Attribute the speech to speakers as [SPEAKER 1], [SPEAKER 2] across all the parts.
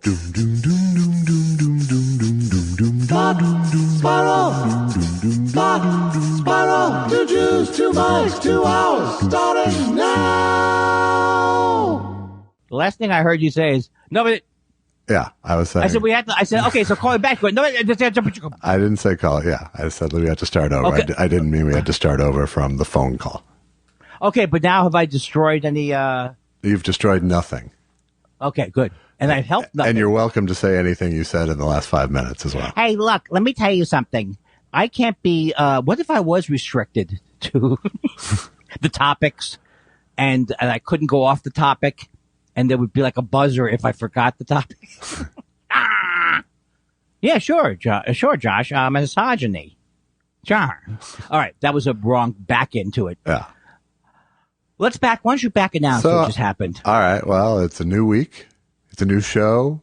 [SPEAKER 1] Spiral, 2 Jews, 2 mics, 2 hours, starting now.
[SPEAKER 2] The last thing I heard you say is, no, but...
[SPEAKER 3] Yeah, I was saying.
[SPEAKER 2] I said, okay, so call it back. No,
[SPEAKER 3] I didn't say call it. Yeah, I said that we had to start over. Okay. I didn't mean we had to start over from the phone call.
[SPEAKER 2] Okay, but now have I destroyed any...
[SPEAKER 3] You've destroyed nothing.
[SPEAKER 2] Okay, good. And I've helped nothing.
[SPEAKER 3] And you're welcome to say anything you said in the last 5 minutes as well.
[SPEAKER 2] Hey, look, let me tell you something. I can't be... what if I was restricted to the topics and I couldn't go off the topic? And there would be like a buzzer if I forgot the topic. Yeah, sure, Josh. Misogyny. Sure. All right, that was a wrong back into it.
[SPEAKER 3] Yeah.
[SPEAKER 2] Why don't you back announce what just happened?
[SPEAKER 3] All right, well, it's a new week. It's a new show.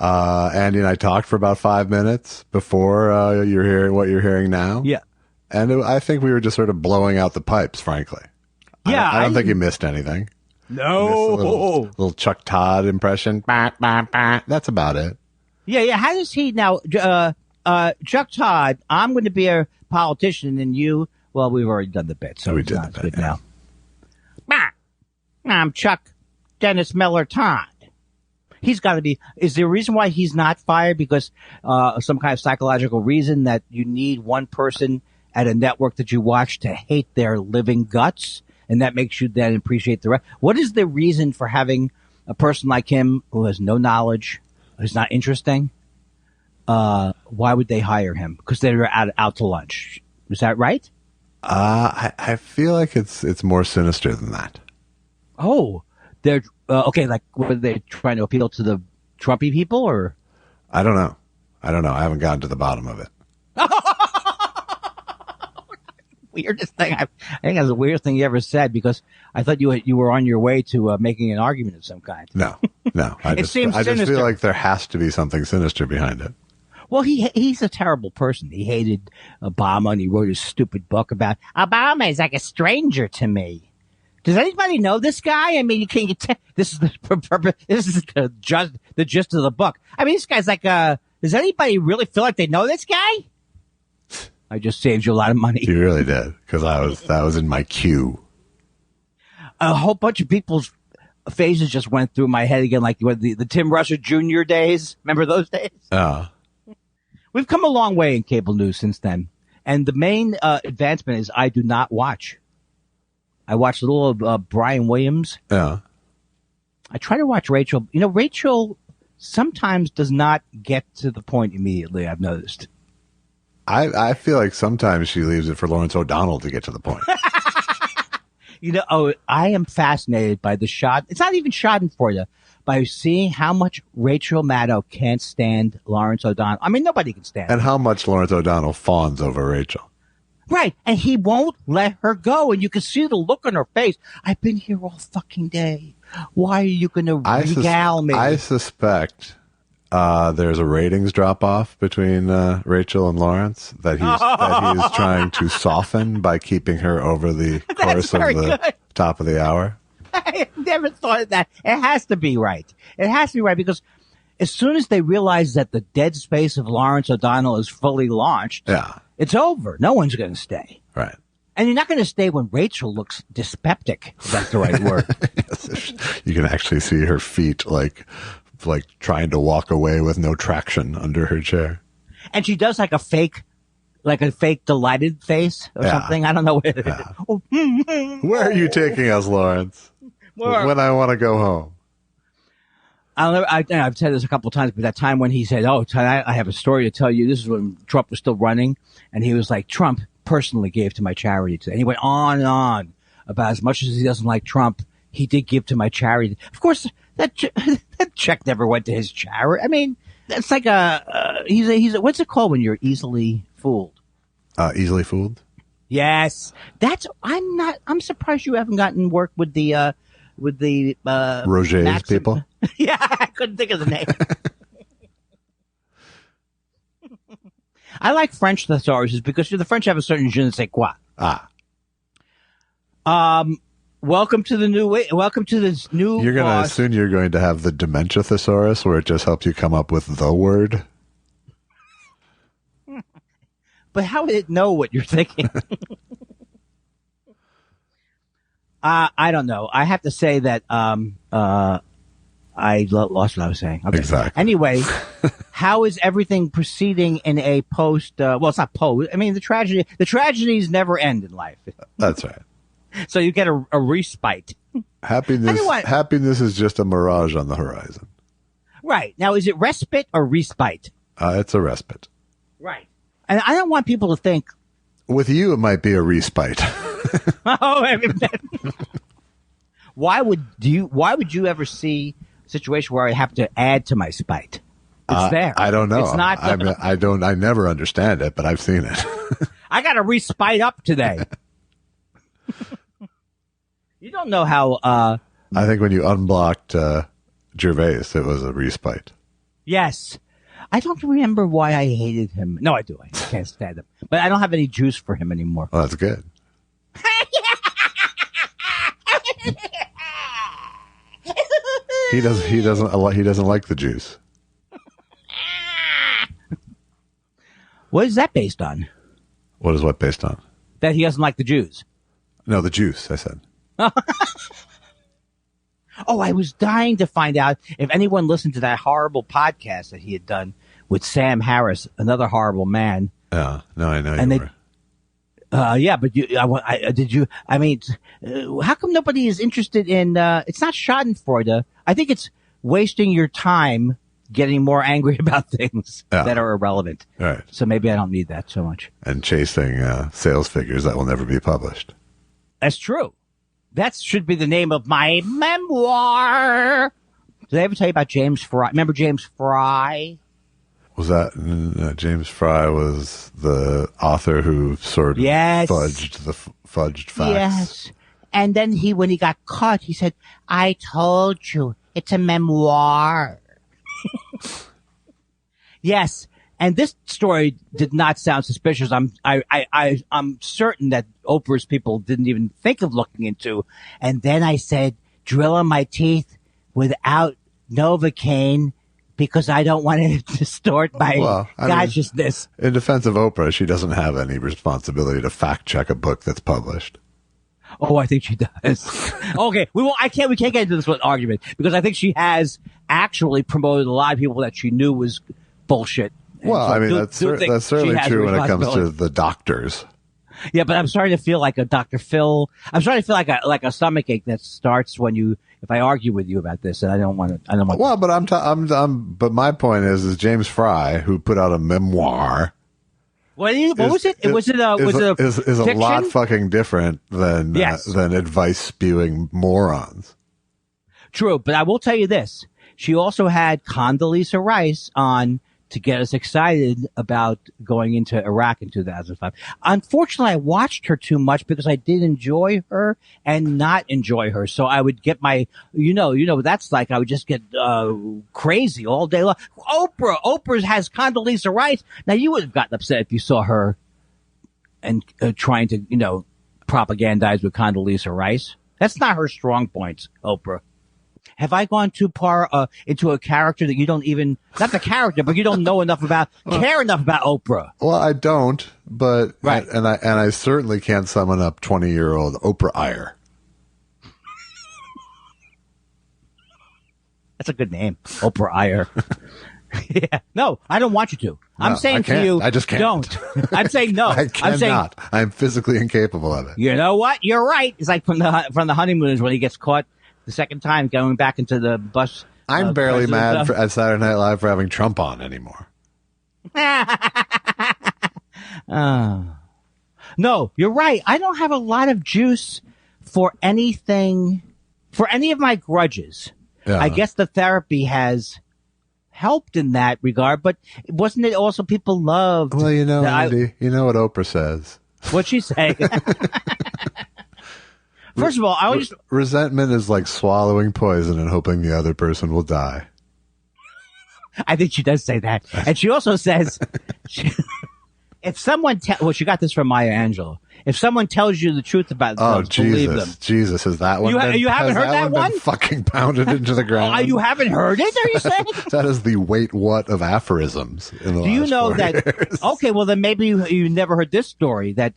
[SPEAKER 3] Andy and I talked for about 5 minutes before you're hearing what you're hearing now.
[SPEAKER 2] Yeah.
[SPEAKER 3] And I think we were just sort of blowing out the pipes, frankly.
[SPEAKER 2] Yeah.
[SPEAKER 3] I don't think you missed anything.
[SPEAKER 2] No.
[SPEAKER 3] Little Chuck Todd impression. Bah, bah, bah. That's about it.
[SPEAKER 2] Yeah. How does he now, Chuck Todd, I'm going to be a politician and you, well, we've already done the bit, so
[SPEAKER 3] we
[SPEAKER 2] it's
[SPEAKER 3] did
[SPEAKER 2] not
[SPEAKER 3] the
[SPEAKER 2] good
[SPEAKER 3] bit,
[SPEAKER 2] now. Bah. I'm Chuck Dennis Miller Todd. He's got to be, is there a reason why he's not fired? Because, some kind of psychological reason that you need one person at a network that you watch to hate their living guts? And that makes you then appreciate the rest. What is the reason for having a person like him who has no knowledge, who's not interesting? Why would they hire him? Because they're out to lunch. Is that right?
[SPEAKER 3] I feel like it's more sinister than that.
[SPEAKER 2] Oh, they're okay. Like, were they trying to appeal to the Trumpy people, or?
[SPEAKER 3] I don't know. I haven't gotten to the bottom of it.
[SPEAKER 2] Weirdest thing. I think that's the weirdest thing you ever said, because I thought you were on your way to making an argument of some kind.
[SPEAKER 3] No. I just feel like there has to be something sinister behind it.
[SPEAKER 2] Well, he's a terrible person. He hated Obama, and he wrote his stupid book about Obama is like a stranger to me. Does anybody know this guy? I mean, this is the purpose. This is the gist of the book. I mean, this guy's like, does anybody really feel like they know this guy? I just saved you a lot of money.
[SPEAKER 3] You really did, because that was in my queue.
[SPEAKER 2] A whole bunch of people's faces just went through my head again, like the Tim Russert Jr. days. Remember those days? We've come a long way in cable news since then. And the main advancement is I do not watch. I watch a little of Brian Williams.
[SPEAKER 3] Yeah.
[SPEAKER 2] I try to watch Rachel. You know, Rachel sometimes does not get to the point immediately, I've noticed.
[SPEAKER 3] I feel like sometimes she leaves it for Lawrence O'Donnell to get to the point.
[SPEAKER 2] I am fascinated by the shot. It's not even schadenfreude, by seeing how much Rachel Maddow can't stand Lawrence O'Donnell. I mean, nobody can stand
[SPEAKER 3] And
[SPEAKER 2] him.
[SPEAKER 3] how much Lawrence O'Donnell fawns over Rachel.
[SPEAKER 2] Right. And he won't let her go. And you can see the look on her face. I've been here all fucking day. Why are you going to regale me?
[SPEAKER 3] I suspect there's a ratings drop off between Rachel and Lawrence that he's trying to soften by keeping her over the course of the top of the hour.
[SPEAKER 2] I never thought of that. It has to be right. It has to be right, because as soon as they realize that the dead space of Lawrence O'Donnell is fully launched, it's over. No one's going to stay.
[SPEAKER 3] Right.
[SPEAKER 2] And you're not going to stay when Rachel looks dyspeptic, if that's the right word.
[SPEAKER 3] Yes, you can actually see her feet like trying to walk away with no traction under her chair.
[SPEAKER 2] And she does like a fake delighted face or something. I don't know.
[SPEAKER 3] Where are you taking us, Lawrence? When I want to go home.
[SPEAKER 2] I've said this a couple of times, but that time when he said, I have a story to tell you. This is when Trump was still running. And he was like, Trump personally gave to my charity today. And he went on and on about as much as he doesn't like Trump, he did give to my charity. Of course, that check never went to his charity. I mean, that's like he's what's it called when you're easily fooled?
[SPEAKER 3] Easily fooled?
[SPEAKER 2] Yes. I'm surprised you haven't gotten work with the
[SPEAKER 3] Roger's
[SPEAKER 2] Maxim
[SPEAKER 3] people.
[SPEAKER 2] Yeah, I couldn't think of the name. I like French thesauruses because the French have a certain je ne sais quoi. Welcome to the new. Welcome to this new.
[SPEAKER 3] You're going to soon. You're going to have the dementia thesaurus, where it just helps you come up with the word.
[SPEAKER 2] But how would it know what you're thinking? I don't know. I have to say that I lost what I was saying. Okay.
[SPEAKER 3] Exactly.
[SPEAKER 2] Anyway, how is everything proceeding in a post? Well, it's not post. I mean, the tragedies never end in life.
[SPEAKER 3] That's right.
[SPEAKER 2] So you get a respite.
[SPEAKER 3] Happiness is just a mirage on the horizon.
[SPEAKER 2] Right. Now, is it respite or respite?
[SPEAKER 3] It's a respite.
[SPEAKER 2] Right. And I don't want people to think.
[SPEAKER 3] With you, it might be a respite.
[SPEAKER 2] Why would you ever see a situation where I have to add to my spite? It's there.
[SPEAKER 3] I don't know.
[SPEAKER 2] It's not.
[SPEAKER 3] I never understand it, but I've seen it.
[SPEAKER 2] I got to respite up today. You don't know how.
[SPEAKER 3] I think when you unblocked Gervais, it was a respite.
[SPEAKER 2] Yes. I don't remember why I hated him. No, I do. I can't stand him. But I don't have any juice for him anymore.
[SPEAKER 3] Well, that's good. He doesn't like the juice.
[SPEAKER 2] What is that based on?
[SPEAKER 3] What is what based on?
[SPEAKER 2] That he doesn't like the Jews.
[SPEAKER 3] No, the juice, I said.
[SPEAKER 2] Oh, I was dying to find out if anyone listened to that horrible podcast that he had done with Sam Harris, another horrible man.
[SPEAKER 3] Yeah, no, I know
[SPEAKER 2] and
[SPEAKER 3] you
[SPEAKER 2] were. Yeah, but did you? I mean, how come nobody is interested in? It's not Schadenfreude. I think it's wasting your time getting more angry about things that are irrelevant.
[SPEAKER 3] Right.
[SPEAKER 2] So maybe I don't need that so much.
[SPEAKER 3] And chasing sales figures that will never be published.
[SPEAKER 2] That's true. That should be the name of my memoir. Did I ever tell you about James Fry? Remember James Fry?
[SPEAKER 3] Was that James Fry was the author who sort of fudged facts?
[SPEAKER 2] Yes. And then when he got caught, he said, "I told you, it's a memoir." Yes. And this story did not sound suspicious. I'm certain that Oprah's people didn't even think of looking into. And then I said, drilling my teeth without Novocaine because I don't want to distort my consciousness.
[SPEAKER 3] In defense of Oprah, she doesn't have any responsibility to fact check a book that's published.
[SPEAKER 2] Oh, I think she does. Okay, we can't get into this argument because I think she has actually promoted a lot of people that she knew was bullshit.
[SPEAKER 3] Well, so I mean, that's certainly true when it comes to the doctors.
[SPEAKER 2] Yeah, but I'm starting to feel like a Dr. Phil. I'm starting to feel like a stomachache that starts if I argue with you about this, and I don't want to.
[SPEAKER 3] Well, but but my point is James Fry, who put out a memoir.
[SPEAKER 2] What was it? Was it
[SPEAKER 3] a lot fucking different than advice spewing morons.
[SPEAKER 2] True, but I will tell you this: she also had Condoleezza Rice on to get us excited about going into Iraq in 2005. Unfortunately, I watched her too much because I did enjoy her and not enjoy her. So I would get my, what that's like. I would just get crazy all day long. Oprah has Condoleezza Rice. Now, you would have gotten upset if you saw her and trying to, propagandize with Condoleezza Rice. That's not her strong points, Oprah. Have I gone too far into a character that you don't even, not the character, but you don't know enough about, care enough about Oprah?
[SPEAKER 3] Well, I don't, but,
[SPEAKER 2] right.
[SPEAKER 3] And I certainly can't summon up 20-year-old Oprah ire.
[SPEAKER 2] That's a good name, Oprah ire. Yeah. No, I don't want you to. I'm saying to you,
[SPEAKER 3] I just can't.
[SPEAKER 2] Don't. I'm saying no.
[SPEAKER 3] I cannot. I'm physically incapable of it.
[SPEAKER 2] You know what? You're right. It's like from the honeymooners when he gets caught the second time going back into the bus.
[SPEAKER 3] I'm barely mad at Saturday Night Live for having Trump on anymore.
[SPEAKER 2] No, you're right. I don't have a lot of juice for anything, for any of my grudges. Yeah. I guess the therapy has helped in that regard, but wasn't it also people loved?
[SPEAKER 3] Well, Andy, you know what Oprah says.
[SPEAKER 2] What'd she say? First of all,
[SPEAKER 3] resentment is like swallowing poison and hoping the other person will die.
[SPEAKER 2] I think she does say that. And she also says, If someone well, she got this from Maya Angelou. If someone tells you the truth about themselves, believe them.
[SPEAKER 3] Jesus, is that one?
[SPEAKER 2] You haven't heard that one?
[SPEAKER 3] Been fucking pounded into the ground.
[SPEAKER 2] You haven't heard it? Are you saying
[SPEAKER 3] that is the wait what of aphorisms? In the
[SPEAKER 2] Do you know that?
[SPEAKER 3] Years.
[SPEAKER 2] Okay, well then maybe you never heard this story that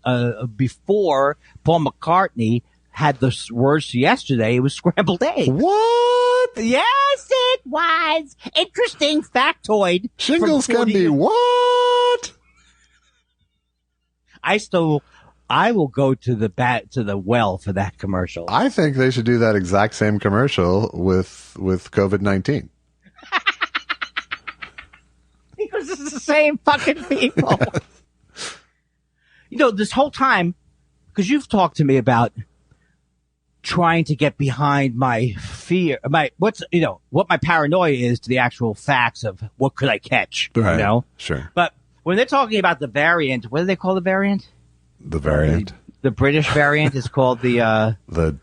[SPEAKER 2] before Paul McCartney had the words yesterday, it was scrambled eggs.
[SPEAKER 3] What?
[SPEAKER 2] Yes, it was. Interesting factoid.
[SPEAKER 3] Shingles can be what?
[SPEAKER 2] I will go to the well for that commercial.
[SPEAKER 3] I think they should do that exact same commercial with COVID-19.
[SPEAKER 2] Because it's the same fucking people. You know, this whole time, because you've talked to me about trying to get behind my fear, what my paranoia is to the actual facts of what could I catch,
[SPEAKER 3] right.
[SPEAKER 2] You know?
[SPEAKER 3] Sure.
[SPEAKER 2] But when they're talking about the variant, what do they call the variant?
[SPEAKER 3] The variant.
[SPEAKER 2] The British variant is called the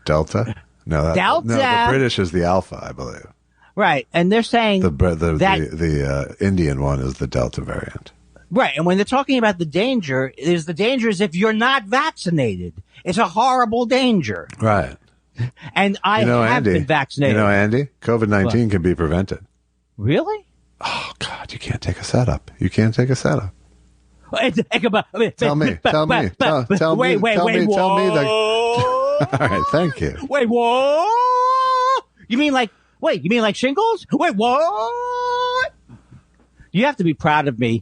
[SPEAKER 3] Delta. No,
[SPEAKER 2] Delta.
[SPEAKER 3] No, the British is the Alpha, I believe.
[SPEAKER 2] Right, and they're saying
[SPEAKER 3] the Indian one is the Delta variant.
[SPEAKER 2] Right, and when they're talking about the danger is if you're not vaccinated. It's a horrible danger.
[SPEAKER 3] Right.
[SPEAKER 2] And I have been vaccinated.
[SPEAKER 3] You know, Andy, COVID-19 can be prevented.
[SPEAKER 2] Really?
[SPEAKER 3] Oh God, you can't take a setup. You can't take a setup. Tell me. All right, thank you.
[SPEAKER 2] Wait, what? You mean like shingles? Wait, what? You have to be proud of me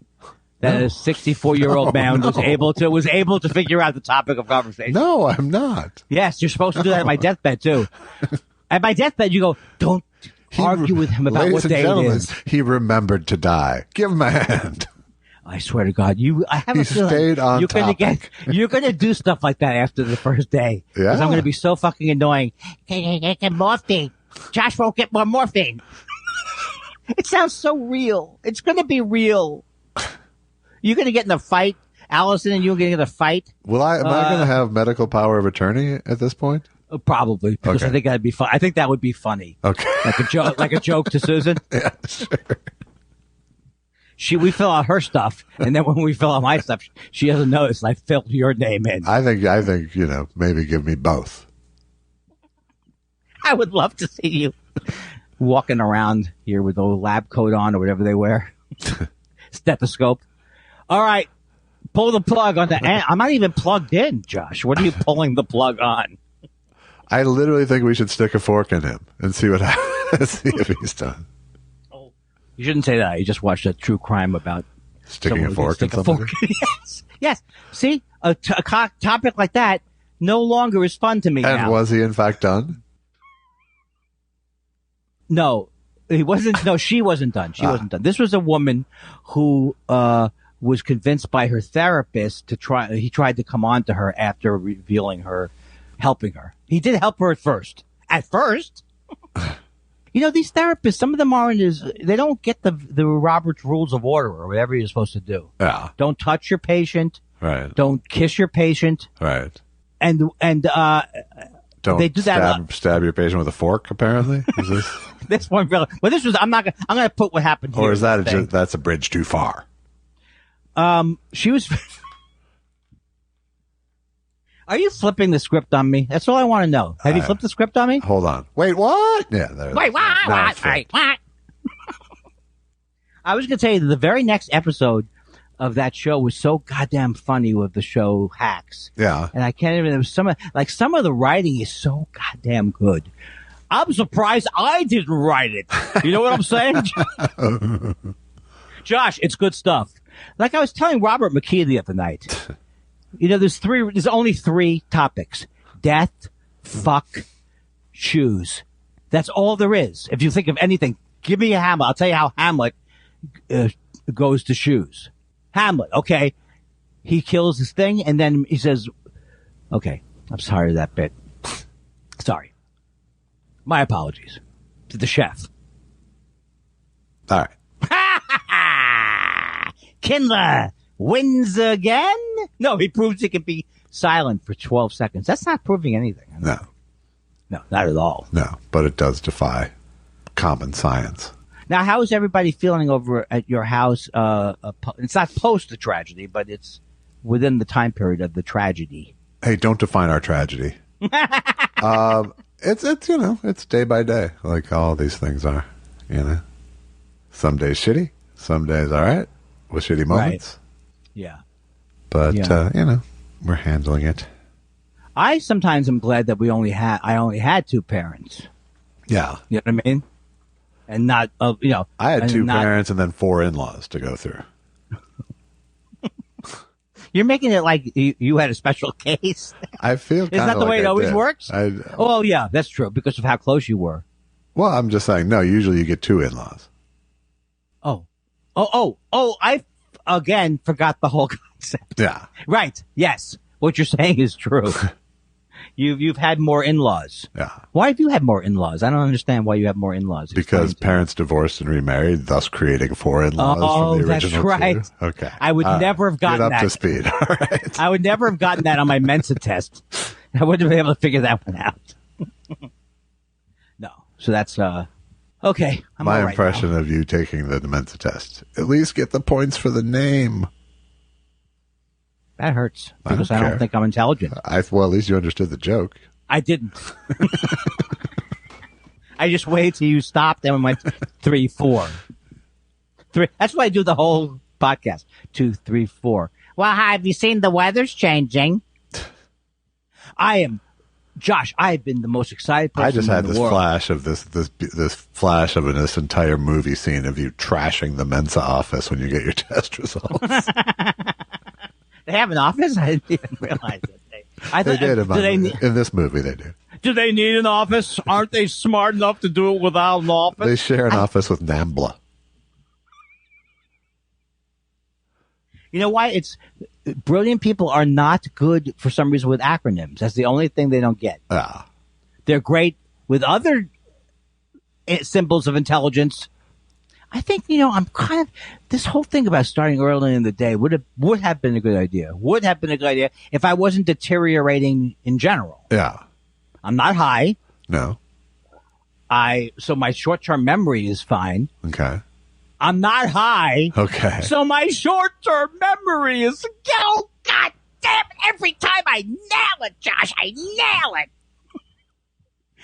[SPEAKER 2] that a 64-year-old man was able to figure out the topic of conversation.
[SPEAKER 3] No, I'm not.
[SPEAKER 2] Yes, you're supposed to do that at my deathbed too. At my deathbed, you go, don't argue with him about what day it is.
[SPEAKER 3] He remembered to die. Give him a hand.
[SPEAKER 2] I swear to God, I have a feeling
[SPEAKER 3] stayed on
[SPEAKER 2] you're gonna do stuff like that after the first day.
[SPEAKER 3] Yeah.
[SPEAKER 2] Because I'm gonna be so fucking annoying. Get morphine. Josh won't get more morphine. It sounds so real. It's gonna be real. You're gonna get in a fight, Allison, and you're gonna get in a fight.
[SPEAKER 3] Am I gonna have medical power of attorney at this point?
[SPEAKER 2] Probably, because I think that'd be fun. I think that would be funny.
[SPEAKER 3] Okay.
[SPEAKER 2] Like a joke to Susan.
[SPEAKER 3] Yeah, sure.
[SPEAKER 2] We fill out her stuff, and then when we fill out my stuff, she doesn't notice I filled your name in.
[SPEAKER 3] I think maybe give me both.
[SPEAKER 2] I would love to see you walking around here with a lab coat on or whatever they wear. Stethoscope. All right, pull the plug on the end. I'm not even plugged in, Josh. What are you pulling the plug on?
[SPEAKER 3] I literally think we should stick a fork in him and see what happens. See if he's done.
[SPEAKER 2] You shouldn't say that. You just watched a true crime about
[SPEAKER 3] sticking a fork in something.
[SPEAKER 2] Yes. See, a topic like that no longer is fun to me now.
[SPEAKER 3] And was he in fact done?
[SPEAKER 2] No, he wasn't. No, she wasn't done. She wasn't done. This was a woman who was convinced by her therapist he tried to come on to her after revealing her, helping her. He did help her at first. At first. You know, these therapists, some of them they don't get the Robert's Rules of Order or whatever you're supposed to do.
[SPEAKER 3] Yeah.
[SPEAKER 2] Don't touch your patient.
[SPEAKER 3] Right.
[SPEAKER 2] Don't kiss your patient.
[SPEAKER 3] Right.
[SPEAKER 2] And
[SPEAKER 3] don't
[SPEAKER 2] they do
[SPEAKER 3] stab your patient with a fork, apparently. Is this
[SPEAKER 2] this one really? Well, this was, I'm going to put what happened here.
[SPEAKER 3] Or is that that's a bridge too far?
[SPEAKER 2] She was, are you flipping the script on me? That's all I want to know. Have you flipped the script on me?
[SPEAKER 3] Hold on. Wait, what? Yeah.
[SPEAKER 2] Wait, what? Wait, what? I was going to tell you that the very next episode of that show was so goddamn funny with the show Hacks.
[SPEAKER 3] Yeah.
[SPEAKER 2] And I can't even, there was some of the writing is so goddamn good. I'm surprised I didn't write it. You know what I'm saying? Josh, it's good stuff. Like I was telling Robert McKee the other night. You know, there's only 3 topics. Death, fuck, shoes. That's all there is. If you think of anything, give me a Hamlet. I'll tell you how Hamlet goes to shoes. Hamlet, okay. He kills his thing, and then he says, okay, I'm sorry for that bit. Sorry. My apologies to the chef.
[SPEAKER 3] All right.
[SPEAKER 2] Kindler wins again? No, he proves he can be silent for 12 seconds. That's not proving anything.
[SPEAKER 3] No.
[SPEAKER 2] No, not at all.
[SPEAKER 3] No, but it does defy common science.
[SPEAKER 2] Now, how is everybody feeling over at your house? It's not post the tragedy, but it's within the time period of the tragedy.
[SPEAKER 3] Hey, don't define our tragedy. It's it's day by day, like all these things are. Some days shitty, some days all right, with shitty moments.
[SPEAKER 2] Right. Yeah.
[SPEAKER 3] But we're handling it.
[SPEAKER 2] I sometimes am glad that I only had two parents.
[SPEAKER 3] Yeah.
[SPEAKER 2] You know what I mean? And not,
[SPEAKER 3] I had two parents and then four in-laws to go through.
[SPEAKER 2] You're making it like you had a special case.
[SPEAKER 3] I feel
[SPEAKER 2] Isn't that the way it always works? Oh, yeah, that's true, because of how close you were.
[SPEAKER 3] Well, I'm just saying, no, usually you get two in-laws.
[SPEAKER 2] I, again, forgot the whole concept.
[SPEAKER 3] Yeah.
[SPEAKER 2] Right, yes. What you're saying is true. You've had more in-laws.
[SPEAKER 3] Yeah.
[SPEAKER 2] Why have you had more in-laws? I don't understand why you have more in-laws.
[SPEAKER 3] Because parents divorced and remarried, thus creating four in-laws from the original
[SPEAKER 2] that's right.
[SPEAKER 3] two. Okay.
[SPEAKER 2] I would never have gotten
[SPEAKER 3] that. Get up
[SPEAKER 2] that.
[SPEAKER 3] to speed. All right.
[SPEAKER 2] I would never have gotten that on my Mensa test. I wouldn't have been able to figure that one out. No. So that's, okay.
[SPEAKER 3] My impression of you taking the Mensa test. At least get the points for the name.
[SPEAKER 2] That hurts because I don't think I'm intelligent.
[SPEAKER 3] Well, at least you understood the joke.
[SPEAKER 2] I didn't. I just waited till you stopped and went 3, 4. 3. That's why I do the whole podcast. 2, 3, 4. Well, have you seen the weather's changing? Josh, I've been the most excited person
[SPEAKER 3] I just had
[SPEAKER 2] in the
[SPEAKER 3] this
[SPEAKER 2] world.
[SPEAKER 3] flash of this flash of this entire movie scene of you trashing the Mensa office when you get your test results.
[SPEAKER 2] They have an office? I didn't even realize it.
[SPEAKER 3] They did in this movie. They do.
[SPEAKER 2] Do they need an office? Aren't they smart enough to do it without an office?
[SPEAKER 3] They share an office with NAMBLA.
[SPEAKER 2] You know why? Brilliant people are not good for some reason with acronyms. That's the only thing they don't get. They're great with other symbols of intelligence. I think, I'm kind of, this whole thing about starting early in the day would have been a good idea. Would have been a good idea if I wasn't deteriorating in general.
[SPEAKER 3] Yeah.
[SPEAKER 2] I'm not high.
[SPEAKER 3] No.
[SPEAKER 2] So my short-term memory is fine.
[SPEAKER 3] Okay.
[SPEAKER 2] I'm not high.
[SPEAKER 3] Okay.
[SPEAKER 2] So my short-term memory is, God damn it, every time I nail it, Josh, I nail it.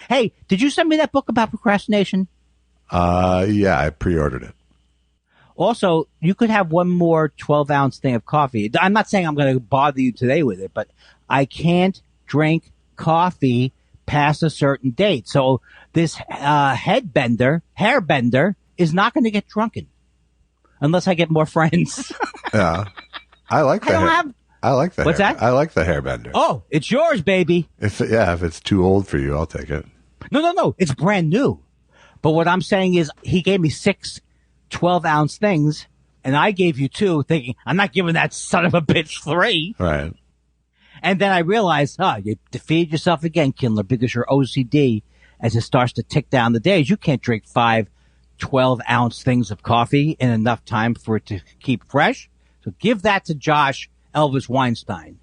[SPEAKER 2] Hey, did you send me that book about procrastination?
[SPEAKER 3] Yeah, I pre-ordered it.
[SPEAKER 2] Also, you could have one more 12-ounce thing of coffee. I'm not saying I'm going to bother you today with it, but I can't drink coffee past a certain date. So this hairbender is not going to get drunken unless I get more friends.
[SPEAKER 3] Yeah. I like that. I like that.
[SPEAKER 2] What's that?
[SPEAKER 3] I like the hairbender.
[SPEAKER 2] Oh, it's yours, baby.
[SPEAKER 3] If it's too old for you, I'll take it.
[SPEAKER 2] No. It's brand new. But what I'm saying is he gave me 6 12-ounce things, and I gave you 2, thinking, I'm not giving that son of a bitch 3.
[SPEAKER 3] Right.
[SPEAKER 2] And then I realized, you defeated yourself again, Kindler, because you're OCD as it starts to tick down the days. You can't drink 5 12-ounce things of coffee in enough time for it to keep fresh. So give that to Josh Elvis Weinstein.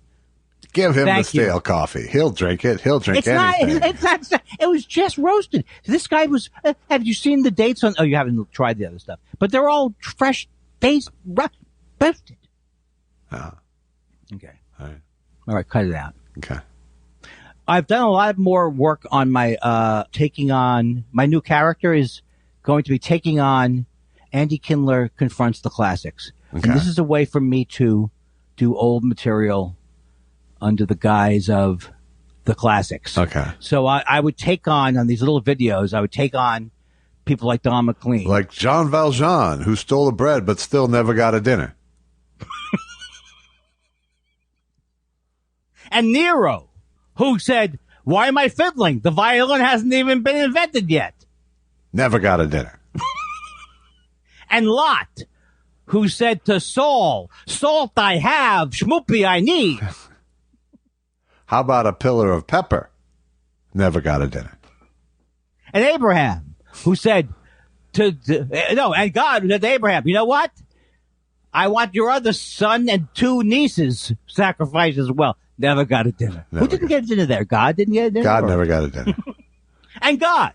[SPEAKER 3] Give him the stale coffee. He'll drink it. He'll drink anything.
[SPEAKER 2] It's not. It was just roasted. This guy was. Have you seen the dates on? Oh, you haven't tried the other stuff, but they're all fresh dates roasted. Okay. All right. Cut it out.
[SPEAKER 3] Okay.
[SPEAKER 2] I've done a lot more work on my taking on. My new character is going to be taking on Andy Kindler Confronts the Classics, and this is a way for me to do old material under the guise of the classics.
[SPEAKER 3] Okay.
[SPEAKER 2] So I would take on these little videos, I would take on people like Don McLean.
[SPEAKER 3] Like Jean Valjean, who stole the bread but still never got a dinner.
[SPEAKER 2] And Nero, who said, why am I fiddling? The violin hasn't even been invented yet.
[SPEAKER 3] Never got a dinner.
[SPEAKER 2] And Lot, who said to Saul, salt I have, schmoopy I need.
[SPEAKER 3] How about a pillar of pepper? Never got a dinner.
[SPEAKER 2] And Abraham, who said and God said to Abraham, you know what? I want your other son and 2 nieces sacrificed as well. Never got a dinner. Who didn't get a dinner there? God didn't get a dinner?
[SPEAKER 3] God never got a dinner.
[SPEAKER 2] And God,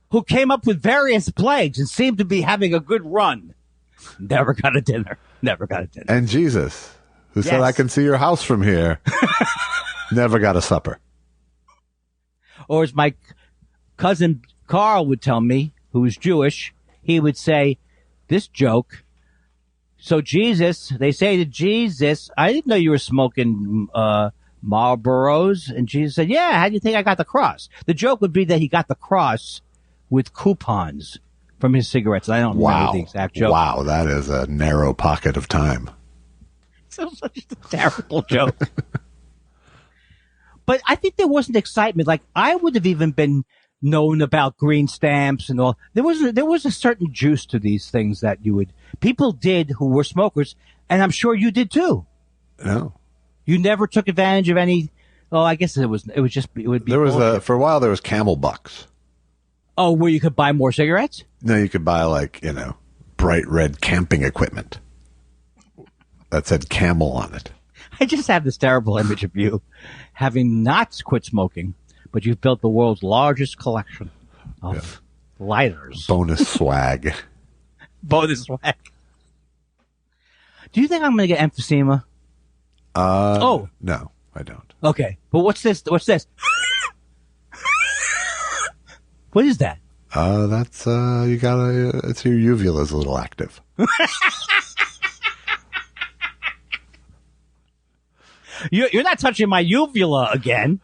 [SPEAKER 2] who came up with various plagues and seemed to be having a good run, never got a dinner. Never got a dinner.
[SPEAKER 3] And Jesus, who said, I can see your house from here, never got a supper.
[SPEAKER 2] Or as my cousin Carl would tell me, who's Jewish, he would say this joke. So Jesus, they say to Jesus, I didn't know you were smoking Marlboros. And Jesus said, yeah, how do you think I got the cross? The joke would be that he got the cross with coupons from his cigarettes. I don't remember the exact joke.
[SPEAKER 3] Wow, that is a narrow pocket of time.
[SPEAKER 2] So such a terrible joke. But I think there wasn't excitement. Like, I would have even been known about green stamps and all. There was a certain juice to these things that people did who were smokers, and I'm sure you did too.
[SPEAKER 3] No.
[SPEAKER 2] You never took advantage of any. Oh, I guess it would be.
[SPEAKER 3] There was for a while there was Camel Bucks.
[SPEAKER 2] Oh, where you could buy more cigarettes?
[SPEAKER 3] No, you could buy bright red camping equipment that said Camel on it.
[SPEAKER 2] I just have this terrible image of you having not quit smoking, but you've built the world's largest collection of lighters.
[SPEAKER 3] Bonus swag.
[SPEAKER 2] Bonus swag. Do you think I'm going to get emphysema?
[SPEAKER 3] No, I don't.
[SPEAKER 2] Okay, but what's this? What is that?
[SPEAKER 3] That's it's your uvula's a little active.
[SPEAKER 2] You're not touching my uvula again.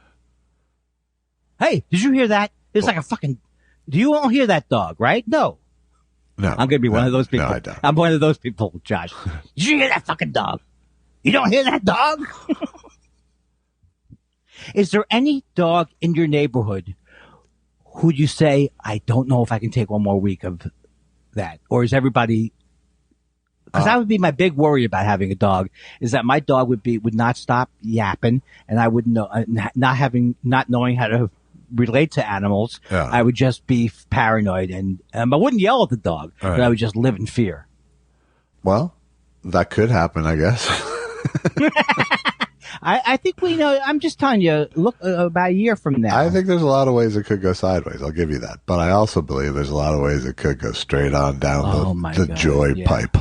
[SPEAKER 2] Hey, did you hear that? It's like a fucking. Do you all hear that dog? Right? No. I'm gonna be one of those people.
[SPEAKER 3] No, I don't.
[SPEAKER 2] I'm one of those people, Josh. Did you hear that fucking dog? You don't hear that dog? Is there any dog in your neighborhood who you say, I don't know if I can take one more week of that? Or is everybody... Because that would be my big worry about having a dog, is that my dog would not stop yapping, and I would know, not knowing how to relate to animals. Yeah. I would just be paranoid, and I wouldn't yell at the dog, but I would just live in fear.
[SPEAKER 3] Well, that could happen, I guess.
[SPEAKER 2] I think I'm just telling you, look, about a year from now.
[SPEAKER 3] I think there's a lot of ways it could go sideways. I'll give you that. But I also believe there's a lot of ways it could go straight on down the joy pipe.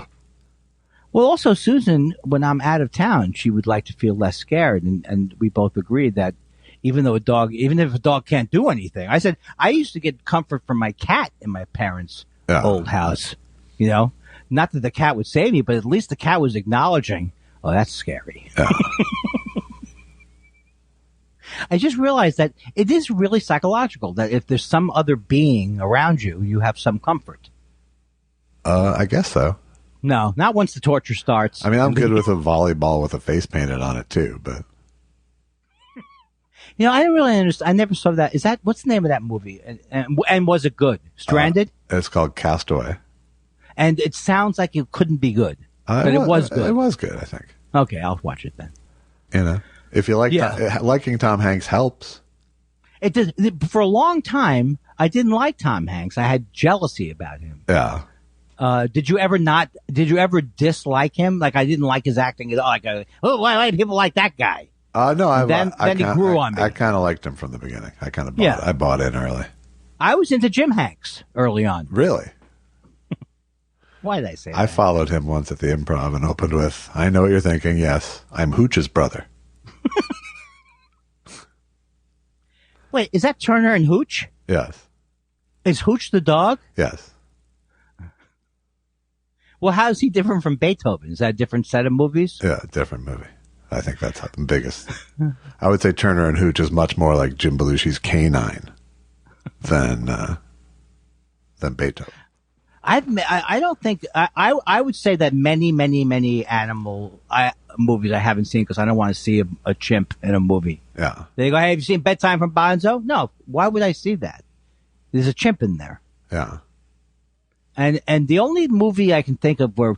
[SPEAKER 2] Well, also, Susan, when I'm out of town, she would like to feel less scared. And we both agreed that even if a dog can't do anything, I said, I used to get comfort from my cat in my parents' old house. Not that the cat would save me, but at least the cat was acknowledging, oh, that's scary. Yeah. I just realized that it is really psychological, that if there's some other being around you, you have some comfort.
[SPEAKER 3] I guess so.
[SPEAKER 2] No, not once the torture starts.
[SPEAKER 3] I mean, I'm good with a volleyball with a face painted on it too, but.
[SPEAKER 2] I didn't really understand. I never saw that. What's the name of that movie? And was it good? Stranded?
[SPEAKER 3] It's called Castaway.
[SPEAKER 2] And it sounds like it couldn't be good. But it was good.
[SPEAKER 3] It was good, I think.
[SPEAKER 2] Okay, I'll watch it then.
[SPEAKER 3] If you like, liking Tom Hanks helps.
[SPEAKER 2] It did. For a long time, I didn't like Tom Hanks. I had jealousy about him.
[SPEAKER 3] Yeah.
[SPEAKER 2] Did you ever dislike him? Like, I didn't like his acting at all. Like, why do people like that guy?
[SPEAKER 3] No,
[SPEAKER 2] then he grew on me.
[SPEAKER 3] I kind of liked him from the beginning. I kind of I bought in early.
[SPEAKER 2] I was into Jim Hanks early on.
[SPEAKER 3] Really?
[SPEAKER 2] Why did I say that?
[SPEAKER 3] I followed him once at the Improv and opened with, I know what you're thinking. Yes, I'm Hooch's brother.
[SPEAKER 2] Wait, is that Turner and Hooch?
[SPEAKER 3] Yes.
[SPEAKER 2] Is Hooch the dog?
[SPEAKER 3] Yes.
[SPEAKER 2] Well, how is he different from Beethoven? Is that a different set of movies?
[SPEAKER 3] Yeah, different movie. I think that's the biggest. I would say Turner and Hooch is much more like Jim Belushi's Canine than Beethoven.
[SPEAKER 2] I don't think I would say that many animal movies I haven't seen because I don't want to see a chimp in a movie.
[SPEAKER 3] Yeah.
[SPEAKER 2] They go, hey, have you seen Bedtime from Bonzo? No. Why would I see that? There's a chimp in there.
[SPEAKER 3] Yeah.
[SPEAKER 2] And the only movie I can think of where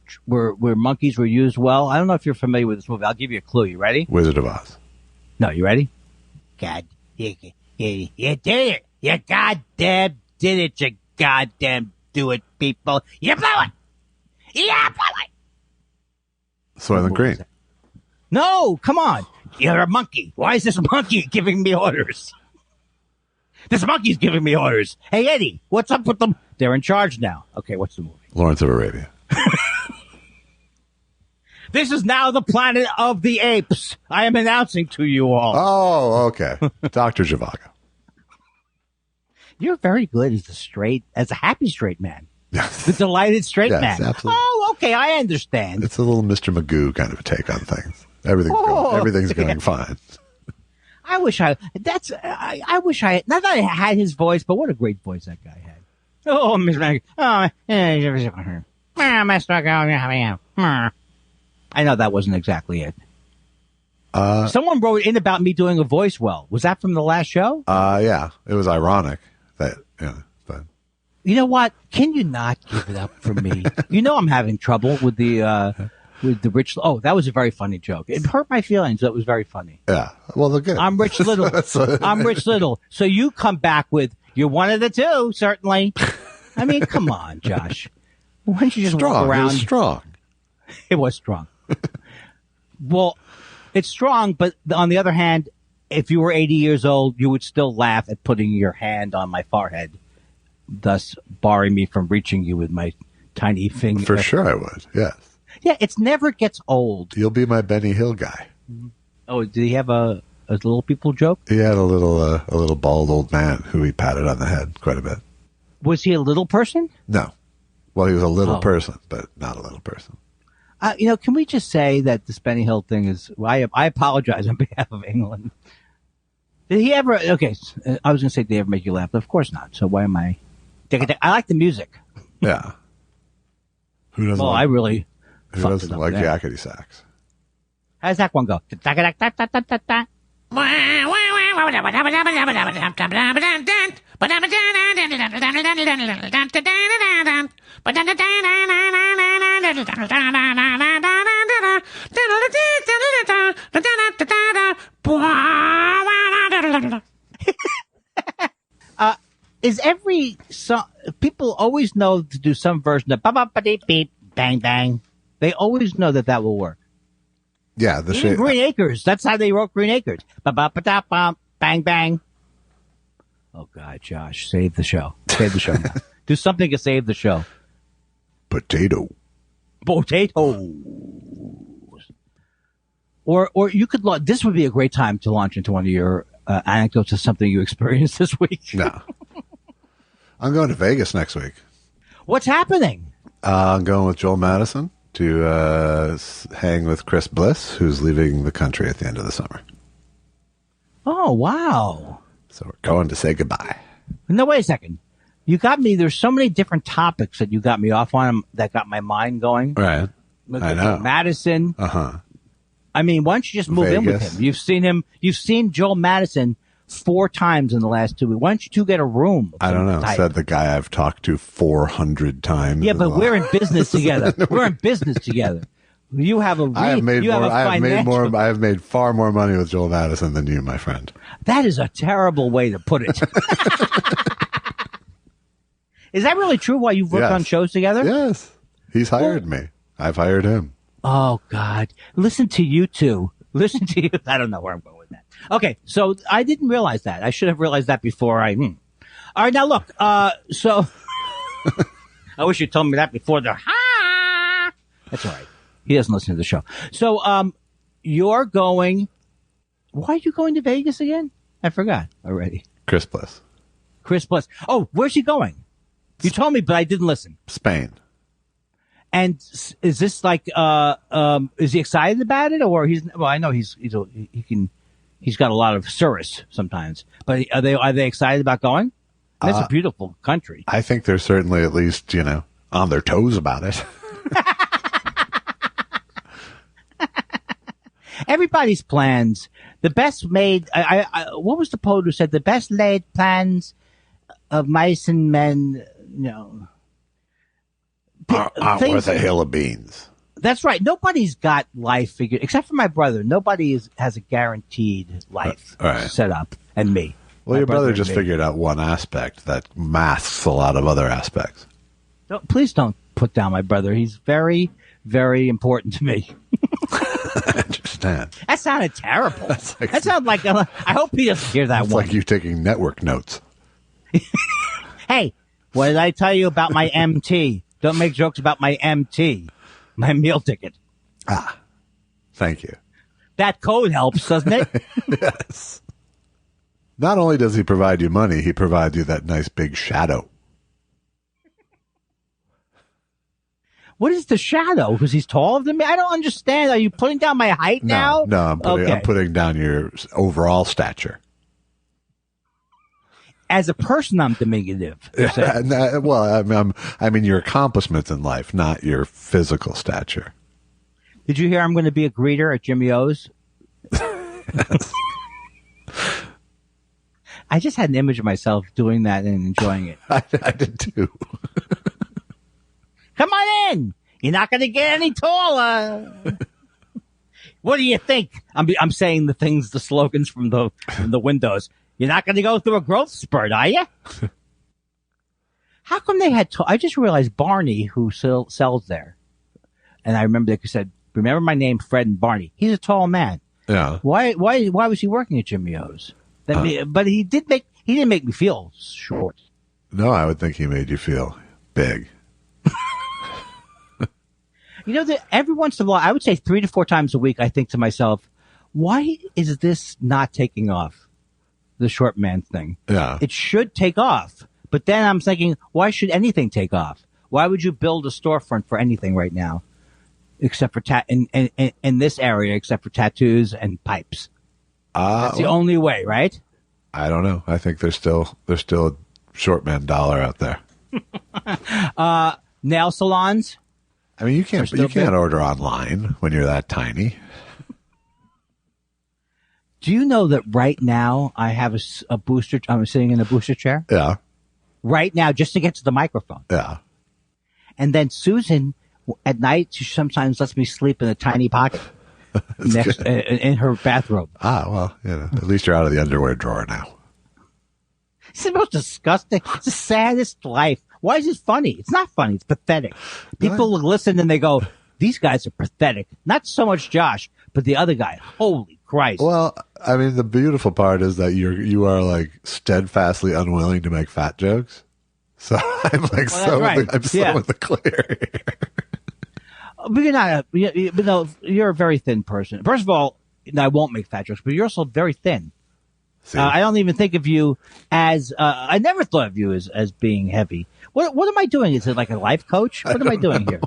[SPEAKER 2] monkeys were used well, I don't know if you're familiar with this movie. I'll give you a clue. You ready?
[SPEAKER 3] Wizard of Oz.
[SPEAKER 2] No, you ready? God, you did it. You goddamn did it. You goddamn do it, people. You blew it. You blew it.
[SPEAKER 3] Soylent Green.
[SPEAKER 2] No, come on. You're a monkey. Why is this monkey giving me orders? This monkey's giving me orders. Hey, Eddie, what's up with them? They're in charge now. Okay, what's the movie?
[SPEAKER 3] Lawrence of Arabia.
[SPEAKER 2] This is now the planet of the apes. I am announcing to you all.
[SPEAKER 3] Oh, okay. Dr. Zhivago.
[SPEAKER 2] You're very good as a happy straight man.
[SPEAKER 3] Yes.
[SPEAKER 2] The delighted straight man.
[SPEAKER 3] Absolutely.
[SPEAKER 2] Oh, okay. I understand.
[SPEAKER 3] It's a little Mr. Magoo kind of a take on things. Everything's going fine.
[SPEAKER 2] I wish I not that I had his voice, but what a great voice that guy had. Oh, Mr. Magoo. Oh, Mr. I know that wasn't exactly it. Someone wrote in about me doing a voice well. Was that from the last show?
[SPEAKER 3] Yeah. It was ironic that, but.
[SPEAKER 2] You know what? Can you not give it up for me? You know I'm having trouble with the rich. Oh, that was a very funny joke. It hurt my feelings. That was very funny.
[SPEAKER 3] Yeah. Well, they're good.
[SPEAKER 2] I'm Rich Little. I'm Rich Little. So you come back with, you're one of the two, certainly. I mean, come on, Josh. Why don't you just walk around?
[SPEAKER 3] It was strong.
[SPEAKER 2] It was strong. Well, it's strong, but on the other hand, if you were 80 years old, you would still laugh at putting your hand on my forehead, thus barring me from reaching you with my tiny finger.
[SPEAKER 3] For sure I would, yes.
[SPEAKER 2] Yeah, it never gets old.
[SPEAKER 3] You'll be my Benny Hill guy.
[SPEAKER 2] Oh, did he have a little people joke?
[SPEAKER 3] He had a little bald old man who he patted on the head quite a bit.
[SPEAKER 2] Was he a little person?
[SPEAKER 3] No. Well, he was a little person, but not a little person.
[SPEAKER 2] Can we just say that this Benny Hill thing is, I apologize on behalf of England. Did he ever, okay, I was going to say, did he ever make you laugh? But of course not. So why am I like the music.
[SPEAKER 3] Yeah. Who doesn't
[SPEAKER 2] I really
[SPEAKER 3] who doesn't like yakety sax?
[SPEAKER 2] How does that one go? Is every song, people always know to do some version of ba-ba-ba-dee-beep, bang, bang. They always know that will work.
[SPEAKER 3] Yeah,
[SPEAKER 2] Even Green Acres. That's how they wrote Green Acres. Ba-ba-ba-da-bum, bang, bang. Oh, God, Josh, save the show. Save the show now. Do something to save the show.
[SPEAKER 3] Potato.
[SPEAKER 2] Or you could, this would be a great time to launch into one of your anecdotes of something you experienced this week.
[SPEAKER 3] No. I'm going to Vegas next week.
[SPEAKER 2] What's happening?
[SPEAKER 3] I'm going with Joel Madison to hang with Chris Bliss, who's leaving the country at the end of the summer.
[SPEAKER 2] Oh, wow.
[SPEAKER 3] So we're going to say goodbye.
[SPEAKER 2] No, wait a second. You got me. There's so many different topics that you got me off on that got my mind going.
[SPEAKER 3] Right. I know.
[SPEAKER 2] Madison.
[SPEAKER 3] Uh-huh.
[SPEAKER 2] I mean, why don't you just move in with him? You've seen Joel Madison 4 times in the last 2 weeks. Why don't you two get a room?
[SPEAKER 3] I don't know. Said the guy I've talked to 400 times.
[SPEAKER 2] Yeah, but we're in business together. We're in business together. You have a. I
[SPEAKER 3] have made far more money with Joel Madison than you, my friend.
[SPEAKER 2] That is a terrible way to put it. Is that really true? Why you've worked on shows together?
[SPEAKER 3] Yes, he's hired me. I've hired him.
[SPEAKER 2] Oh God! Listen to you two. Listen to you. I don't know where I'm going with that. Okay, so I didn't realize that. I should have realized that before I. All right, now look. So I wish you told me that before the. That's all right. He doesn't listen to the show. So you're going. Why are you going to Vegas again? I forgot already.
[SPEAKER 3] Chris Bliss.
[SPEAKER 2] Oh, where's he going? You told me, but I didn't listen.
[SPEAKER 3] Spain.
[SPEAKER 2] And is this like, is he excited about it, or I know he's got a lot of service sometimes, but are they excited about going? That's a beautiful country.
[SPEAKER 3] I think they're certainly at least, on their toes about it.
[SPEAKER 2] Everybody's plans, the best made, what was the poet who said the best laid plans of mice and men,
[SPEAKER 3] aren't worth a hill of beans.
[SPEAKER 2] That's right. Nobody's got life figured, except for my brother. Nobody has a guaranteed life set up, and me.
[SPEAKER 3] Well, your brother just figured out one aspect that masks a lot of other aspects.
[SPEAKER 2] Please don't put down my brother. He's very, very important to me.
[SPEAKER 3] I understand.
[SPEAKER 2] That sounded terrible. That sounded like, I hope he doesn't hear that one.
[SPEAKER 3] It's like you taking network notes.
[SPEAKER 2] Hey, what did I tell you about my MT? Don't make jokes about my MT, my meal ticket.
[SPEAKER 3] Thank you.
[SPEAKER 2] That code helps, doesn't it?
[SPEAKER 3] Yes. Not only does he provide you money, he provides you that nice big shadow.
[SPEAKER 2] What is the shadow? Because he's taller than me? I don't understand. Are you putting down my height now?
[SPEAKER 3] No, I'm putting down your overall stature.
[SPEAKER 2] As a person, I'm diminutive.
[SPEAKER 3] Well, I mean your accomplishments in life, not your physical stature.
[SPEAKER 2] Did you hear I'm going to be a greeter at Jimmy O's?
[SPEAKER 3] Yes.
[SPEAKER 2] I just had an image of myself doing that and enjoying it.
[SPEAKER 3] I did too.
[SPEAKER 2] Come on in. You're not going to get any taller. What do you think? I'm saying the things, the slogans from the windows. You're not going to go through a growth spurt, are you? How come they had? I just realized Barney, who sells there, and I remember they said, "Remember my name, Fred and Barney." He's a tall man.
[SPEAKER 3] Yeah.
[SPEAKER 2] Why was he working at Jimmy O's? But he didn't make me feel short.
[SPEAKER 3] No, I would think he made you feel big.
[SPEAKER 2] You know, every once in a while, I would say 3 to 4 times a week, I think to myself, why is this not taking off? The short man thing.
[SPEAKER 3] Yeah.
[SPEAKER 2] It should take off. But then I'm thinking, why should anything take off? Why would you build a storefront for anything right now? Except for in this area, except for tattoos and pipes. That's the only way, right?
[SPEAKER 3] I don't know. I think there's still a short man dollar out there.
[SPEAKER 2] Nail salons.
[SPEAKER 3] I mean, you can't order online when you're that tiny.
[SPEAKER 2] Do you know that right now I have a booster? I'm sitting in a booster chair.
[SPEAKER 3] Yeah.
[SPEAKER 2] Right now, just to get to the microphone.
[SPEAKER 3] Yeah.
[SPEAKER 2] And then Susan, at night, she sometimes lets me sleep in a tiny pocket in her bathrobe.
[SPEAKER 3] Well, at least you're out of the underwear drawer now.
[SPEAKER 2] It's the most disgusting. It's the saddest life. Why is it funny? It's not funny. It's pathetic. People listen and they go, these guys are pathetic. Not so much Josh, but the other guy. Holy Christ.
[SPEAKER 3] Well, I mean, the beautiful part is that you are like steadfastly unwilling to make fat jokes. So I'm like, I'm so in the clear here.
[SPEAKER 2] But you're not you're a very thin person. First of all, I won't make fat jokes, but you're also very thin. I don't even think of you as, I never thought of you as being heavy. What am I doing? Is it like a life coach? What am I doing here?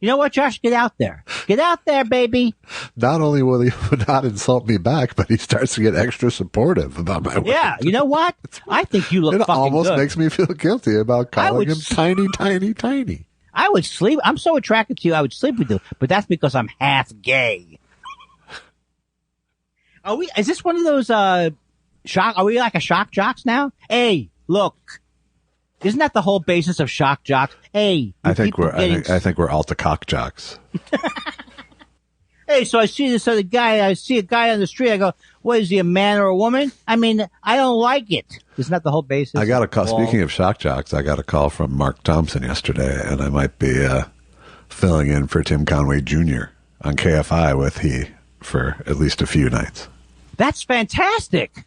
[SPEAKER 2] You know what, Josh? Get out there. Get out there, baby.
[SPEAKER 3] Not only will he not insult me back, but he starts to get extra supportive about my work.
[SPEAKER 2] Yeah, you know what? I think you look fucking good. It almost
[SPEAKER 3] makes me feel guilty about calling him tiny, tiny, tiny.
[SPEAKER 2] I would sleep. I'm so attracted to you, I would sleep with you. But that's because I'm half gay. Is this one of those, shock? Are we like a shock jocks now? Hey, look. Isn't that the whole basis of shock jocks? Hey,
[SPEAKER 3] I think we're alta cock jocks.
[SPEAKER 2] Hey, so I see this other guy. I see a guy on the street. I go, what is he, a man or a woman? I mean, I don't like it. Isn't that the whole basis?
[SPEAKER 3] I got a call. Speaking of shock jocks, I got a call from Mark Thompson yesterday, and I might be filling in for Tim Conway Jr. on KFI with he for at least a few nights.
[SPEAKER 2] That's fantastic.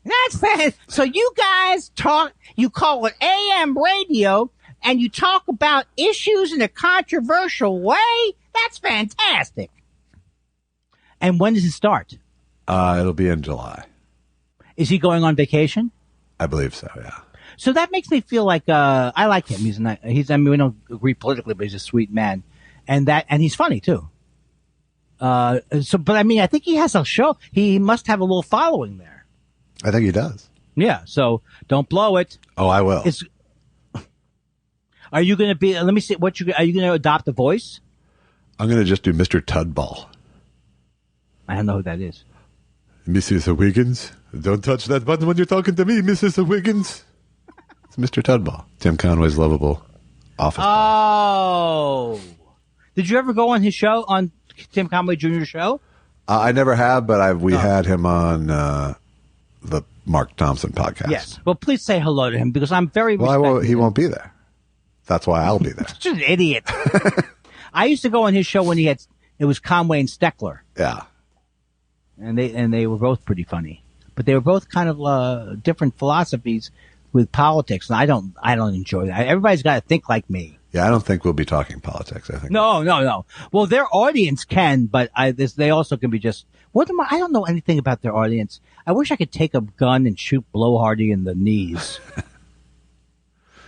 [SPEAKER 2] That's fantastic. So you guys talk, you call it AM radio, and you talk about issues in a controversial way? That's fantastic. And when does it start?
[SPEAKER 3] It'll be in July.
[SPEAKER 2] Is he going on vacation?
[SPEAKER 3] I believe so, yeah.
[SPEAKER 2] So that makes me feel like, I like him. I mean, we don't agree politically, but he's a sweet man. And he's funny too. But I mean, I think he has a show. He must have a little following there.
[SPEAKER 3] I think he does.
[SPEAKER 2] Yeah. So don't blow it.
[SPEAKER 3] Oh, I will.
[SPEAKER 2] Are you going to be, let me see, are you going to adopt a voice?
[SPEAKER 3] I'm going to just do Mr. Tudball.
[SPEAKER 2] I don't know who that is.
[SPEAKER 3] Mrs. Wiggins, don't touch that button when you're talking to me, Mrs. Wiggins. It's Mr. Tudball, Tim Conway's lovable office.
[SPEAKER 2] Oh. Did you ever go on his show, on Tim Conway Jr.'s show?
[SPEAKER 3] I never have, but we had him on the Mark Thompson podcast.
[SPEAKER 2] Yes. Well, please say hello to him because I'm very respectful.
[SPEAKER 3] He won't be there. That's why I'll be there.
[SPEAKER 2] Such an idiot. I used to go on his show when it was Conway and Steckler.
[SPEAKER 3] Yeah.
[SPEAKER 2] And they were both pretty funny. But they were both kind of different philosophies with politics, and I don't enjoy that. Everybody's got to think like me.
[SPEAKER 3] Yeah, I don't think we'll be talking politics. I think
[SPEAKER 2] No. Well, their audience can, but they also can be just. I don't know anything about their audience. I wish I could take a gun and shoot Blowhardy in the knees.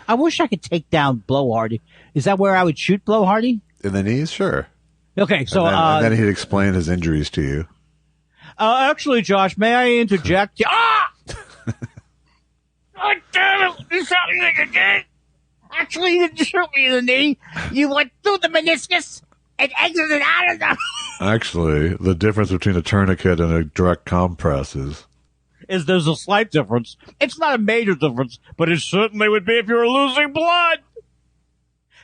[SPEAKER 2] I wish I could take down Blowhardy. Is that where I would shoot Blowhardy?
[SPEAKER 3] In the knees, sure.
[SPEAKER 2] Okay, so
[SPEAKER 3] and then he'd explain his injuries to you.
[SPEAKER 2] Actually, Josh, may I interject? Ah! God damn it! You shot me in the knee. Actually, you didn't shoot me in the knee. You went through the meniscus and exited out of the.
[SPEAKER 3] Actually, the difference between a tourniquet and a direct compress is
[SPEAKER 2] there's a slight difference. It's not a major difference, but it certainly would be if you were losing blood.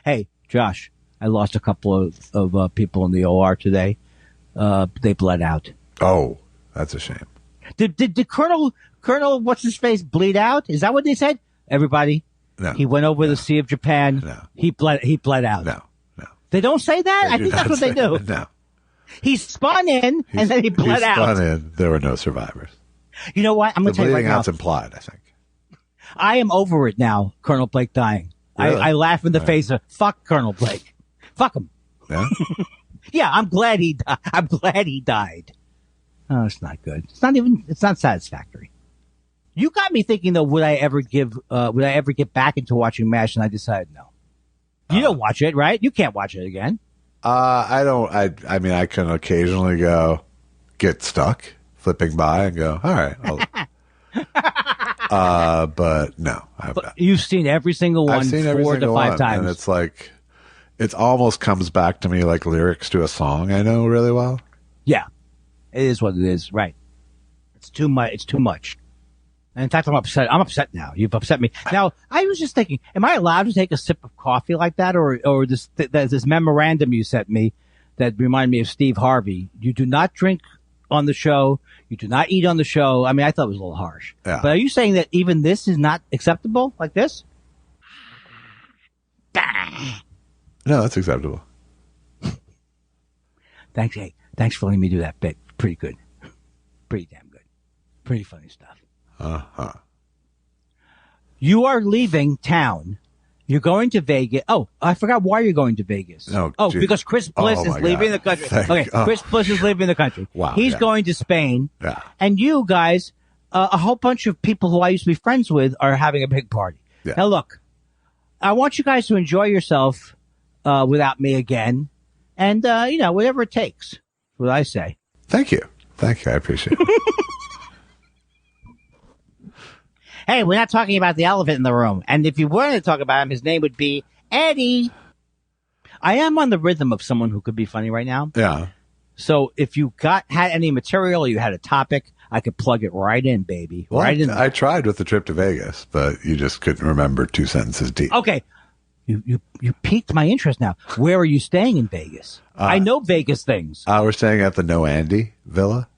[SPEAKER 2] Hey, Josh, I lost a couple of people in the OR today. They bled out.
[SPEAKER 3] Oh, that's a shame.
[SPEAKER 2] Did Colonel what's his face bleed out? Is that what they said? Everybody.
[SPEAKER 3] No.
[SPEAKER 2] He went over the Sea of Japan.
[SPEAKER 3] No.
[SPEAKER 2] He bled out.
[SPEAKER 3] No.
[SPEAKER 2] They don't say that? I think that's what they do.
[SPEAKER 3] No.
[SPEAKER 2] He spun in and then he bled out.
[SPEAKER 3] He spun in. There were no survivors.
[SPEAKER 2] You know what? I'm going to tell you right now.
[SPEAKER 3] The bleeding out's implied, I think.
[SPEAKER 2] I am over it now, Colonel Blake dying. Really? I laugh in the face of, fuck Colonel Blake. Fuck him.
[SPEAKER 3] Yeah?
[SPEAKER 2] Yeah, I'm glad he died. Oh, it's not good. It's not satisfactory. You got me thinking though, would I ever get back into watching MASH? And I decided no. You don't watch it, right? You can't watch it again.
[SPEAKER 3] I don't. I mean, I can occasionally get stuck flipping by and go, all right. But no.
[SPEAKER 2] You've seen every single one.
[SPEAKER 3] I've seen every
[SPEAKER 2] 4 to 5 times.
[SPEAKER 3] And it's like, it almost comes back to me like lyrics to a song I know really well.
[SPEAKER 2] Yeah. It is what it is. Right. It's too much. And in fact, I'm upset. I'm upset now. You've upset me. Now, I was just thinking, am I allowed to take a sip of coffee like that? Or this memorandum you sent me that reminded me of Steve Harvey. You do not drink on the show. You do not eat on the show. I mean, I thought it was a little harsh.
[SPEAKER 3] Yeah.
[SPEAKER 2] But are you saying that even this is not acceptable like this?
[SPEAKER 3] No, that's acceptable.
[SPEAKER 2] Thanks. Hey, thanks for letting me do that bit. Pretty good. Pretty damn good. Pretty funny stuff.
[SPEAKER 3] Uh-huh.
[SPEAKER 2] You are leaving town. You're going to Vegas. Oh, I forgot why you're going to Vegas.
[SPEAKER 3] Geez.
[SPEAKER 2] Because Chris Bliss is leaving the country. Chris Bliss is leaving the country.
[SPEAKER 3] Wow.
[SPEAKER 2] He's going to Spain.
[SPEAKER 3] Yeah.
[SPEAKER 2] And you guys, a whole bunch of people who I used to be friends with are having a big party.
[SPEAKER 3] Yeah.
[SPEAKER 2] Now look, I want you guys to enjoy yourself without me again. And, whatever it takes. What I say.
[SPEAKER 3] Thank you. I appreciate it.
[SPEAKER 2] Hey, we're not talking about the elephant in the room. And if you wanted to talk about him, his name would be Eddie. I am on the rhythm of someone who could be funny right now.
[SPEAKER 3] Yeah.
[SPEAKER 2] So if you had any material or you had a topic, I could plug it right in, baby.
[SPEAKER 3] Well,
[SPEAKER 2] right in.
[SPEAKER 3] I tried with the trip to Vegas, but you just couldn't remember 2 sentences deep.
[SPEAKER 2] Okay. You piqued my interest now. Where are you staying in Vegas? I know Vegas things.
[SPEAKER 3] We're staying at the No Andy Villa.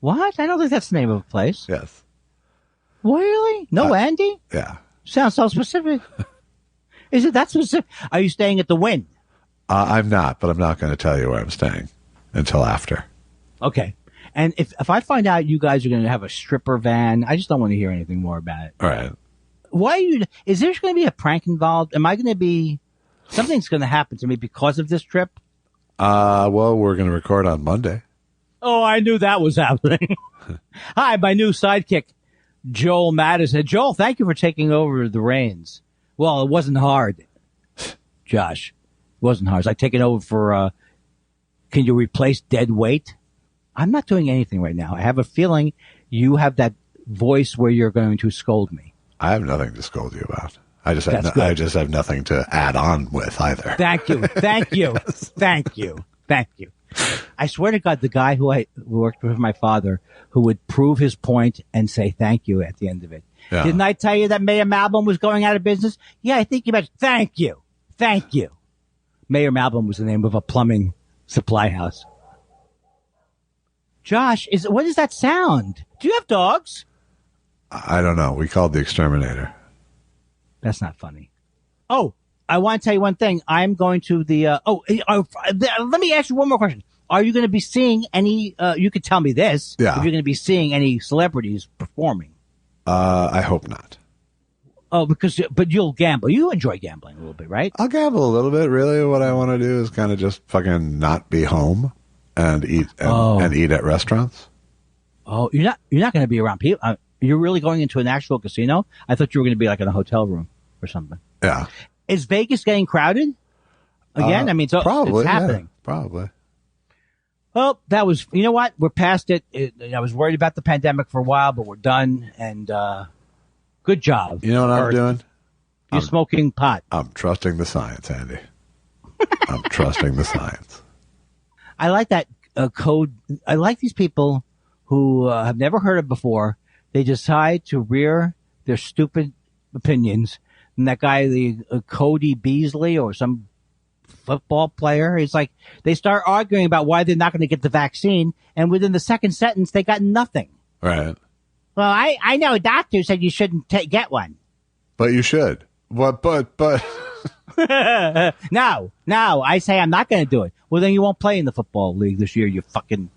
[SPEAKER 2] What? I don't think that's the name of a place.
[SPEAKER 3] Yes.
[SPEAKER 2] Really? No Andy?
[SPEAKER 3] Yeah.
[SPEAKER 2] Sounds so specific. Is it that specific? Are you staying at the Wynn?
[SPEAKER 3] I'm not, but I'm not going to tell you where I'm staying until after.
[SPEAKER 2] Okay. And if I find out you guys are going to have a stripper van, I just don't want to hear anything more about it.
[SPEAKER 3] All right.
[SPEAKER 2] Is there going to be a prank involved? Something's going to happen to me because of this trip?
[SPEAKER 3] Well, we're going to record on Monday.
[SPEAKER 2] Oh, I knew that was happening. Hi, my new sidekick, Joel Madison. Joel, thank you for taking over the reins. Well, it wasn't hard, Josh. It wasn't hard. It's like taking over for, can you replace dead weight? I'm not doing anything right now. I have a feeling you have that voice where you're going to scold me.
[SPEAKER 3] I have nothing to scold you about. I just have nothing to add on with either.
[SPEAKER 2] Thank you.
[SPEAKER 3] Yes.
[SPEAKER 2] Thank you. I swear to God, the guy who worked with my father, who would prove his point and say thank you at the end of it. Yeah. Didn't I tell you that Mayor Malbon was going out of business? Yeah, I think you mentioned. Thank you. Mayor Malbon was the name of a plumbing supply house. Josh, what is that sound? Do you have dogs?
[SPEAKER 3] I don't know. We called the exterminator.
[SPEAKER 2] That's not funny. Oh, I want to tell you one thing. I'm going to let me ask you one more question. Are you going to be seeing any, you could tell me this.
[SPEAKER 3] Yeah.
[SPEAKER 2] If you're going to be seeing any celebrities performing.
[SPEAKER 3] I hope not.
[SPEAKER 2] Oh, but you'll gamble. You enjoy gambling a little bit, right?
[SPEAKER 3] I'll gamble a little bit. Really, what I want to do is kind of just fucking not be home and eat and eat at restaurants.
[SPEAKER 2] Oh, you're not going to be around people. You're really going into an actual casino? I thought you were going to be like in a hotel room or something.
[SPEAKER 3] Yeah.
[SPEAKER 2] Is Vegas getting crowded again? I mean,
[SPEAKER 3] probably,
[SPEAKER 2] it's happening.
[SPEAKER 3] Yeah, probably.
[SPEAKER 2] Well, that was, you know what? We're past it. I was worried about the pandemic for a while, but we're done. And good job.
[SPEAKER 3] You know what I'm doing?
[SPEAKER 2] You're smoking pot.
[SPEAKER 3] I'm trusting the science, Andy. I'm trusting the science.
[SPEAKER 2] I like that code. I like these people who have never heard of before. They decide to rear their stupid opinions. And that guy, the Cody Beasley or some football player, it's like they start arguing about why they're not going to get the vaccine. And within the second sentence, they got nothing.
[SPEAKER 3] Right.
[SPEAKER 2] Well, I know a doctor said you shouldn't get one.
[SPEAKER 3] But you should. But.
[SPEAKER 2] No, I say I'm not going to do it. Well, then you won't play in the football league this year, you fucking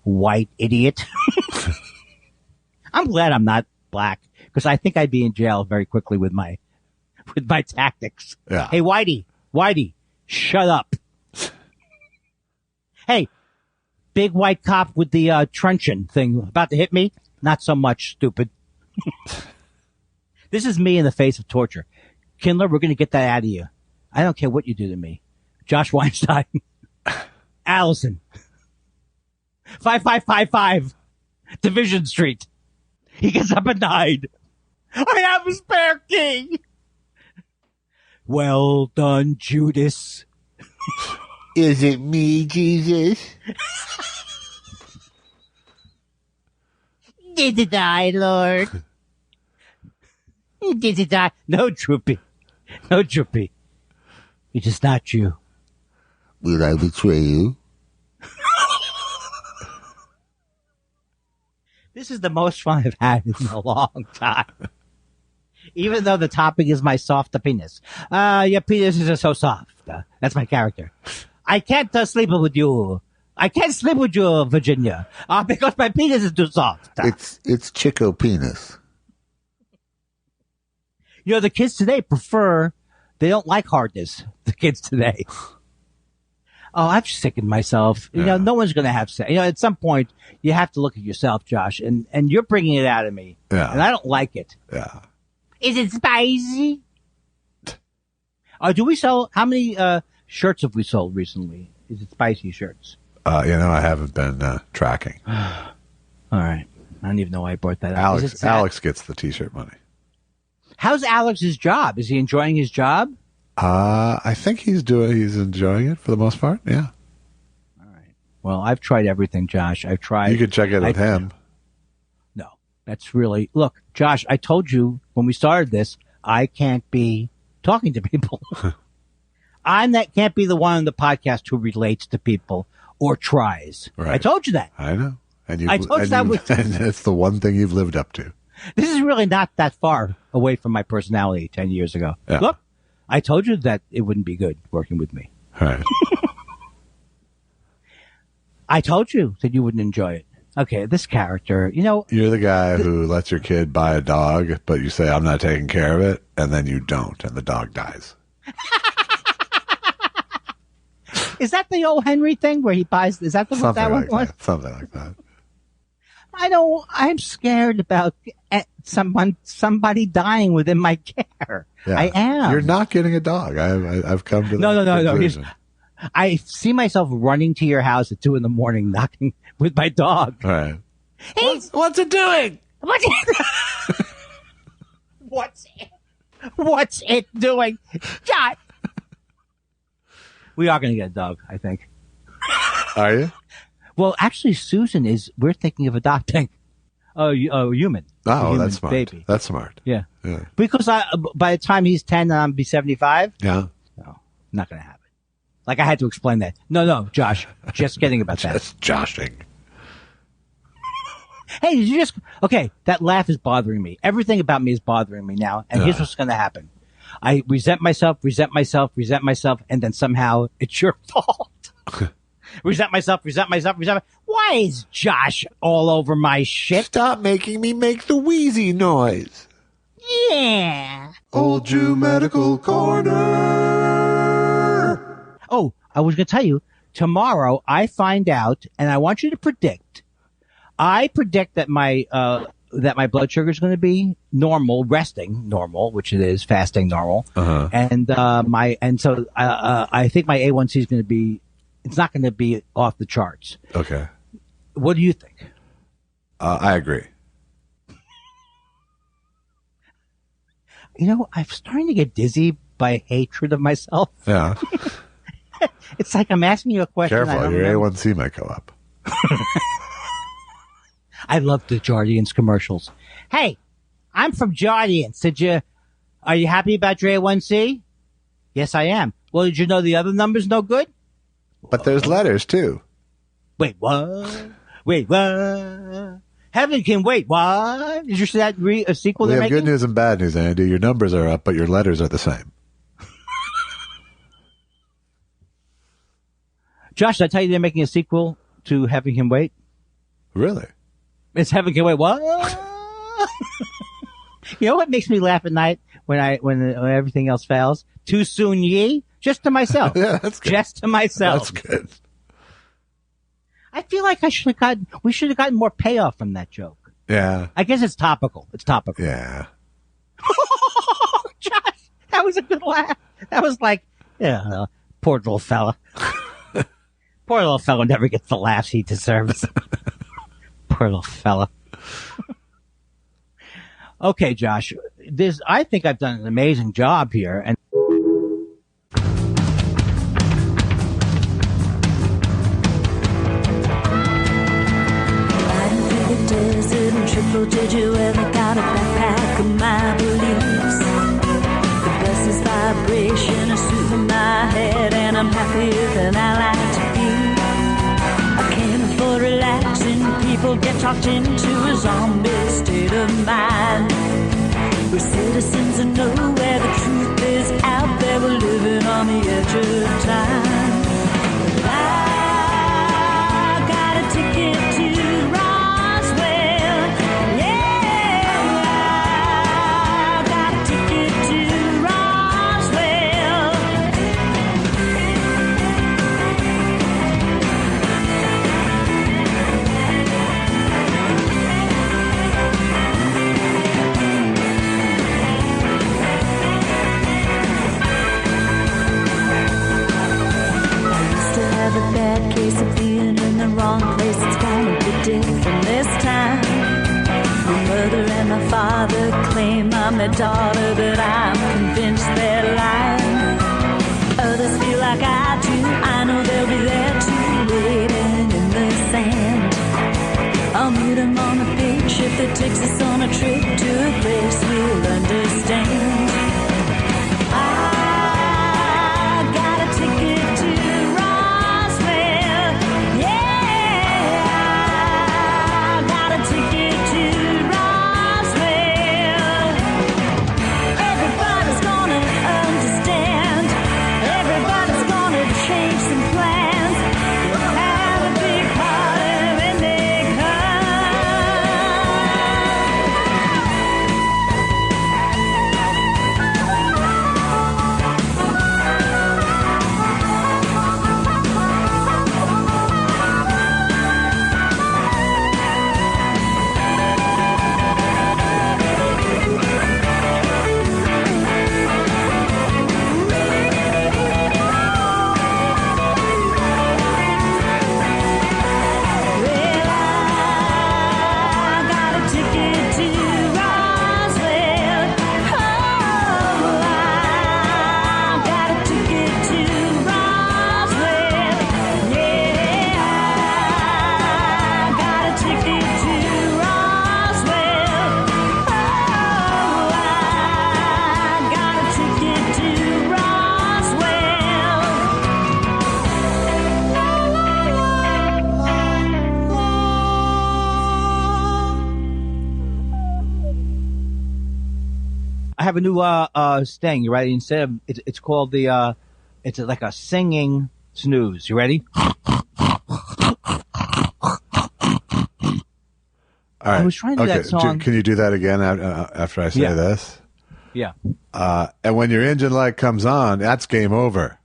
[SPEAKER 2] white idiot. I'm glad I'm not black because I think I'd be in jail very quickly with my tactics.
[SPEAKER 3] Yeah.
[SPEAKER 2] Hey, Whitey, shut up. Hey, big white cop with the truncheon thing about to hit me. Not so much, stupid. This is me in the face of torture. Kindler, we're going to get that out of you. I don't care what you do to me. Josh Weinstein. Allison. 5555. Division Street. He gets up at 9. I have a spare key. Well done, Judas.
[SPEAKER 4] Is it me, Jesus?
[SPEAKER 2] Did it die, Lord? Did it die? No, Droopy. It is not you.
[SPEAKER 4] Will I betray you?
[SPEAKER 2] This is the most fun I've had in a long time. Even though the topic is my soft penis. Your penis is so soft. That's my character. I can't sleep with you. I can't sleep with you, Virginia. Because my penis is too soft.
[SPEAKER 4] It's Chico penis.
[SPEAKER 2] You know, the kids today they don't like hardness. The kids today. Oh, I've sickened myself. You know, no one's going to have sex. You know, at some point, you have to look at yourself, Josh, and you're bringing it out of me.
[SPEAKER 3] Yeah.
[SPEAKER 2] And I don't like it.
[SPEAKER 3] Yeah.
[SPEAKER 2] Is it spicy? Do we sell, how many shirts have we sold recently? Is it spicy shirts?
[SPEAKER 3] I haven't been tracking.
[SPEAKER 2] All right. I don't even know why I brought that up.
[SPEAKER 3] Alex gets the t-shirt money.
[SPEAKER 2] How's Alex's job? Is he enjoying his job?
[SPEAKER 3] I think he's enjoying it for the most part. Yeah.
[SPEAKER 2] All right. Well, I've tried everything, Josh. I've tried.
[SPEAKER 3] You could check it with him.
[SPEAKER 2] No, that's really, look, Josh, I told you when we started this, I can't be talking to people. Can't be the one on the podcast who relates to people or tries.
[SPEAKER 3] Right.
[SPEAKER 2] I told you that.
[SPEAKER 3] I know. And it's the one thing you've lived up to.
[SPEAKER 2] This is really not that far away from my personality 10 years ago.
[SPEAKER 3] Yeah.
[SPEAKER 2] Look, I told you that it wouldn't be good working with me.
[SPEAKER 3] All right.
[SPEAKER 2] I told you that you wouldn't enjoy it. Okay, this character,
[SPEAKER 3] You're the guy who lets your kid buy a dog, but you say, I'm not taking care of it, and then you don't, and the dog dies.
[SPEAKER 2] Is that the old Henry thing where he buys, is that what that one was?
[SPEAKER 3] Something like that.
[SPEAKER 2] I'm scared about somebody dying within my care.
[SPEAKER 3] Yeah.
[SPEAKER 2] I am.
[SPEAKER 3] You're not getting a dog. I've come to that
[SPEAKER 2] No.
[SPEAKER 3] conclusion.
[SPEAKER 2] I see myself running to your house at 2 a.m, knocking with my dog.
[SPEAKER 3] All right.
[SPEAKER 2] Hey,
[SPEAKER 3] What's it doing?
[SPEAKER 2] What's it doing? John. We are going to get a dog, I think.
[SPEAKER 3] Are you?
[SPEAKER 2] Well, actually, Susan we're thinking of adopting a human.
[SPEAKER 3] Oh, that's smart.
[SPEAKER 2] Baby.
[SPEAKER 3] That's smart.
[SPEAKER 2] Yeah. Because by the time he's 10 and I'm be 75.
[SPEAKER 3] Yeah.
[SPEAKER 2] No, not going to happen. Like I had to explain that. No, Josh, just kidding about that.
[SPEAKER 3] Just joshing.
[SPEAKER 2] Hey, okay, that laugh is bothering me. Everything about me is bothering me now. And here's what's going to happen. I resent myself, and then somehow it's your fault. resent myself. Why is Josh all over my shit?
[SPEAKER 4] Stop making me make the wheezy noise.
[SPEAKER 2] Yeah.
[SPEAKER 3] Old Jew Medical Corner.
[SPEAKER 2] Oh, I was going to tell you, tomorrow I find out, and I want you to predict. I predict that my blood sugar is going to be normal, resting normal, which it is, fasting normal.
[SPEAKER 3] Uh-huh.
[SPEAKER 2] And so I think my A1C is going to be, it's not going to be off the charts.
[SPEAKER 3] Okay.
[SPEAKER 2] What do you think?
[SPEAKER 3] I agree.
[SPEAKER 2] You know, I'm starting to get dizzy by hatred of myself.
[SPEAKER 3] Yeah.
[SPEAKER 2] It's like I'm asking you a question.
[SPEAKER 3] Careful, your A1C might go up.
[SPEAKER 2] I love the Jardians commercials. Hey, I'm from Jardians. Are you happy about your A1C? Yes, I am. Well, did you know the other number's no good?
[SPEAKER 3] But there's letters, too.
[SPEAKER 2] Wait, what? Wait, what? Heaven can wait. What? Did you see that a sequel
[SPEAKER 3] We
[SPEAKER 2] they're
[SPEAKER 3] have
[SPEAKER 2] making?
[SPEAKER 3] good news and bad news, Andy. Your numbers are up, but your letters are the same.
[SPEAKER 2] Josh, did I tell you they're making a sequel to Heaven Can Wait?
[SPEAKER 3] Really?
[SPEAKER 2] It's Heaven Can Wait. What? You know what makes me laugh at night when everything else fails? Too soon, ye? Just to myself.
[SPEAKER 3] Yeah, that's good.
[SPEAKER 2] Just to myself.
[SPEAKER 3] That's good.
[SPEAKER 2] I feel like we should have gotten more payoff from that joke.
[SPEAKER 3] Yeah.
[SPEAKER 2] I guess it's topical. It's topical.
[SPEAKER 3] Yeah.
[SPEAKER 2] Josh, that was a good laugh. That was like, yeah, poor little fella. Poor little fella never gets the laughs he deserves. Poor little fella. Okay, Josh, I think I've done an amazing job here. And
[SPEAKER 5] did you ever got a backpack of my beliefs? The bus is vibration, a suit in my head, and I'm happier than I like to be. I can't afford relaxing, people get talked into a zombie state of mind. We're citizens of nowhere, the truth is out there, we're living on the edge of time. I got a ticket to Roswell. A bad case of being in the wrong place. It's gonna be different this time. My mother and my father claim I'm their daughter, but I'm convinced they're lying. Others feel like I do. I know they'll be there too, waiting in the sand. I'll meet them on a big ship that takes us on a trip to a place we'll understand. I got a ticket to
[SPEAKER 2] I have a new sting. You ready? Instead of it's called the it's like a singing snooze. You ready?
[SPEAKER 3] All right.
[SPEAKER 2] I was trying to do that song.
[SPEAKER 3] Can you do that again after I say
[SPEAKER 2] Yeah.
[SPEAKER 3] this?
[SPEAKER 2] Yeah.
[SPEAKER 3] And when your engine light comes on, that's game over.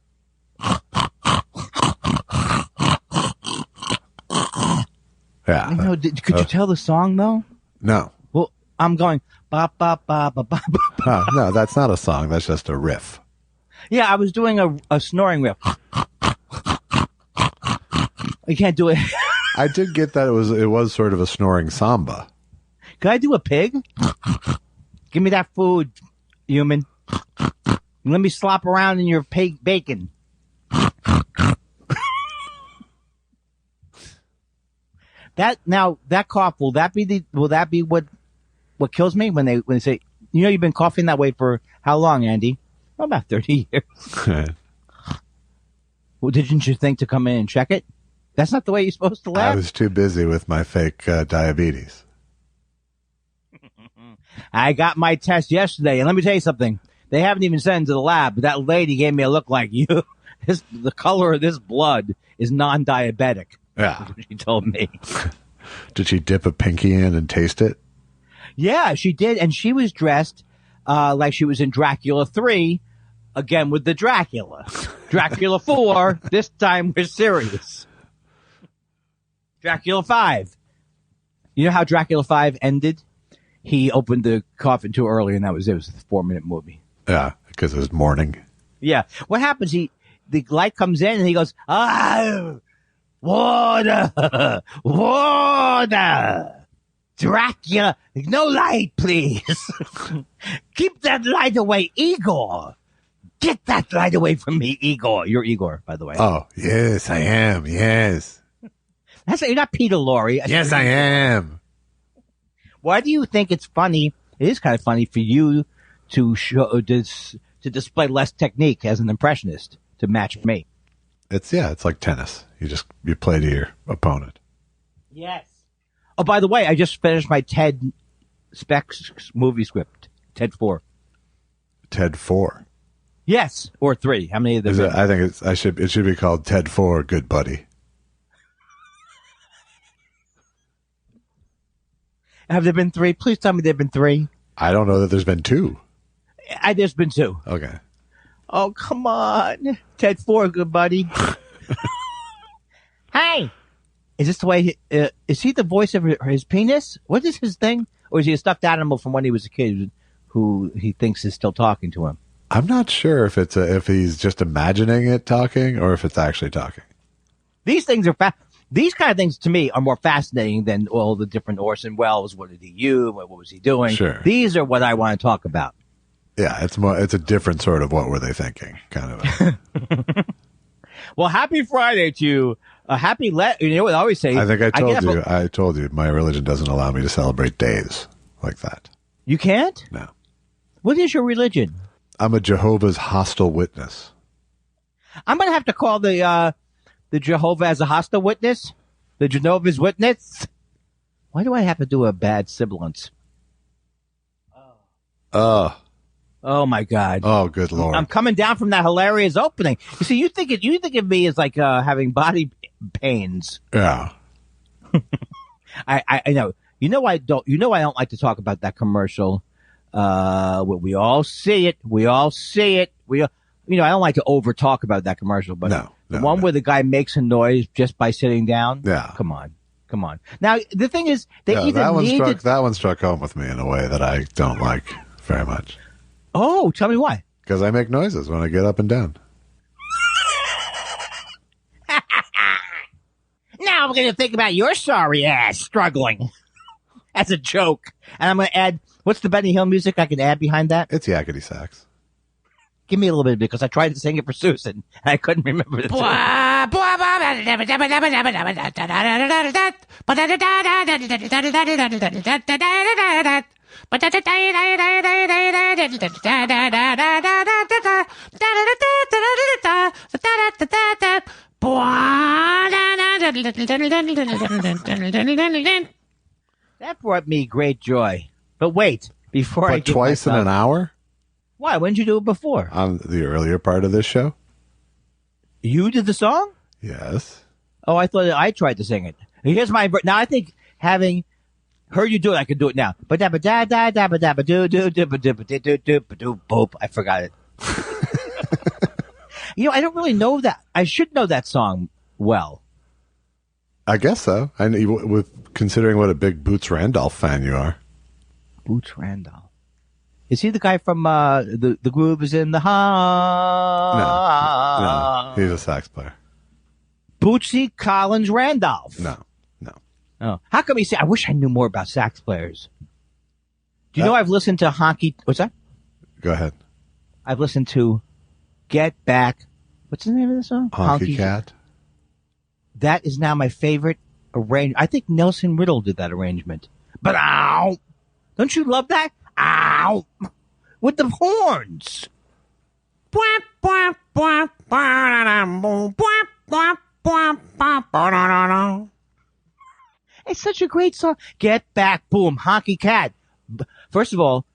[SPEAKER 3] Yeah.
[SPEAKER 2] No, could you tell the song though?
[SPEAKER 3] No.
[SPEAKER 2] Well, I'm going ba ba ba ba ba. ba.
[SPEAKER 3] No, that's not a song. That's just a riff.
[SPEAKER 2] Yeah, I was doing a snoring riff. You can't do it.
[SPEAKER 3] I did get that it was sort of a snoring samba.
[SPEAKER 2] Can I do a pig? Give me that food, human. Let me slop around in your pig bacon. That cough, will that be what kills me when they say, you've been coughing that way for how long, Andy? Oh, about 30 years. Well, didn't you think to come in and check it? That's not the way you're supposed to laugh.
[SPEAKER 3] I was too busy with my fake diabetes.
[SPEAKER 2] I got my test yesterday, and let me tell you something. They haven't even sent it to the lab, but that lady gave me a look like you. The color of this blood is non-diabetic.
[SPEAKER 3] Yeah.
[SPEAKER 2] That's what she told me.
[SPEAKER 3] Did she dip a pinky in and taste it?
[SPEAKER 2] Yeah, she did, and she was dressed like she was in Dracula 3, again with the Dracula. Dracula 4, this time we're serious. Dracula 5. You know how Dracula 5 ended? He opened the coffin too early, and it was a 4-minute movie.
[SPEAKER 3] Yeah, because it was morning.
[SPEAKER 2] Yeah. What happens? The light comes in, and he goes, water, water. Dracula, no light, please. Keep that light away, Igor. Get that light away from me, Igor. You're Igor, by the way.
[SPEAKER 3] Oh, yes, I am. Yes.
[SPEAKER 2] You're not Peter Lorre.
[SPEAKER 3] Yes, I am.
[SPEAKER 2] Why do you think it's funny? It is kind of funny for you to to display less technique as an impressionist to match me.
[SPEAKER 3] It's like tennis. You play to your opponent.
[SPEAKER 2] Yes. Oh, by the way, I just finished my Ted Specs movie script. Ted 4.
[SPEAKER 3] Ted 4.
[SPEAKER 2] Yes, or 3. How many of them?
[SPEAKER 3] I think it should be called Ted 4, Good Buddy.
[SPEAKER 2] Have there been 3? Please tell me there have been 3.
[SPEAKER 3] I don't know that there's been 2.
[SPEAKER 2] There's been 2.
[SPEAKER 3] Okay.
[SPEAKER 2] Oh, come on. Ted 4, Good Buddy. Hey. Is this the way is he the voice of his penis? What is his thing? Or is he a stuffed animal from when he was a kid who he thinks is still talking to him?
[SPEAKER 3] I'm not sure if if he's just imagining it talking or if it's actually talking.
[SPEAKER 2] These things are these kind of things to me are more fascinating than all the different Orson Welles. What did he use? What was he doing?
[SPEAKER 3] Sure.
[SPEAKER 2] These are what I want to talk about.
[SPEAKER 3] Yeah, it's a different sort of what were they thinking kind of.
[SPEAKER 2] Well, happy Friday to you. Happy you know what I always say?
[SPEAKER 3] I think I told you my religion doesn't allow me to celebrate days like that.
[SPEAKER 2] You can't?
[SPEAKER 3] No.
[SPEAKER 2] What is your religion?
[SPEAKER 3] I'm a Jehovah's hostile witness.
[SPEAKER 2] I'm going to have to call the Jehovah as a hostile witness? The Jehovah's Witness? Why do I have to do a bad sibilance? Oh my God!
[SPEAKER 3] Oh, good Lord!
[SPEAKER 2] I'm coming down from that hilarious opening. You see, you think of me as like having body pains.
[SPEAKER 3] Yeah.
[SPEAKER 2] I know. I don't like to talk about that commercial. We all see it. I don't like to over talk about that commercial, but the one where the guy makes a noise just by sitting down.
[SPEAKER 3] Yeah.
[SPEAKER 2] Come on. Now the thing is,
[SPEAKER 3] that one struck home with me in a way that I don't like very much.
[SPEAKER 2] Oh, tell me why.
[SPEAKER 3] Because I make noises when I get up and down.
[SPEAKER 2] Now I'm going to think about your sorry ass struggling. That's a joke. And I'm going to add, what's the Benny Hill music I can add behind that?
[SPEAKER 3] It's yakety sax.
[SPEAKER 2] Give me a little bit because I tried to sing it for Susan and I couldn't remember the That brought me great joy. But wait, before I
[SPEAKER 3] give twice in an hour?
[SPEAKER 2] Why? When did you do it before?
[SPEAKER 3] On the earlier part of this show.
[SPEAKER 2] You did the song?
[SPEAKER 3] Yes.
[SPEAKER 2] Oh, I thought I tried to sing it. Here's my now. I think having Heard you do it. I can do it now. Boop. I forgot it. I don't really know that. I should know that song well.
[SPEAKER 3] I guess so. And with considering what a big Boots Randolph fan you are.
[SPEAKER 2] Boots Randolph. Is he the guy from the Groove is in the Heart?
[SPEAKER 3] No, he's a sax player.
[SPEAKER 2] Bootsy Collins Randolph.
[SPEAKER 3] No.
[SPEAKER 2] Oh, how come you say? I wish I knew more about sax players. Do you know I've listened to Honky? What's that?
[SPEAKER 3] Go ahead.
[SPEAKER 2] I've listened to Get Back. What's the name of the song?
[SPEAKER 3] Honky Cat.
[SPEAKER 2] That is now my favorite arrangement. I think Nelson Riddle did that arrangement. But ow! Don't you love that? Ow! With the horns. It's such a great song. Get Back, boom, Honky Cat. First of all,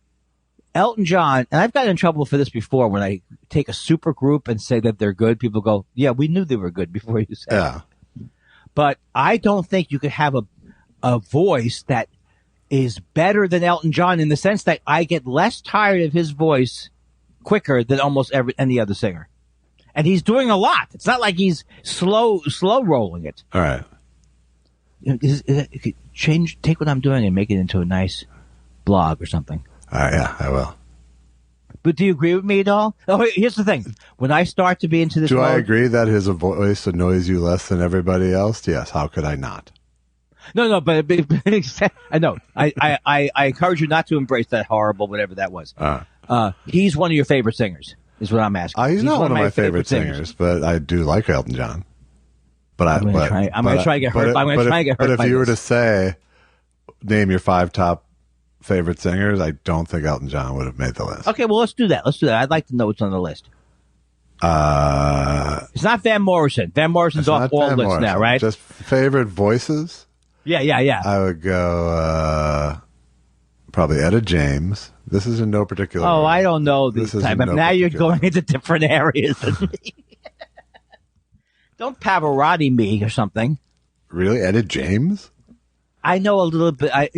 [SPEAKER 2] Elton John, and I've gotten in trouble for this before when I take a super group and say that they're good. People go, yeah, we knew they were good before you said it. But I don't think you could have a voice that is better than Elton John in the sense that I get less tired of his voice quicker than almost any other singer. And he's doing a lot. It's not like he's slow rolling it.
[SPEAKER 3] All right.
[SPEAKER 2] Take what I'm doing and make it into a nice blog or something.
[SPEAKER 3] Yeah, I will.
[SPEAKER 2] But do you agree with me at all? Oh, here's the thing. When I start to be into this
[SPEAKER 3] I agree that his voice annoys you less than everybody else? Yes. How could I not?
[SPEAKER 2] No, but I know. I encourage you not to embrace that horrible whatever that was. He's one of your favorite singers, is what I'm asking.
[SPEAKER 3] He's not one of my favorite singers, but I do like Elton John. But I'm going to try and get hurt. But if you were to say, name your 5 top favorite singers, I don't think Elton John would have made the list.
[SPEAKER 2] Okay, well, let's do that. I'd like to know what's on the list. It's not Van Morrison. Van Morrison's off all lists now, right?
[SPEAKER 3] Just favorite voices?
[SPEAKER 2] Yeah.
[SPEAKER 3] I would go probably Etta James. This is in no particular order.
[SPEAKER 2] I don't know these type. Now you're going into different areas than me. Don't Pavarotti me or something.
[SPEAKER 3] Really? Etta James?
[SPEAKER 2] I know a little bit. I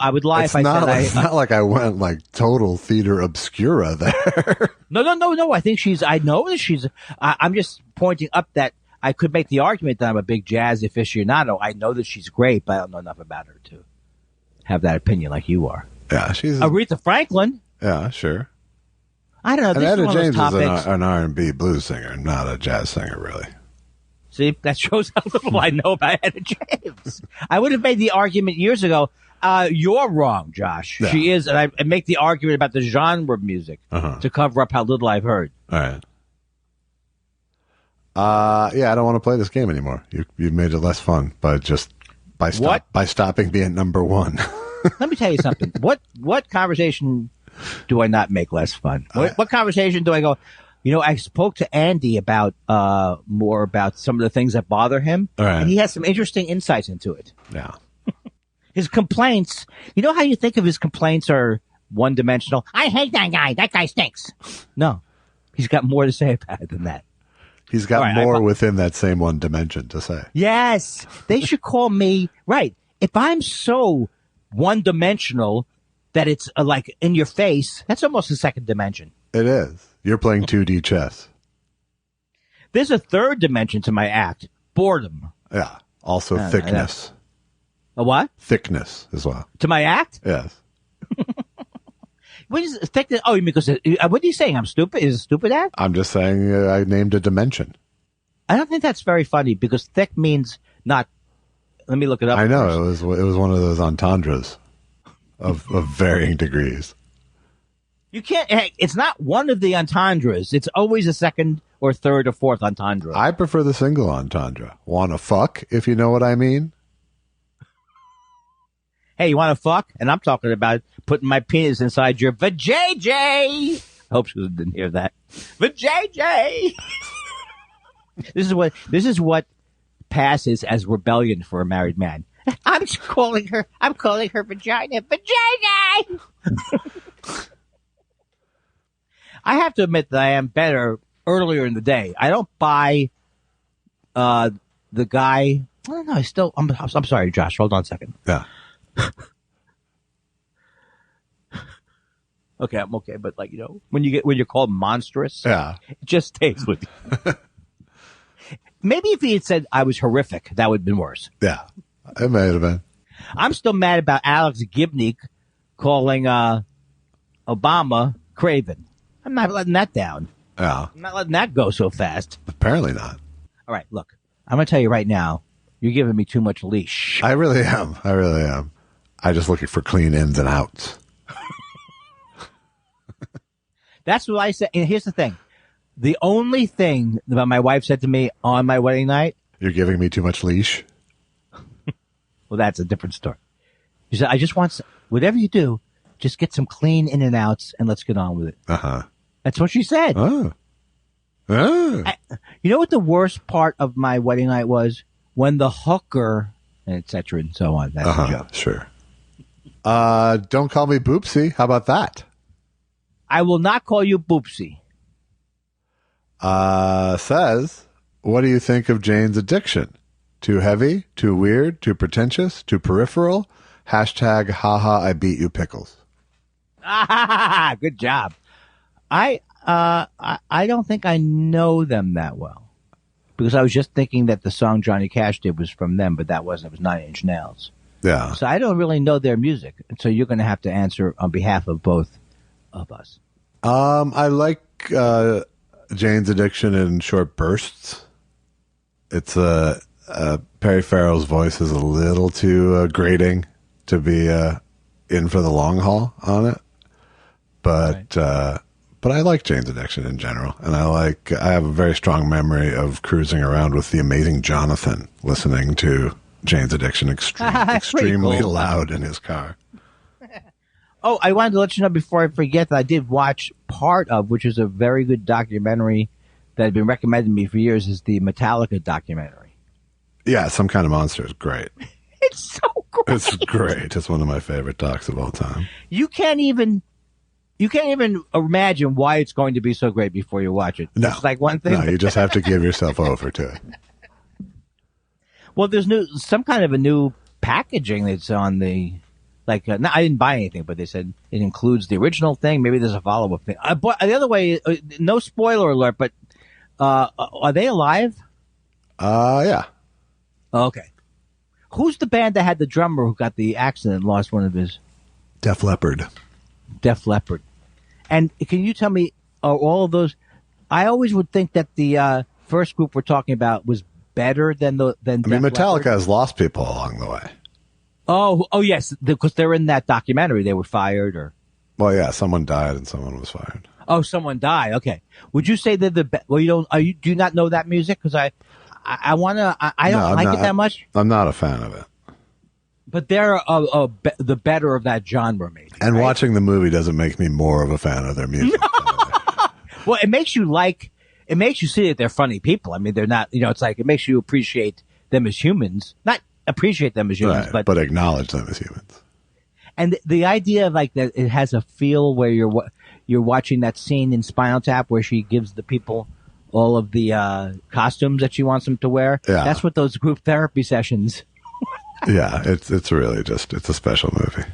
[SPEAKER 2] would lie if I said
[SPEAKER 3] it's not like I went like total theater obscura there.
[SPEAKER 2] No. I know that she's. I'm just pointing up that I could make the argument that I'm a big jazz aficionado. I know that she's great, but I don't know enough about her to have that opinion like you are.
[SPEAKER 3] Yeah, she's
[SPEAKER 2] Aretha Franklin.
[SPEAKER 3] Yeah, sure.
[SPEAKER 2] I don't know.
[SPEAKER 3] And Etta James
[SPEAKER 2] is
[SPEAKER 3] an R&B blues singer, not a jazz singer, really.
[SPEAKER 2] See, that shows how little I know about Etta James. I would have made the argument years ago. You're wrong, Josh. Yeah. She is, and I make the argument about the genre of music to cover up how little I've heard.
[SPEAKER 3] All right. Yeah, I don't want to play this game anymore. You've made it less fun, but just by stopping being number one.
[SPEAKER 2] Let me tell you something. What conversation do I not make less fun? What conversation do I go? I spoke to Andy about more about some of the things that bother him, and he has some interesting insights into it.
[SPEAKER 3] Yeah.
[SPEAKER 2] His complaints, how you think of his complaints are one-dimensional. I hate that guy. That guy stinks. No. He's got more to say about it than that.
[SPEAKER 3] He's got more within that same one dimension to say.
[SPEAKER 2] Yes. They should call me, right. If I'm so one-dimensional that it's like in your face, that's almost a second dimension.
[SPEAKER 3] It is. You're playing 2D chess.
[SPEAKER 2] There's a third dimension to my act. Boredom.
[SPEAKER 3] Yeah. Also thickness.
[SPEAKER 2] A what?
[SPEAKER 3] Thickness as well.
[SPEAKER 2] To my act?
[SPEAKER 3] Yes.
[SPEAKER 2] What is thickness? Oh, you mean because what are you saying? I'm stupid? Is it stupid act?
[SPEAKER 3] I'm just saying I named a dimension.
[SPEAKER 2] I don't think that's very funny because thick means not. Let me look it up.
[SPEAKER 3] I know. It was one of those entendres of varying degrees.
[SPEAKER 2] You can't. It's not one of the entendres. It's always a second or third or fourth entendre.
[SPEAKER 3] I prefer the single entendre. Wanna fuck, if you know what I mean?
[SPEAKER 2] Hey, you want to fuck? And I'm talking about putting my penis inside your vajayjay. I hope she didn't hear that. Vajayjay. This is what passes as rebellion for a married man. I'm calling her vagina. Vajayjay. I have to admit that I am better earlier in the day. I don't buy the guy. I don't know. I'm sorry, Josh. Hold on a second.
[SPEAKER 3] Yeah.
[SPEAKER 2] Okay, I'm okay, but like, when you're called monstrous,
[SPEAKER 3] Yeah.
[SPEAKER 2] it just stays with you. Maybe if he had said I was horrific, that would have been worse.
[SPEAKER 3] Yeah. It may have been.
[SPEAKER 2] I'm still mad about Alex Gibney calling Obama craven. I'm not letting that down.
[SPEAKER 3] Yeah.
[SPEAKER 2] I'm not letting that go so fast.
[SPEAKER 3] Apparently not.
[SPEAKER 2] All right, look, I'm going to tell you right now, you're giving me too much leash.
[SPEAKER 3] I really am. I'm just looking for clean ins and outs.
[SPEAKER 2] That's what I said. And here's the thing. The only thing that my wife said to me on my wedding night.
[SPEAKER 3] You're giving me too much leash?
[SPEAKER 2] Well, that's a different story. She said, I just want, whatever you do, just get some clean in and outs and let's get on with it.
[SPEAKER 3] Uh-huh.
[SPEAKER 2] That's what she said.
[SPEAKER 3] Oh.
[SPEAKER 2] You know what the worst part of my wedding night was? When the hooker, et cetera, and so on. That's the joke.
[SPEAKER 3] Sure. Don't call me Boopsy. How about that?
[SPEAKER 2] I will not call you Boopsy.
[SPEAKER 3] Says, what do you think of Jane's addiction? Too heavy? Too weird? Too pretentious? Too peripheral? Hashtag haha I beat you pickles.
[SPEAKER 2] Ah, good job. I don't think I know them that well. Because I was just thinking that the song Johnny Cash did was from them, but that wasn't. It was 9 Inch Nails.
[SPEAKER 3] Yeah.
[SPEAKER 2] So I don't really know their music. So you're going to have to answer on behalf of both of us.
[SPEAKER 3] I like Jane's addiction in short bursts. It's Perry Farrell's voice is a little too grating to be in for the long haul on it. But I like Jane's addiction in general, and I have a very strong memory of cruising around with the amazing Jonathan listening to Jane's addiction extremely
[SPEAKER 2] cool.
[SPEAKER 3] loud in his car.
[SPEAKER 2] Oh, I wanted to let you know before I forget that I did watch part of, which is a very good documentary that had been recommended to me for years, is the Metallica documentary.
[SPEAKER 3] Yeah, Some Kind of Monster is great.
[SPEAKER 2] It's so great.
[SPEAKER 3] It's great. It's one of my favorite docs of all time.
[SPEAKER 2] You can't even imagine why it's going to be so great before you watch it.
[SPEAKER 3] No.
[SPEAKER 2] It's like one thing.
[SPEAKER 3] No, you just have to give yourself over to it.
[SPEAKER 2] Well, there's some kind of a new packaging that's on the, I didn't buy anything, but they said it includes the original thing. Maybe there's a follow-up thing. But the other way, no spoiler alert, but are they alive?
[SPEAKER 3] Yeah.
[SPEAKER 2] Okay. Who's the band that had the drummer who got the accident and lost one of his?
[SPEAKER 3] Def Leppard.
[SPEAKER 2] Def Leppard. And can you tell me, are all of those? I always would think that the first group we're talking about was better than
[SPEAKER 3] Metallica
[SPEAKER 2] Leppard.
[SPEAKER 3] has lost people along the way.
[SPEAKER 2] Oh yes, because they're in that documentary. They were fired, or
[SPEAKER 3] Well, yeah, someone died and someone was fired.
[SPEAKER 2] oh, someone died. Okay, would you say they're the best? Well, you don't. Do you not know that music? Because I want to. I don't like it that much.
[SPEAKER 3] I'm not a fan of it.
[SPEAKER 2] But they're the better of that genre, maybe.
[SPEAKER 3] And
[SPEAKER 2] right?
[SPEAKER 3] watching the movie doesn't make me more of a fan of their music.
[SPEAKER 2] Well, it makes you see that they're funny people. I mean, they're not. It's like it makes you appreciate them as humans, not appreciate them as humans,
[SPEAKER 3] Right, but acknowledge them as humans.
[SPEAKER 2] And the idea of like that, it has a feel where you're watching that scene in Spinal Tap where she gives the people all of the costumes that she wants them to wear.
[SPEAKER 3] Yeah.
[SPEAKER 2] That's what those group therapy sessions.
[SPEAKER 3] Yeah, it's really it's a special movie.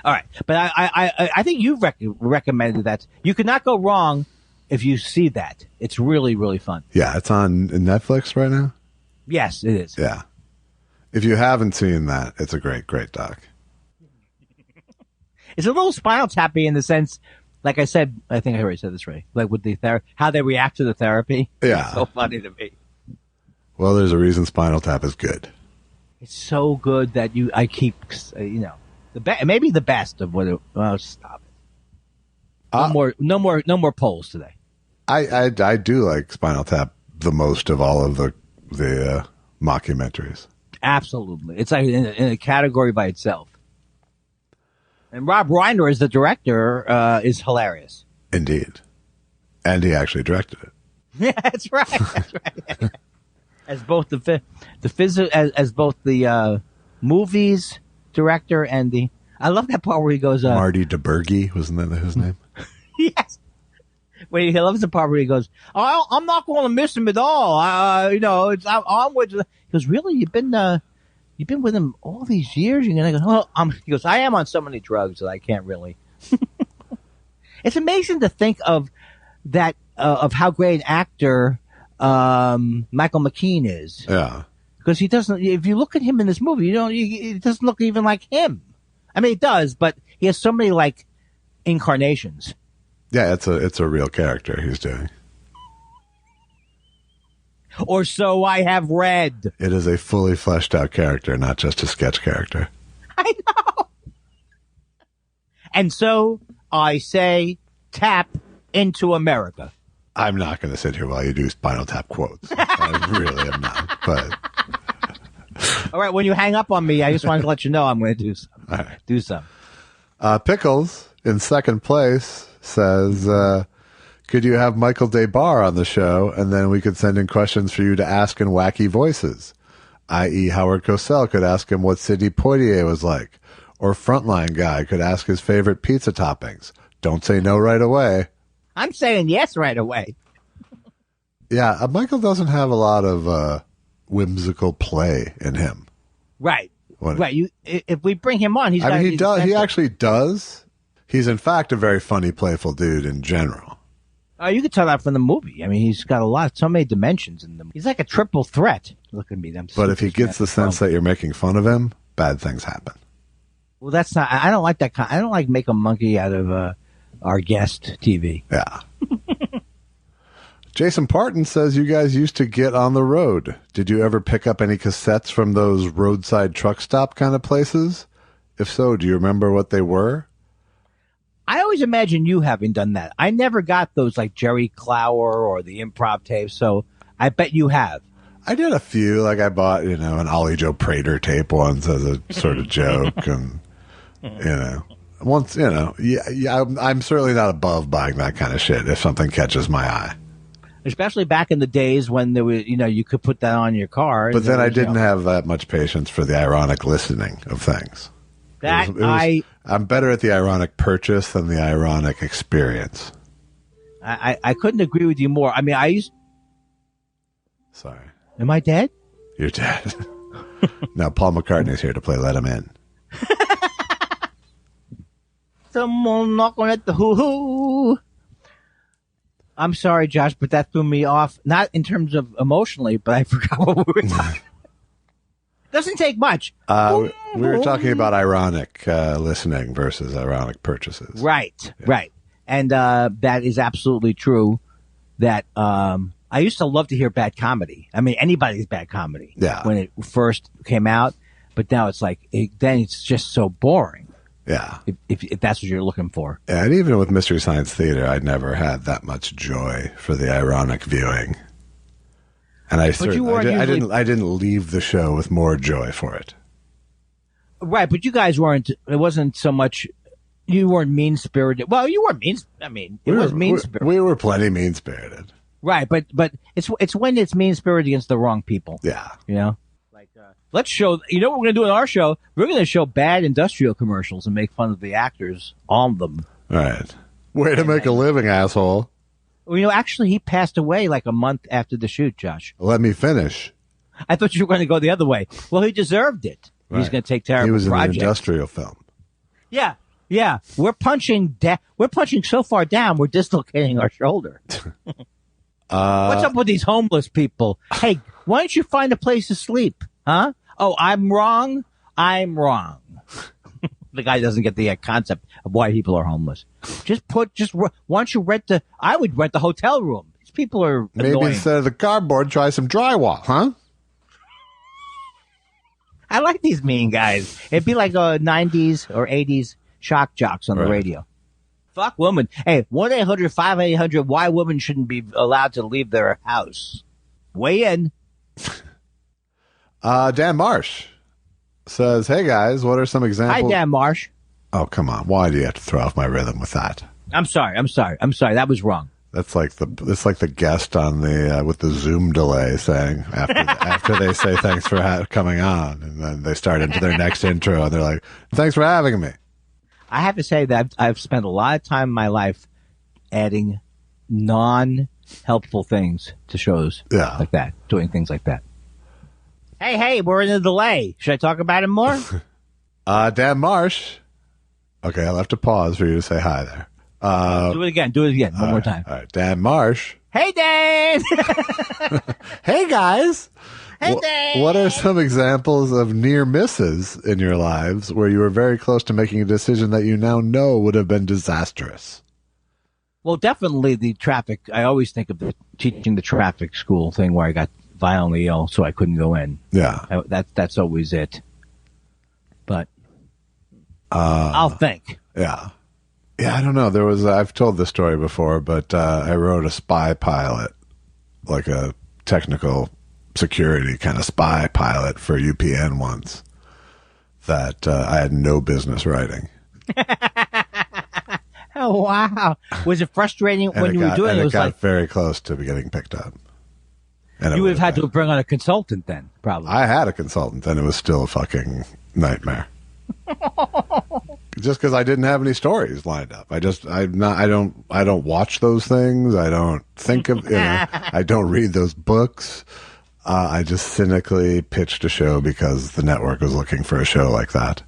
[SPEAKER 2] All right, but I think you've recommended that. You could not go wrong if you see that. It's really, really fun.
[SPEAKER 3] Yeah, it's on Netflix right now.
[SPEAKER 2] Yes, it is.
[SPEAKER 3] Yeah. If you haven't seen that, it's a great, great doc.
[SPEAKER 2] It's a little Spinal Tappy in the sense, like I said, I think I already said this right, like with the how they react to the therapy.
[SPEAKER 3] Yeah.
[SPEAKER 2] It's so funny to me.
[SPEAKER 3] Well, there's a reason Spinal Tap is good.
[SPEAKER 2] It's so good that I keep, maybe the best of what. Stop it. No more polls today.
[SPEAKER 3] I do like Spinal Tap the most of all of the mockumentaries.
[SPEAKER 2] Absolutely, it's like in a category by itself. And Rob Reiner as the director is hilarious.
[SPEAKER 3] Indeed, and he actually directed it.
[SPEAKER 2] Yeah, that's right. That's right. As both as both the movies director and I love that part where he goes
[SPEAKER 3] Marty DeBurgi, wasn't that his name?
[SPEAKER 2] Yes. When he loves the part where he goes, oh, I'm not going to miss him at all. I'm with. He goes, really? You've been with him all these years? You're gonna go? Oh, he goes, I am on so many drugs that I can't really. It's amazing to think of that, of how great an actor, Michael McKean is.
[SPEAKER 3] Yeah.
[SPEAKER 2] Because he doesn't, if you look at him in this movie, it doesn't look even like him. I mean, it does, but he has so many, like, incarnations.
[SPEAKER 3] Yeah, it's a real character he's doing.
[SPEAKER 2] Or so I have read.
[SPEAKER 3] It is a fully fleshed out character, not just a sketch character.
[SPEAKER 2] I know. And so I say, tap into America.
[SPEAKER 3] I'm not going to sit here while you do Spinal Tap quotes. I really am not. But
[SPEAKER 2] all right, when you hang up on me, I just wanted to let you know I'm going to do some.
[SPEAKER 3] all right.
[SPEAKER 2] Do some.
[SPEAKER 3] Pickles in second place says, could you have Michael DeBar on the show, and then we could send in questions for you to ask in wacky voices, i.e. Howard Cosell could ask him what Sidney Poitier was like, or Frontline Guy could ask his favorite pizza toppings. Don't say no right away.
[SPEAKER 2] I'm saying yes right away.
[SPEAKER 3] Yeah, Michael doesn't have a lot of whimsical play in him.
[SPEAKER 2] Right. Right. If we bring him on, he's.
[SPEAKER 3] I mean, he does. He actually does. He's in fact a very funny, playful dude in general.
[SPEAKER 2] Oh, you could tell that from the movie. I mean, he's got so many dimensions in them. He's like a triple threat. Look at me, them.
[SPEAKER 3] But if he gets the sense that you're making fun of him, bad things happen.
[SPEAKER 2] Well, that's not. I don't like that. I don't like make a monkey out of our guest TV.
[SPEAKER 3] Yeah. Jason Parton says you guys used to get on the road. Did you ever pick up any cassettes from those roadside truck stop kind of places? If so, do you remember what they were?
[SPEAKER 2] I always imagine you having done that. I never got those like Jerry Clower or the improv tapes, so I bet you have.
[SPEAKER 3] I did a few. Like I bought, an Ollie Joe Prater tape once as a sort of joke, and once, I'm certainly not above buying that kind of shit if something catches my eye. Especially
[SPEAKER 2] back in the days when there was, you could put that on your car.
[SPEAKER 3] But then I didn't have that much patience for the ironic listening of things. I'm better at the ironic purchase than the ironic experience.
[SPEAKER 2] I couldn't agree with you more. I mean,
[SPEAKER 3] Sorry.
[SPEAKER 2] Am I dead?
[SPEAKER 3] You're dead. Now Paul McCartney's here to play Let Him In.
[SPEAKER 2] Someone knocking at the hoo-hoo. I'm sorry, Josh, but that threw me off. Not in terms of emotionally, but I forgot what we were talking. Doesn't take much.
[SPEAKER 3] We were talking about ironic listening versus ironic purchases.
[SPEAKER 2] Right, yeah. Right. And that is absolutely true. That I used to love to hear bad comedy. I mean, anybody's bad comedy.
[SPEAKER 3] Yeah.
[SPEAKER 2] When it first came out. But now it's like, then it's just so boring.
[SPEAKER 3] Yeah.
[SPEAKER 2] If that's what you're looking for.
[SPEAKER 3] Yeah, and even with Mystery Science Theater, I never had that much joy for the ironic viewing. And I didn't leave the show with more joy for it.
[SPEAKER 2] Right, but you guys weren't. It wasn't so much. You weren't mean spirited. Well, you were mean. I mean, it was mean spirited.
[SPEAKER 3] We were plenty mean spirited.
[SPEAKER 2] Right, but it's when it's mean spirited against the wrong people.
[SPEAKER 3] Yeah,
[SPEAKER 2] like let's show. You know what we're gonna do in our show? We're gonna show bad industrial commercials and make fun of the actors on them.
[SPEAKER 3] Right. Way to make a living, asshole.
[SPEAKER 2] Well, actually, he passed away like a month after the shoot, Josh.
[SPEAKER 3] Let me finish.
[SPEAKER 2] I thought you were going to go the other way. Well, he deserved it. Right. He's going to take terrible projects.
[SPEAKER 3] He was in an industrial film.
[SPEAKER 2] Yeah. We're punching so far down, we're dislocating our shoulder. What's up with these homeless people? Hey, why don't you find a place to sleep? Huh? Oh, I'm wrong? I'm wrong. The guy doesn't get the concept of why people are homeless. Why don't you I would rent the hotel room. These people are annoying.
[SPEAKER 3] Maybe instead of the cardboard, try some drywall, huh?
[SPEAKER 2] I like these mean guys. It'd be like 90s or 80s shock jocks on the radio. Fuck women. Hey, 1-800-5800, why women shouldn't be allowed to leave their house. Weigh in.
[SPEAKER 3] Dan Marsh says, hey guys, what are some examples?
[SPEAKER 2] Hi, Dan Marsh.
[SPEAKER 3] Oh, come on. Why do you have to throw off my rhythm with that?
[SPEAKER 2] I'm sorry. That was wrong.
[SPEAKER 3] It's like the guest on the with the Zoom delay saying after they say thanks for coming on, and then they start into their next intro and they're like, thanks for having me.
[SPEAKER 2] I have to say that I've spent a lot of time in my life adding non-helpful things to shows like that, doing things like that. Hey, we're in a delay. Should I talk about it more?
[SPEAKER 3] Dan Marsh. Okay, I'll have to pause for you to say hi there.
[SPEAKER 2] Do it again. One more time.
[SPEAKER 3] All right. Dan Marsh.
[SPEAKER 2] Hey, Dan.
[SPEAKER 3] Hey, guys.
[SPEAKER 2] Hey, Dan.
[SPEAKER 3] What are some examples of near misses in your lives where you were very close to making a decision that you now know would have been disastrous?
[SPEAKER 2] Well, definitely the traffic. I always think of teaching the traffic school thing where I got violently ill, so I couldn't go in.
[SPEAKER 3] Yeah.
[SPEAKER 2] That's always it. But I'll think.
[SPEAKER 3] Yeah. Yeah, I don't know. I've told this story before, but I wrote a spy pilot, like a technical security kind of spy pilot for UPN once that I had no business writing.
[SPEAKER 2] Oh, wow. Was it frustrating when you were doing it?
[SPEAKER 3] It
[SPEAKER 2] was
[SPEAKER 3] got
[SPEAKER 2] like
[SPEAKER 3] very close to getting picked up. And
[SPEAKER 2] you would have had to bring on a consultant then, probably.
[SPEAKER 3] I had a consultant, and it was still a fucking nightmare. Just because I didn't have any stories lined up. I don't watch those things. I don't think of, I don't read those books. I just cynically pitched a show because the network was looking for a show like that.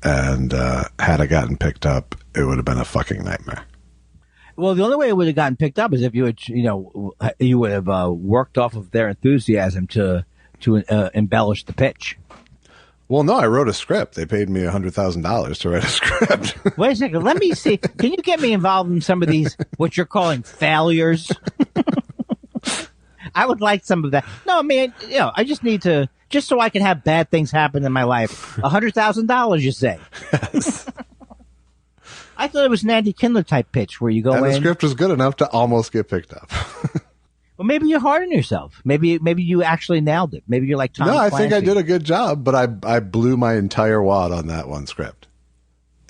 [SPEAKER 3] And had I gotten picked up, it would have been a fucking nightmare.
[SPEAKER 2] Well, the only way it would have gotten picked up is if you had, you would have worked off of their enthusiasm to embellish the pitch.
[SPEAKER 3] Well, no, I wrote a script. They paid me $100,000 to write a script.
[SPEAKER 2] Wait a second. Let me see. Can you get me involved in some of these, what you're calling failures? I would like some of that. No, I mean, I just need to, just so I can have bad things happen in my life. $100,000, you say?
[SPEAKER 3] Yes.
[SPEAKER 2] I thought it was an Andy Kindler type pitch where you go in.
[SPEAKER 3] And the script was good enough to almost get picked up.
[SPEAKER 2] Well, maybe you're hard on yourself. Maybe you actually nailed it. Maybe you're like Tom
[SPEAKER 3] No, I
[SPEAKER 2] Clancy.
[SPEAKER 3] think I did a good job, but I blew my entire wad on that one script.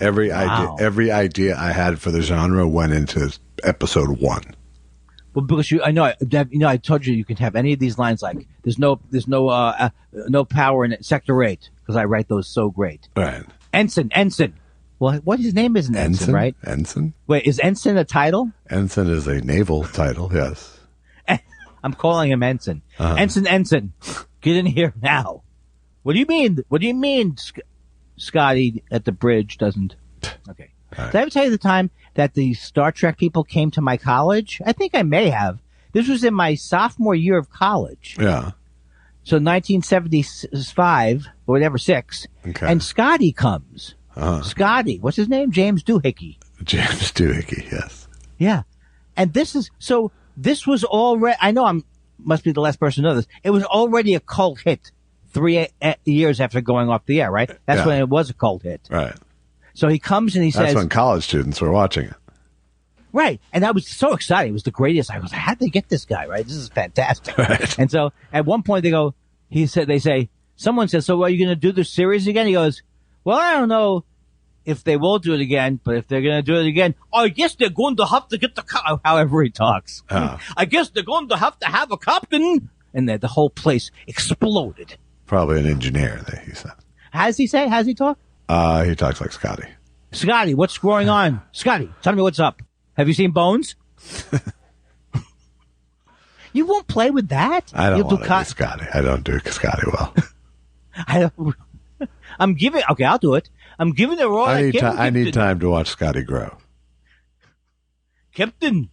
[SPEAKER 3] Every idea I had for the genre went into episode 1.
[SPEAKER 2] Well, because I told you can have any of these lines like there's no power in it. Sector 8 because I write those so great.
[SPEAKER 3] Right.
[SPEAKER 2] Ensign. Well, what his name isn't Ensign, right?
[SPEAKER 3] Ensign.
[SPEAKER 2] Wait, is Ensign a title?
[SPEAKER 3] Ensign is a naval title. Yes.
[SPEAKER 2] I'm calling him Ensign. Ensign, get in here now. What do you mean? What do you mean, Scotty at the bridge doesn't? Okay.
[SPEAKER 3] Right.
[SPEAKER 2] Did I ever tell you the time that the Star Trek people came to my college? I think I may have. This was in my sophomore year of college.
[SPEAKER 3] Yeah.
[SPEAKER 2] So 1975 or whatever, 6.
[SPEAKER 3] Okay.
[SPEAKER 2] And Scotty comes. Scotty, what's his name? James Doohickey.
[SPEAKER 3] James Doohickey, yes.
[SPEAKER 2] Yeah. And this was already, I know must be the last person to know this. It was already a cult hit 3 years after going off the air, right? That's when it was a cult hit.
[SPEAKER 3] Right.
[SPEAKER 2] So he comes and he says.
[SPEAKER 3] That's when college students were watching it.
[SPEAKER 2] Right. And I was so excited. It was the greatest. I was like, how'd they get this guy, right? This is fantastic.
[SPEAKER 3] Right.
[SPEAKER 2] And so at one point someone says, so are you going to do the series again? He goes, well, I don't know if they will do it again, but if they're going to do it again, I guess they're going to have to get however he talks. I guess they're going to have a captain. And the whole place exploded.
[SPEAKER 3] Probably an engineer, he said.
[SPEAKER 2] How's he say? How's he talk?
[SPEAKER 3] He talks like Scotty.
[SPEAKER 2] Scotty, what's going on? Scotty, tell me what's up. Have you seen Bones? You won't play with that?
[SPEAKER 3] I don't want to do Scotty. I don't do Scotty well.
[SPEAKER 2] Okay, I'll do it. I'm giving it a roll.
[SPEAKER 3] I need time to watch Scotty grow.
[SPEAKER 2] Captain.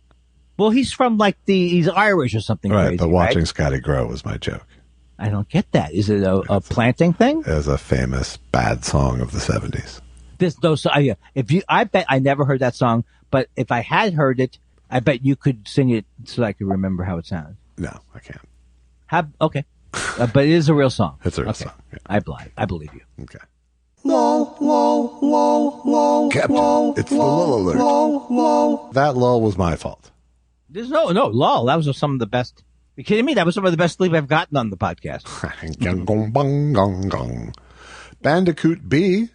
[SPEAKER 2] Well, he's from he's Irish or something.
[SPEAKER 3] Right,
[SPEAKER 2] crazy,
[SPEAKER 3] but watching
[SPEAKER 2] right?
[SPEAKER 3] Scotty grow was my joke.
[SPEAKER 2] I don't get that. Is it a planting thing?
[SPEAKER 3] It was a famous bad song of the 70s.
[SPEAKER 2] I bet I never heard that song, but if I had heard it, I bet you could sing it so I could remember how it sounded.
[SPEAKER 3] No, I can't.
[SPEAKER 2] Okay. But it is a real song.
[SPEAKER 3] It's a real song. Yeah.
[SPEAKER 2] I believe you.
[SPEAKER 3] Okay.
[SPEAKER 1] Lull, lull, lull, lull,
[SPEAKER 3] Captain,
[SPEAKER 1] lull,
[SPEAKER 3] it's the lull alert.
[SPEAKER 1] lull, lull.
[SPEAKER 3] That lull was my fault.
[SPEAKER 2] There's no lull. That was some of the best. Are you kidding me? That was some of the best sleep I've gotten on the podcast.
[SPEAKER 3] Bandicoot B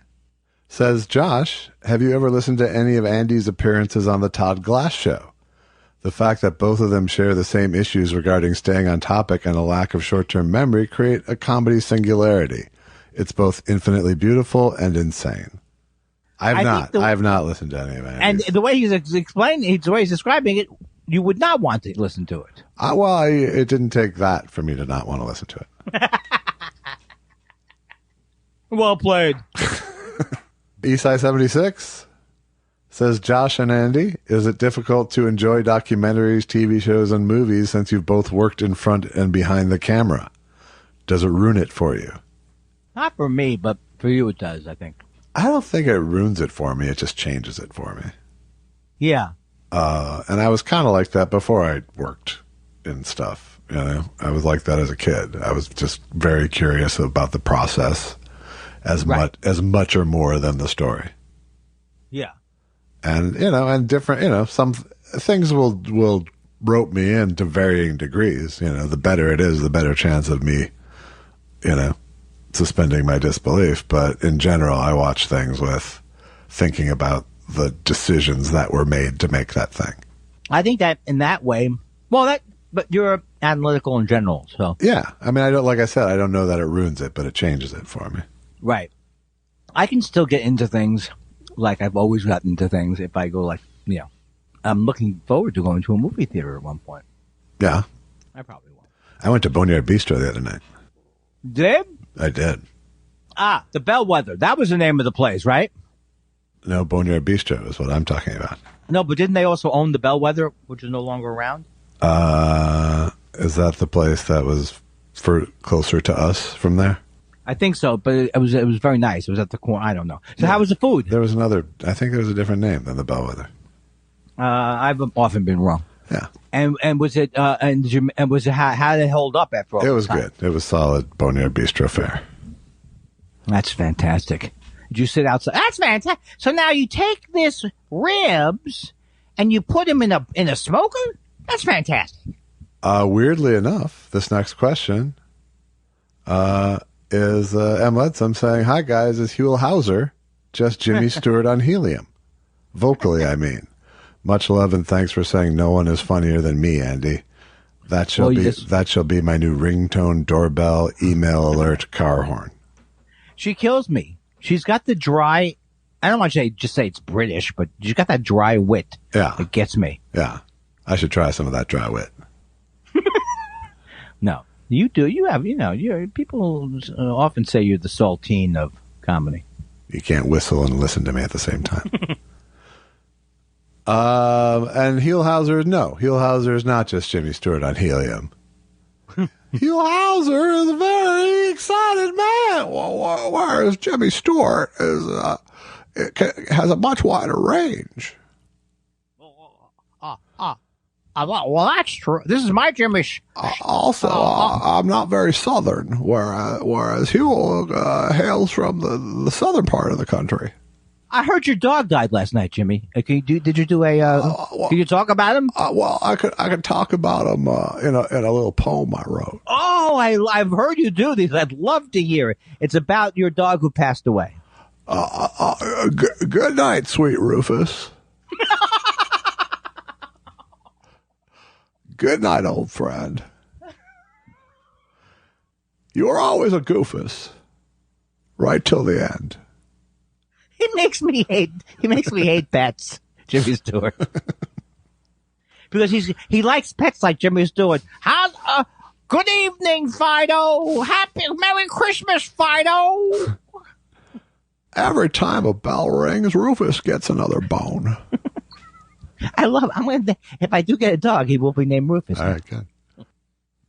[SPEAKER 3] says, Josh, have you ever listened to any of Andy's appearances on the Todd Glass show? The fact that both of them share the same issues regarding staying on topic and a lack of short-term memory create a comedy singularity. It's both infinitely beautiful and insane. I have not listened to any of Andy's.
[SPEAKER 2] And the way he's explaining, the way he's describing it, you would not want to listen to it.
[SPEAKER 3] It didn't take that for me to not want to listen to it.
[SPEAKER 2] Well played.
[SPEAKER 3] Eastside 76 Says Josh and Andy, is it difficult to enjoy documentaries, TV shows, and movies since you've both worked in front and behind the camera? Does it ruin it for you?
[SPEAKER 2] Not for me, but for you it does, I think.
[SPEAKER 3] I don't think it ruins it for me. It just changes it for me.
[SPEAKER 2] Yeah.
[SPEAKER 3] And I was kind of like that before I worked in stuff. You know, I was like that as a kid. I was just very curious about the process as much or more than the story.
[SPEAKER 2] Yeah.
[SPEAKER 3] And, you know, and different, you know, some things will rope me in to varying degrees. You know, the better it is, the better chance of me, you know, suspending my disbelief. But in general, I watch things with thinking about the decisions that were made to make that thing.
[SPEAKER 2] I think that in that way, but you're analytical in general, so.
[SPEAKER 3] Yeah. I mean, like I said, I don't know that it ruins it, but it changes it for me.
[SPEAKER 2] Right. I can still get into things like I've always gotten into things if I go like, you know, I'm looking forward to going to a movie theater at one point.
[SPEAKER 3] Yeah.
[SPEAKER 2] I probably won't.
[SPEAKER 3] I went to Boneyard Bistro the other night.
[SPEAKER 2] Did?
[SPEAKER 3] I did.
[SPEAKER 2] The Bellwether. That was the name of the place, right?
[SPEAKER 3] No, Boneyard Bistro is what I'm talking about.
[SPEAKER 2] No, but didn't they also own the Bellwether, which is no longer around?
[SPEAKER 3] Is that the place that was closer to us from there?
[SPEAKER 2] I think so, but it was very nice. It was at the corner. I don't know. So how was the food?
[SPEAKER 3] There was another. I think there was a different name than the Bellwether.
[SPEAKER 2] I've often been wrong.
[SPEAKER 3] Yeah.
[SPEAKER 2] And was it? And was it? How did it hold up after all?
[SPEAKER 3] It was good. It was solid Boneyard Bistro fare.
[SPEAKER 2] That's fantastic. Did you sit outside? That's fantastic. So now you take this ribs and you put them in a smoker. That's fantastic.
[SPEAKER 3] Weirdly enough, this next question is M. Ledsome saying, "Hi guys, is Huell Hauser just Jimmy Stewart on helium? Vocally, I mean. Much love and thanks for saying no one is funnier than me, Andy. That shall be my new ringtone, doorbell, email alert, car horn."
[SPEAKER 2] She kills me. She's got the dry. I don't want to just say it's British, but she's got that dry wit.
[SPEAKER 3] Yeah,
[SPEAKER 2] it gets me.
[SPEAKER 3] Yeah, I should try some of that dry wit.
[SPEAKER 2] No, you do. You have. You know, people often say you're the Saltine of comedy.
[SPEAKER 3] You can't whistle and listen to me at the same time. And Huell Hauser is not just Jimmy Stewart on helium. Huell Hauser is a very excited man, whereas Jimmy Stewart has a much wider range.
[SPEAKER 2] Well, that's true. This is my Jimmy.
[SPEAKER 3] I'm not very southern, whereas Huell hails from the southern part of the country.
[SPEAKER 2] I heard your dog died last night, Jimmy. Did you do a? Can you talk about him?
[SPEAKER 3] Well, I could talk about him in a little poem I wrote.
[SPEAKER 2] Oh, I've heard you do these. I'd love to hear it. It's about your dog who passed away.
[SPEAKER 3] Good night, sweet Rufus. Good night, old friend. You were always a goofus, right till the end.
[SPEAKER 2] He makes me hate pets, Jimmy Stewart. Because he likes pets like Jimmy Stewart. Good evening, Fido. Merry Christmas, Fido.
[SPEAKER 3] Every time a bell rings, Rufus gets another bone.
[SPEAKER 2] If I do get a dog, he will be named Rufus.
[SPEAKER 3] All right, good.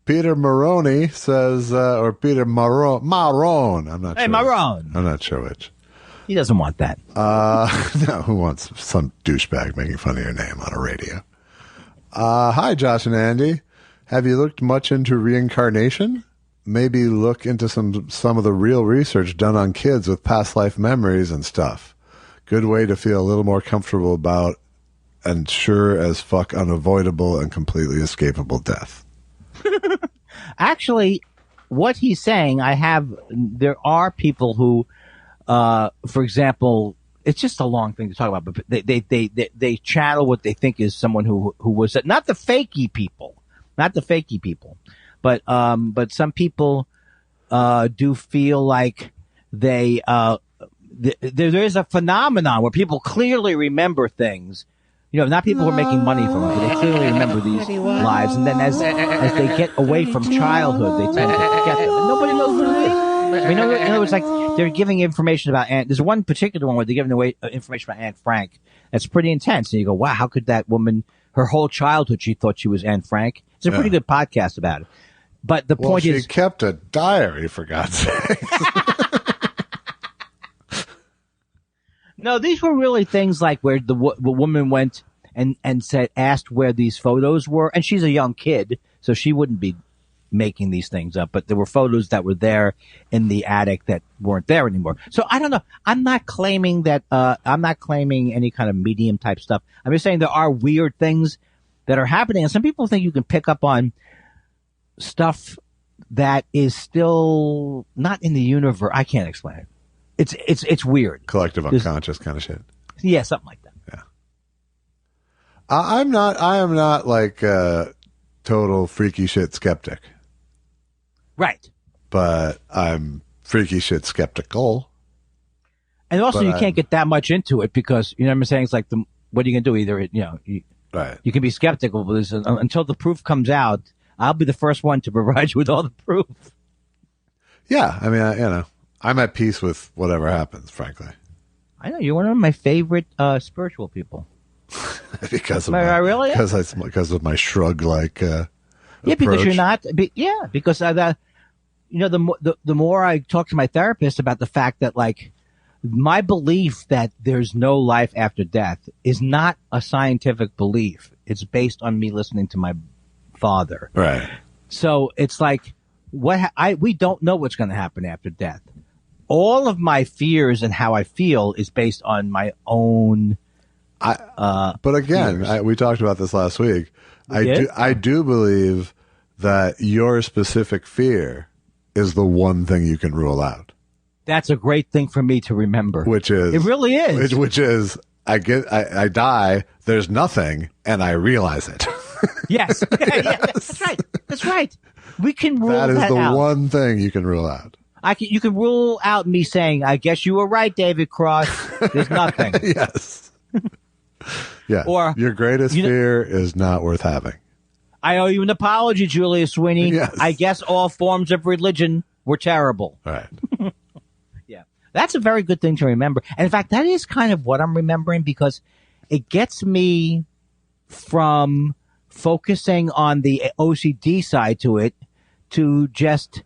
[SPEAKER 3] Peter Maroney says, or Peter Marone. I'm not sure.
[SPEAKER 2] Hey, Marone.
[SPEAKER 3] I'm not sure which.
[SPEAKER 2] He doesn't want that.
[SPEAKER 3] No, who wants some douchebag making fun of your name on a radio? Hi, Josh and Andy. Have you looked much into reincarnation? Maybe look into some of the real research done on kids with past life memories and stuff. Good way to feel a little more comfortable about and sure as fuck unavoidable and completely escapable death.
[SPEAKER 2] Actually, what he's saying, there are people who, for example, it's just a long thing to talk about, but they channel what they think is someone who was, not the fakey people, but some people, do feel like there is a phenomenon where people clearly remember things. You know, not people who are making money from it, but they clearly remember these lives. And then as they get away from childhood, they tend to forget them. And nobody knows what it is. I mean, it's like they're giving information about Aunt. There's one particular one where they're giving away information about Aunt Frank. That's pretty intense. And you go, wow, how could that woman, her whole childhood, she thought she was Aunt Frank. It's a pretty good podcast about it. But the point is,
[SPEAKER 3] she kept a diary, for God's sake.
[SPEAKER 2] No, these were really things like where the woman went and asked where these photos were, and she's a young kid, so she wouldn't be making these things up. But there were photos that were there in the attic that weren't there anymore. So I don't know. I'm not claiming that. I'm not claiming any kind of medium type stuff. I'm just saying there are weird things that are happening, and some people think you can pick up on stuff that is still not in the universe. I can't explain it. It's weird.
[SPEAKER 3] Collective unconscious kind of shit.
[SPEAKER 2] Yeah, something like that.
[SPEAKER 3] Yeah. I am not like a total freaky shit skeptic.
[SPEAKER 2] Right.
[SPEAKER 3] But I'm freaky shit skeptical.
[SPEAKER 2] And also you can't get that much into it because, you know what I'm saying? It's like, what are you going to do? Either,
[SPEAKER 3] right.
[SPEAKER 2] You can be skeptical, but until the proof comes out, I'll be the first one to provide you with all the proof.
[SPEAKER 3] Yeah. I mean, I'm at peace with whatever happens, frankly.
[SPEAKER 2] I know you're one of my favorite spiritual people.
[SPEAKER 3] because of my shrug like
[SPEAKER 2] yeah,
[SPEAKER 3] approach.
[SPEAKER 2] because you're not. Because the more I talk to my therapist about the fact that like my belief that there's no life after death is not a scientific belief. It's based on me listening to my father.
[SPEAKER 3] Right.
[SPEAKER 2] So it's like we don't know what's going to happen after death. All of my fears and how I feel is based on my own.
[SPEAKER 3] But again, we talked about this last week. I do believe that your specific fear is the one thing you can rule out.
[SPEAKER 2] That's a great thing for me to remember.
[SPEAKER 3] Which is
[SPEAKER 2] it really is.
[SPEAKER 3] Which is I die. There's nothing, and I realize it.
[SPEAKER 2] Yes. Yeah, that's right. That's right. We can rule that out.
[SPEAKER 3] That is the one thing you can rule out.
[SPEAKER 2] You can rule out me saying, I guess you were right, David Cross. There's nothing.
[SPEAKER 3] Yes. Yeah.
[SPEAKER 2] Or
[SPEAKER 3] your greatest fear is not worth having.
[SPEAKER 2] I owe you an apology, Julius Sweeney.
[SPEAKER 3] Yes.
[SPEAKER 2] I guess all forms of religion were terrible.
[SPEAKER 3] Right.
[SPEAKER 2] Yeah. That's a very good thing to remember. And in fact, that is kind of what I'm remembering because it gets me from focusing on the OCD side to it to just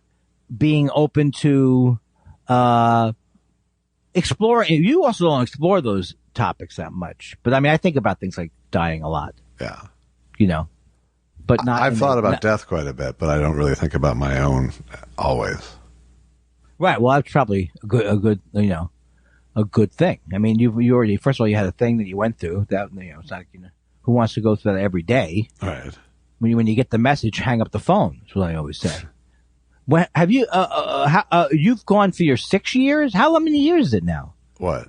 [SPEAKER 2] being open to exploring. You also don't explore those topics that much. But I mean, I think about things like dying a lot.
[SPEAKER 3] Yeah.
[SPEAKER 2] But not.
[SPEAKER 3] I've thought about death quite a bit, but I don't really think about my own always.
[SPEAKER 2] Right. Well, that's probably a good thing. I mean, you already, first of all, you had a thing that you went through that, it's like, who wants to go through that every day?
[SPEAKER 3] Right.
[SPEAKER 2] When you get the message, hang up the phone. That's what I always say. When, have you, you've gone for your 6 years? How many years is it now?
[SPEAKER 3] What?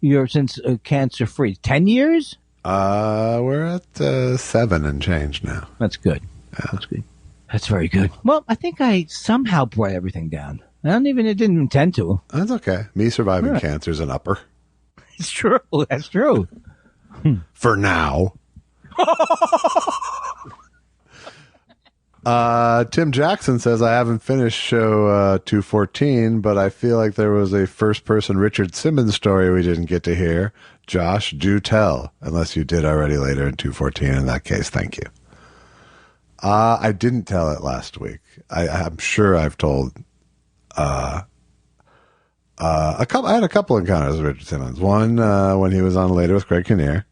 [SPEAKER 2] You're since cancer free. 10 years?
[SPEAKER 3] We're at 7 and change now.
[SPEAKER 2] That's good.
[SPEAKER 3] Yeah.
[SPEAKER 2] That's good. That's very good. Well, I think I somehow brought everything down. It didn't intend to.
[SPEAKER 3] That's okay. Me surviving cancer is an upper.
[SPEAKER 2] It's true. That's true.
[SPEAKER 3] For now. Tim Jackson says, I haven't finished show 214, but I feel like there was a first-person Richard Simmons story we didn't get to hear. Josh, do tell, unless you did already later in 214. In that case, thank you. I didn't tell it last week. I'm sure I've told I had a couple encounters with Richard Simmons. One when he was on Later with Greg Kinnear,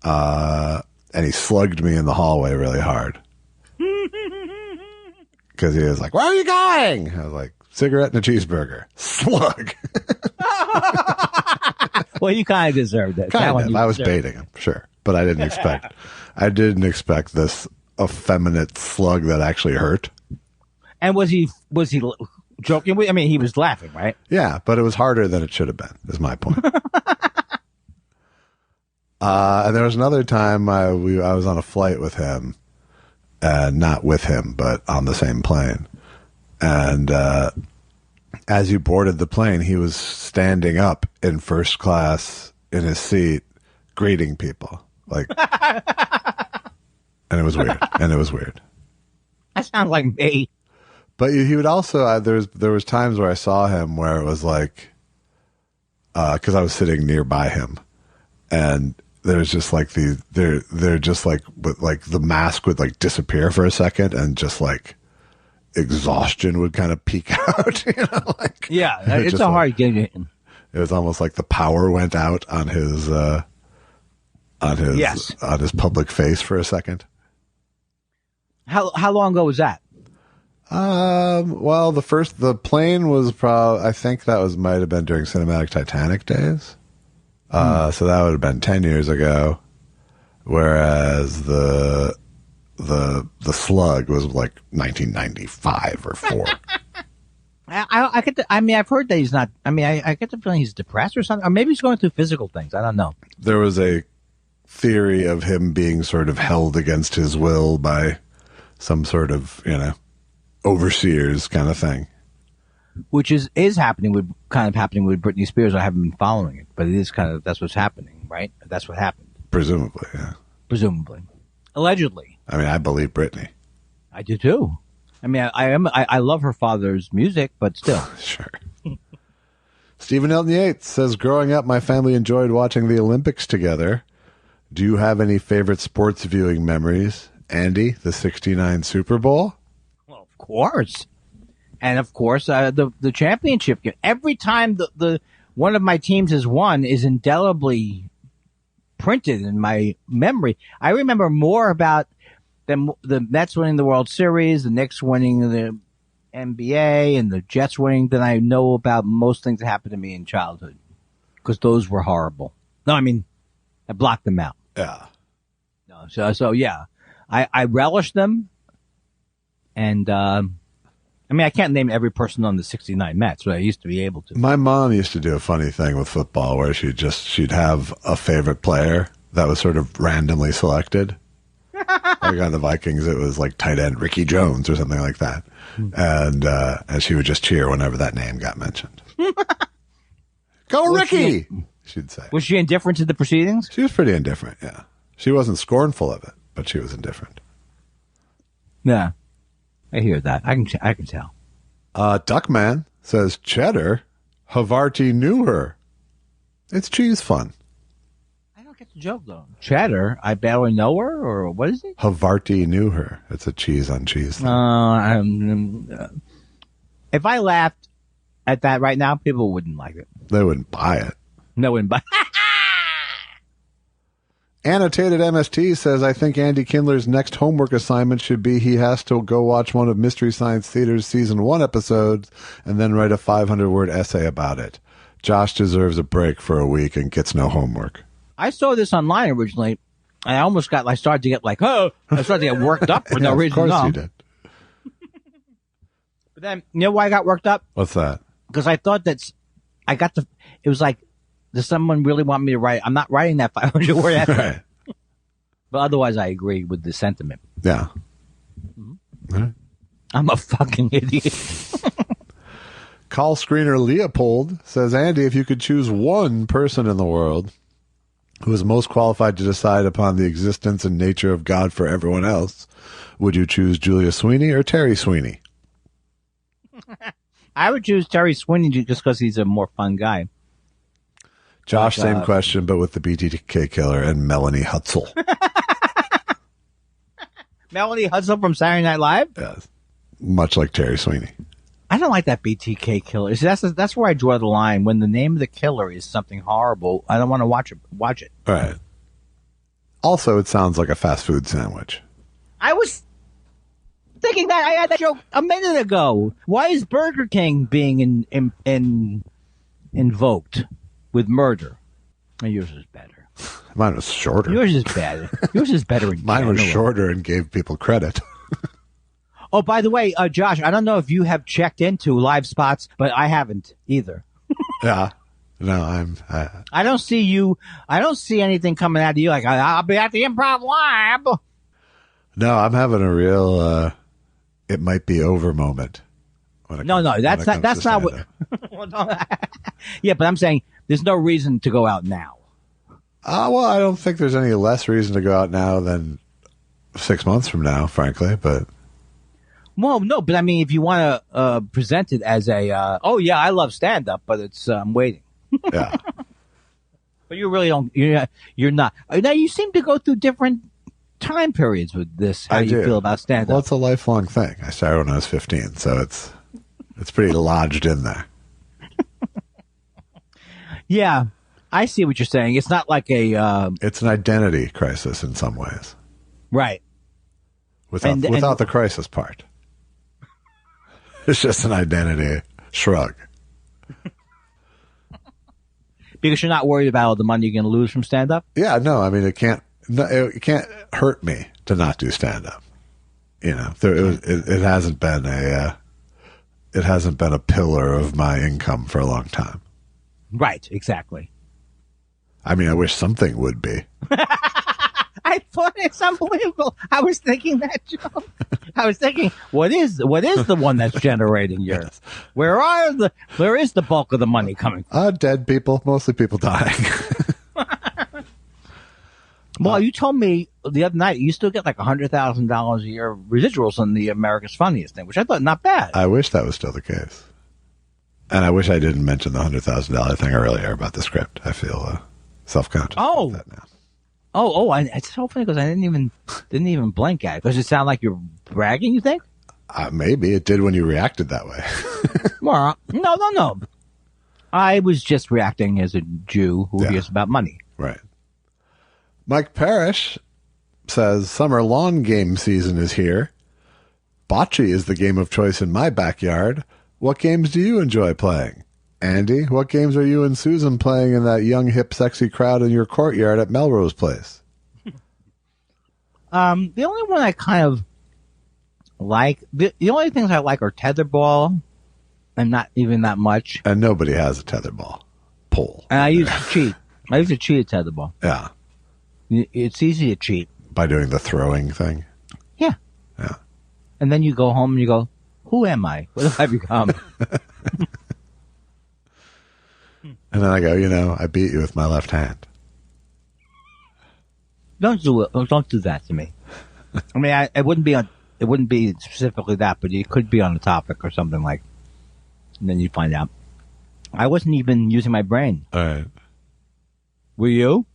[SPEAKER 3] and he slugged me in the hallway really hard. Because he was like, where are you going? I was like, cigarette and a cheeseburger. Slug.
[SPEAKER 2] Well, you kind of deserved it.
[SPEAKER 3] Kind of. I was baiting him, sure. But I didn't expect this effeminate slug that actually hurt. And
[SPEAKER 2] was he joking? I mean, he was laughing, right?
[SPEAKER 3] Yeah, but it was harder than it should have been, is my point. And there was another time I was on a flight with him. Not with him, but on the same plane. And as you boarded the plane, he was standing up in first class in his seat, greeting people. And it was weird. That sounds like me. But he would also there was times where I saw him where it was like, because I was sitting nearby him, and there's just like they're just like, but like the mask would like disappear for a second, and just like exhaustion would kind of peek out. Like
[SPEAKER 2] it's a hard gig.
[SPEAKER 3] It was almost like the power went out on his on his public face for a second.
[SPEAKER 2] How long ago was that?
[SPEAKER 3] Well, the plane was probably, I think that might have been during Cinematic Titanic days. So that would have been 10 years ago. Whereas the slug was like 1995 or 4.
[SPEAKER 2] I've heard that he's not, I get the feeling he's depressed or something, or maybe he's going through physical things. I don't know.
[SPEAKER 3] There was a theory of him being sort of held against his will by some sort of, overseers kind of thing.
[SPEAKER 2] Which is happening with Britney Spears. I haven't been following it, but it is that's what's happening, right? That's what happened.
[SPEAKER 3] Presumably, yeah.
[SPEAKER 2] Presumably. Allegedly.
[SPEAKER 3] I believe Britney.
[SPEAKER 2] I do too. I love her father's music, but still.
[SPEAKER 3] Sure. Stephen Elton Yates says, growing up, my family enjoyed watching the Olympics together. Do you have any favorite sports viewing memories? Andy, the 69 Super Bowl?
[SPEAKER 2] Well, of course. And of course, the championship game. Every time the one of my teams has won is indelibly printed in my memory. I remember more about the Mets winning the World Series, the Knicks winning the NBA, and the Jets winning than I know about most things that happened to me in childhood. Because those were horrible. No, I blocked them out.
[SPEAKER 3] Yeah.
[SPEAKER 2] No, so yeah. I relish them. And, I can't name every person on the 69 Mets, but I used to be able to.
[SPEAKER 3] My mom used to do a funny thing with football where she'd have a favorite player that was sort of randomly selected. Like on the Vikings, it was like tight end Ricky Jones or something like that. And she would just cheer whenever that name got mentioned. Go Ricky! She'd say.
[SPEAKER 2] Was she indifferent to the proceedings?
[SPEAKER 3] She was pretty indifferent, yeah. She wasn't scornful of it, but she was indifferent.
[SPEAKER 2] Yeah. I hear that. I can tell.
[SPEAKER 3] Duckman says, cheddar, Havarti knew her. It's cheese fun.
[SPEAKER 2] I don't get the joke, though. Cheddar, I barely know her, or what is it?
[SPEAKER 3] Havarti knew her. It's a cheese on cheese thing.
[SPEAKER 2] If I laughed at that right now, people wouldn't like it.
[SPEAKER 3] They wouldn't buy it.
[SPEAKER 2] No, wouldn't buy it.
[SPEAKER 3] Annotated MST says, I think Andy Kindler's next homework assignment should be he has to go watch one of Mystery Science Theater's season 1 episodes and then write a 500-word essay about it. Josh deserves a break for a week and gets no homework.
[SPEAKER 2] I saw this online originally. I started to get worked up for no reason.
[SPEAKER 3] Of course you did.
[SPEAKER 2] But then, you know why I got worked up?
[SPEAKER 3] What's that?
[SPEAKER 2] Because I thought it was like, does someone really want me to write? I'm not writing that 500-word essay.
[SPEAKER 3] Right.
[SPEAKER 2] But otherwise, I agree with the sentiment.
[SPEAKER 3] Yeah.
[SPEAKER 2] Mm-hmm. Right. I'm a fucking idiot.
[SPEAKER 3] Call screener Leopold says, Andy, if you could choose one person in the world who is most qualified to decide upon the existence and nature of God for everyone else, would you choose Julia Sweeney or Terry Sweeney?
[SPEAKER 2] I would choose Terry Sweeney just because he's a more fun guy.
[SPEAKER 3] Josh, same question, but with the BTK killer and Melanie Hutzel.
[SPEAKER 2] Melanie Hutzel from Saturday Night Live?
[SPEAKER 3] Yes. Much like Terry Sweeney.
[SPEAKER 2] I don't like that BTK killer. See, that's where I draw the line. When the name of the killer is something horrible, I don't want to watch it.
[SPEAKER 3] Right. Also, it sounds like a fast food sandwich.
[SPEAKER 2] I was thinking that. I had that joke a minute ago. Why is Burger King being invoked with murder? And yours is better.
[SPEAKER 3] Mine was shorter.
[SPEAKER 2] Yours is better. Yours is better.
[SPEAKER 3] Mine was shorter and gave people credit.
[SPEAKER 2] Oh, by the way, Josh, I don't know if you have checked into live spots, but I haven't either.
[SPEAKER 3] Yeah. No,
[SPEAKER 2] I don't see you. I don't see anything coming out of you like, I'll be at the Improv Lab.
[SPEAKER 3] No, I'm having a real, it might be over moment.
[SPEAKER 2] No, that's not what. Yeah, but I'm saying there's no reason to go out now.
[SPEAKER 3] Well, I don't think there's any less reason to go out now than 6 months from now, frankly, but.
[SPEAKER 2] Well, no, but I mean, if you want to present it as a, oh yeah, I love stand up, but it's I'm waiting.
[SPEAKER 3] Yeah.
[SPEAKER 2] But you really don't. You're not. Now you seem to go through different time periods with this. How
[SPEAKER 3] I
[SPEAKER 2] you
[SPEAKER 3] do.
[SPEAKER 2] feel about stand
[SPEAKER 3] Well,
[SPEAKER 2] up?
[SPEAKER 3] it's a lifelong thing. I started when I was 15, so it's pretty lodged in there.
[SPEAKER 2] Yeah, I see what you're saying. It's not like a
[SPEAKER 3] It's an identity crisis in some ways,
[SPEAKER 2] right.
[SPEAKER 3] without the crisis part. It's just an identity shrug.
[SPEAKER 2] Because you're not worried about all the money you're going to lose from stand up.
[SPEAKER 3] Yeah, no, I mean it can't hurt me to not do stand up. You know, it hasn't been a pillar of my income for a long time.
[SPEAKER 2] Right. Exactly.
[SPEAKER 3] I mean, I wish something would be.
[SPEAKER 2] I thought it's unbelievable. I was thinking that joke. I was thinking, what is the one that's generating yours?
[SPEAKER 3] Yes.
[SPEAKER 2] Where is the bulk of the money coming from?
[SPEAKER 3] Dead people, mostly people dying.
[SPEAKER 2] Well, you told me the other night you still get like $100,000 a year residuals on the America's Funniest thing, which I thought not bad.
[SPEAKER 3] I wish that was still the case. And I wish I didn't mention the $100,000 thing earlier about the script. I feel self-conscious about that now.
[SPEAKER 2] It's so funny because I didn't even blink at it. Does it sound like you're bragging, you think?
[SPEAKER 3] Maybe it did when you reacted that way.
[SPEAKER 2] Well, no. I was just reacting as a Jew who hears about money.
[SPEAKER 3] Right. Mike Parrish says, summer lawn game season is here. Bocce is the game of choice in my backyard. What games do you enjoy playing? Andy, what games are you and Susan playing in that young, hip, sexy crowd in your courtyard at Melrose Place?
[SPEAKER 2] The only one I kind of like, the only things I like are tetherball, and not even that much.
[SPEAKER 3] And nobody has a tetherball pole.
[SPEAKER 2] And I used to cheat. I used to cheat at tetherball.
[SPEAKER 3] Yeah.
[SPEAKER 2] It's easy to cheat.
[SPEAKER 3] By doing the throwing thing?
[SPEAKER 2] Yeah.
[SPEAKER 3] Yeah.
[SPEAKER 2] And then you go home and you go, who am I? What have I become?
[SPEAKER 3] And then I go, I beat you with my left hand.
[SPEAKER 2] Don't do it. Don't do that to me. I mean, it wouldn't be specifically that, but it could be on a topic or something like. And then you find out. I wasn't even using my brain.
[SPEAKER 3] All right.
[SPEAKER 2] Were you?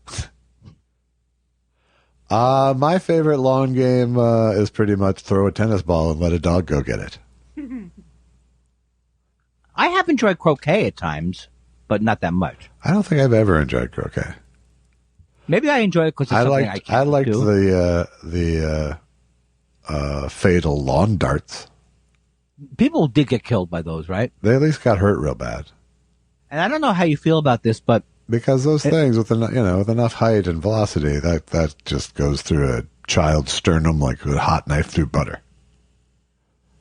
[SPEAKER 3] My favorite lawn game is pretty much throw a tennis ball and let a dog go get it.
[SPEAKER 2] I have enjoyed croquet at times, but not that much.
[SPEAKER 3] I don't think I've ever enjoyed croquet.
[SPEAKER 2] Maybe I enjoy it because it's something I can't
[SPEAKER 3] liked
[SPEAKER 2] do.
[SPEAKER 3] the fatal lawn darts.
[SPEAKER 2] People did get killed by those, right?
[SPEAKER 3] They at least got hurt real bad.
[SPEAKER 2] And I don't know how you feel about this, but
[SPEAKER 3] Because those things with enough height and velocity, that just goes through a child's sternum like a hot knife through butter.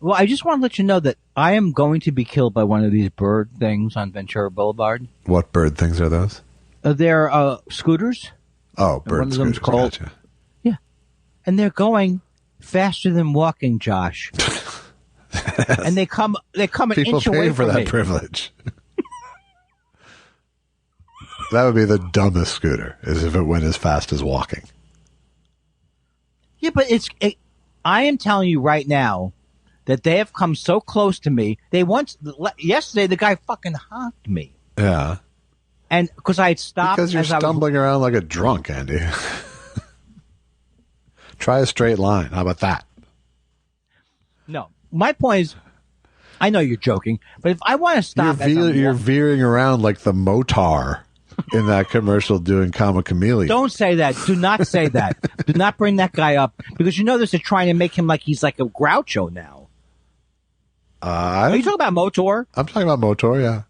[SPEAKER 2] well, I just want to let you know that I am going to be killed by one of these bird things on Ventura Boulevard.
[SPEAKER 3] What bird things are those?
[SPEAKER 2] They're scooters.
[SPEAKER 3] Oh, bird
[SPEAKER 2] one of them's
[SPEAKER 3] scooters.
[SPEAKER 2] called-
[SPEAKER 3] Gotcha.
[SPEAKER 2] Yeah. And they're going faster than walking, Josh. And they come an
[SPEAKER 3] People
[SPEAKER 2] inch away
[SPEAKER 3] pay for
[SPEAKER 2] from
[SPEAKER 3] that
[SPEAKER 2] me.
[SPEAKER 3] privilege. That would be the dumbest scooter, is if it went as fast as walking.
[SPEAKER 2] Yeah, but I am telling you right now that they have come so close to me. Yesterday, the guy fucking honked me.
[SPEAKER 3] Yeah.
[SPEAKER 2] And because I had stopped.
[SPEAKER 3] Because you're
[SPEAKER 2] as I was-
[SPEAKER 3] stumbling around like a drunk, Andy. Try a straight line. How about that?
[SPEAKER 2] No. My point is, I know you're joking, but if I want to stop.
[SPEAKER 3] You're veering around like the Motar in that commercial doing Comma Chameleon.
[SPEAKER 2] Don't say that. Do not say that. Do not bring that guy up because you know this is trying to make him like he's like a Groucho now. Are you talking about Motor?
[SPEAKER 3] I'm talking about Motor, yeah.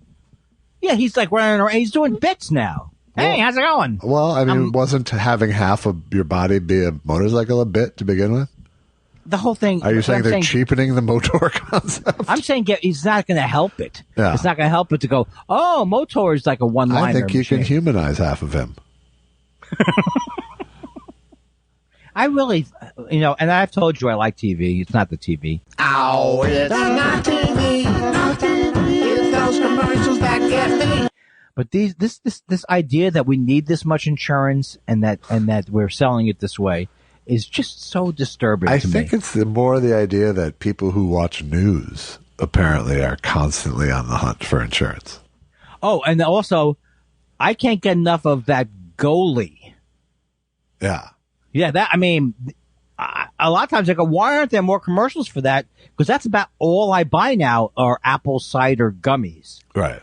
[SPEAKER 2] Yeah, he's like running around. He's doing bits now. Hey, how's it going?
[SPEAKER 3] Well, I mean, wasn't having half of your body be a motorcycle a bit to begin with?
[SPEAKER 2] The whole thing.
[SPEAKER 3] Are you saying they're cheapening the Motor concept?
[SPEAKER 2] I'm saying he's not going to help it.
[SPEAKER 3] Yeah.
[SPEAKER 2] It's not going to help it to go, oh, Motor is like a one-liner
[SPEAKER 3] I think you
[SPEAKER 2] machine.
[SPEAKER 3] can humanize half of him.
[SPEAKER 2] I really, and I've told you I like TV. It's not the TV.
[SPEAKER 1] Ow, it's not TV, not TV. It's those commercials that get me.
[SPEAKER 2] But this idea that we need this much insurance and that we're selling it this way is just so disturbing
[SPEAKER 3] I
[SPEAKER 2] to
[SPEAKER 3] think
[SPEAKER 2] me.
[SPEAKER 3] it's more the idea that people who watch news apparently are constantly on the hunt for insurance.
[SPEAKER 2] Oh, and also, I can't get enough of that goalie.
[SPEAKER 3] Yeah.
[SPEAKER 2] Yeah, a lot of times I go, why aren't there more commercials for that? Because that's about all I buy now are apple cider gummies.
[SPEAKER 3] Right.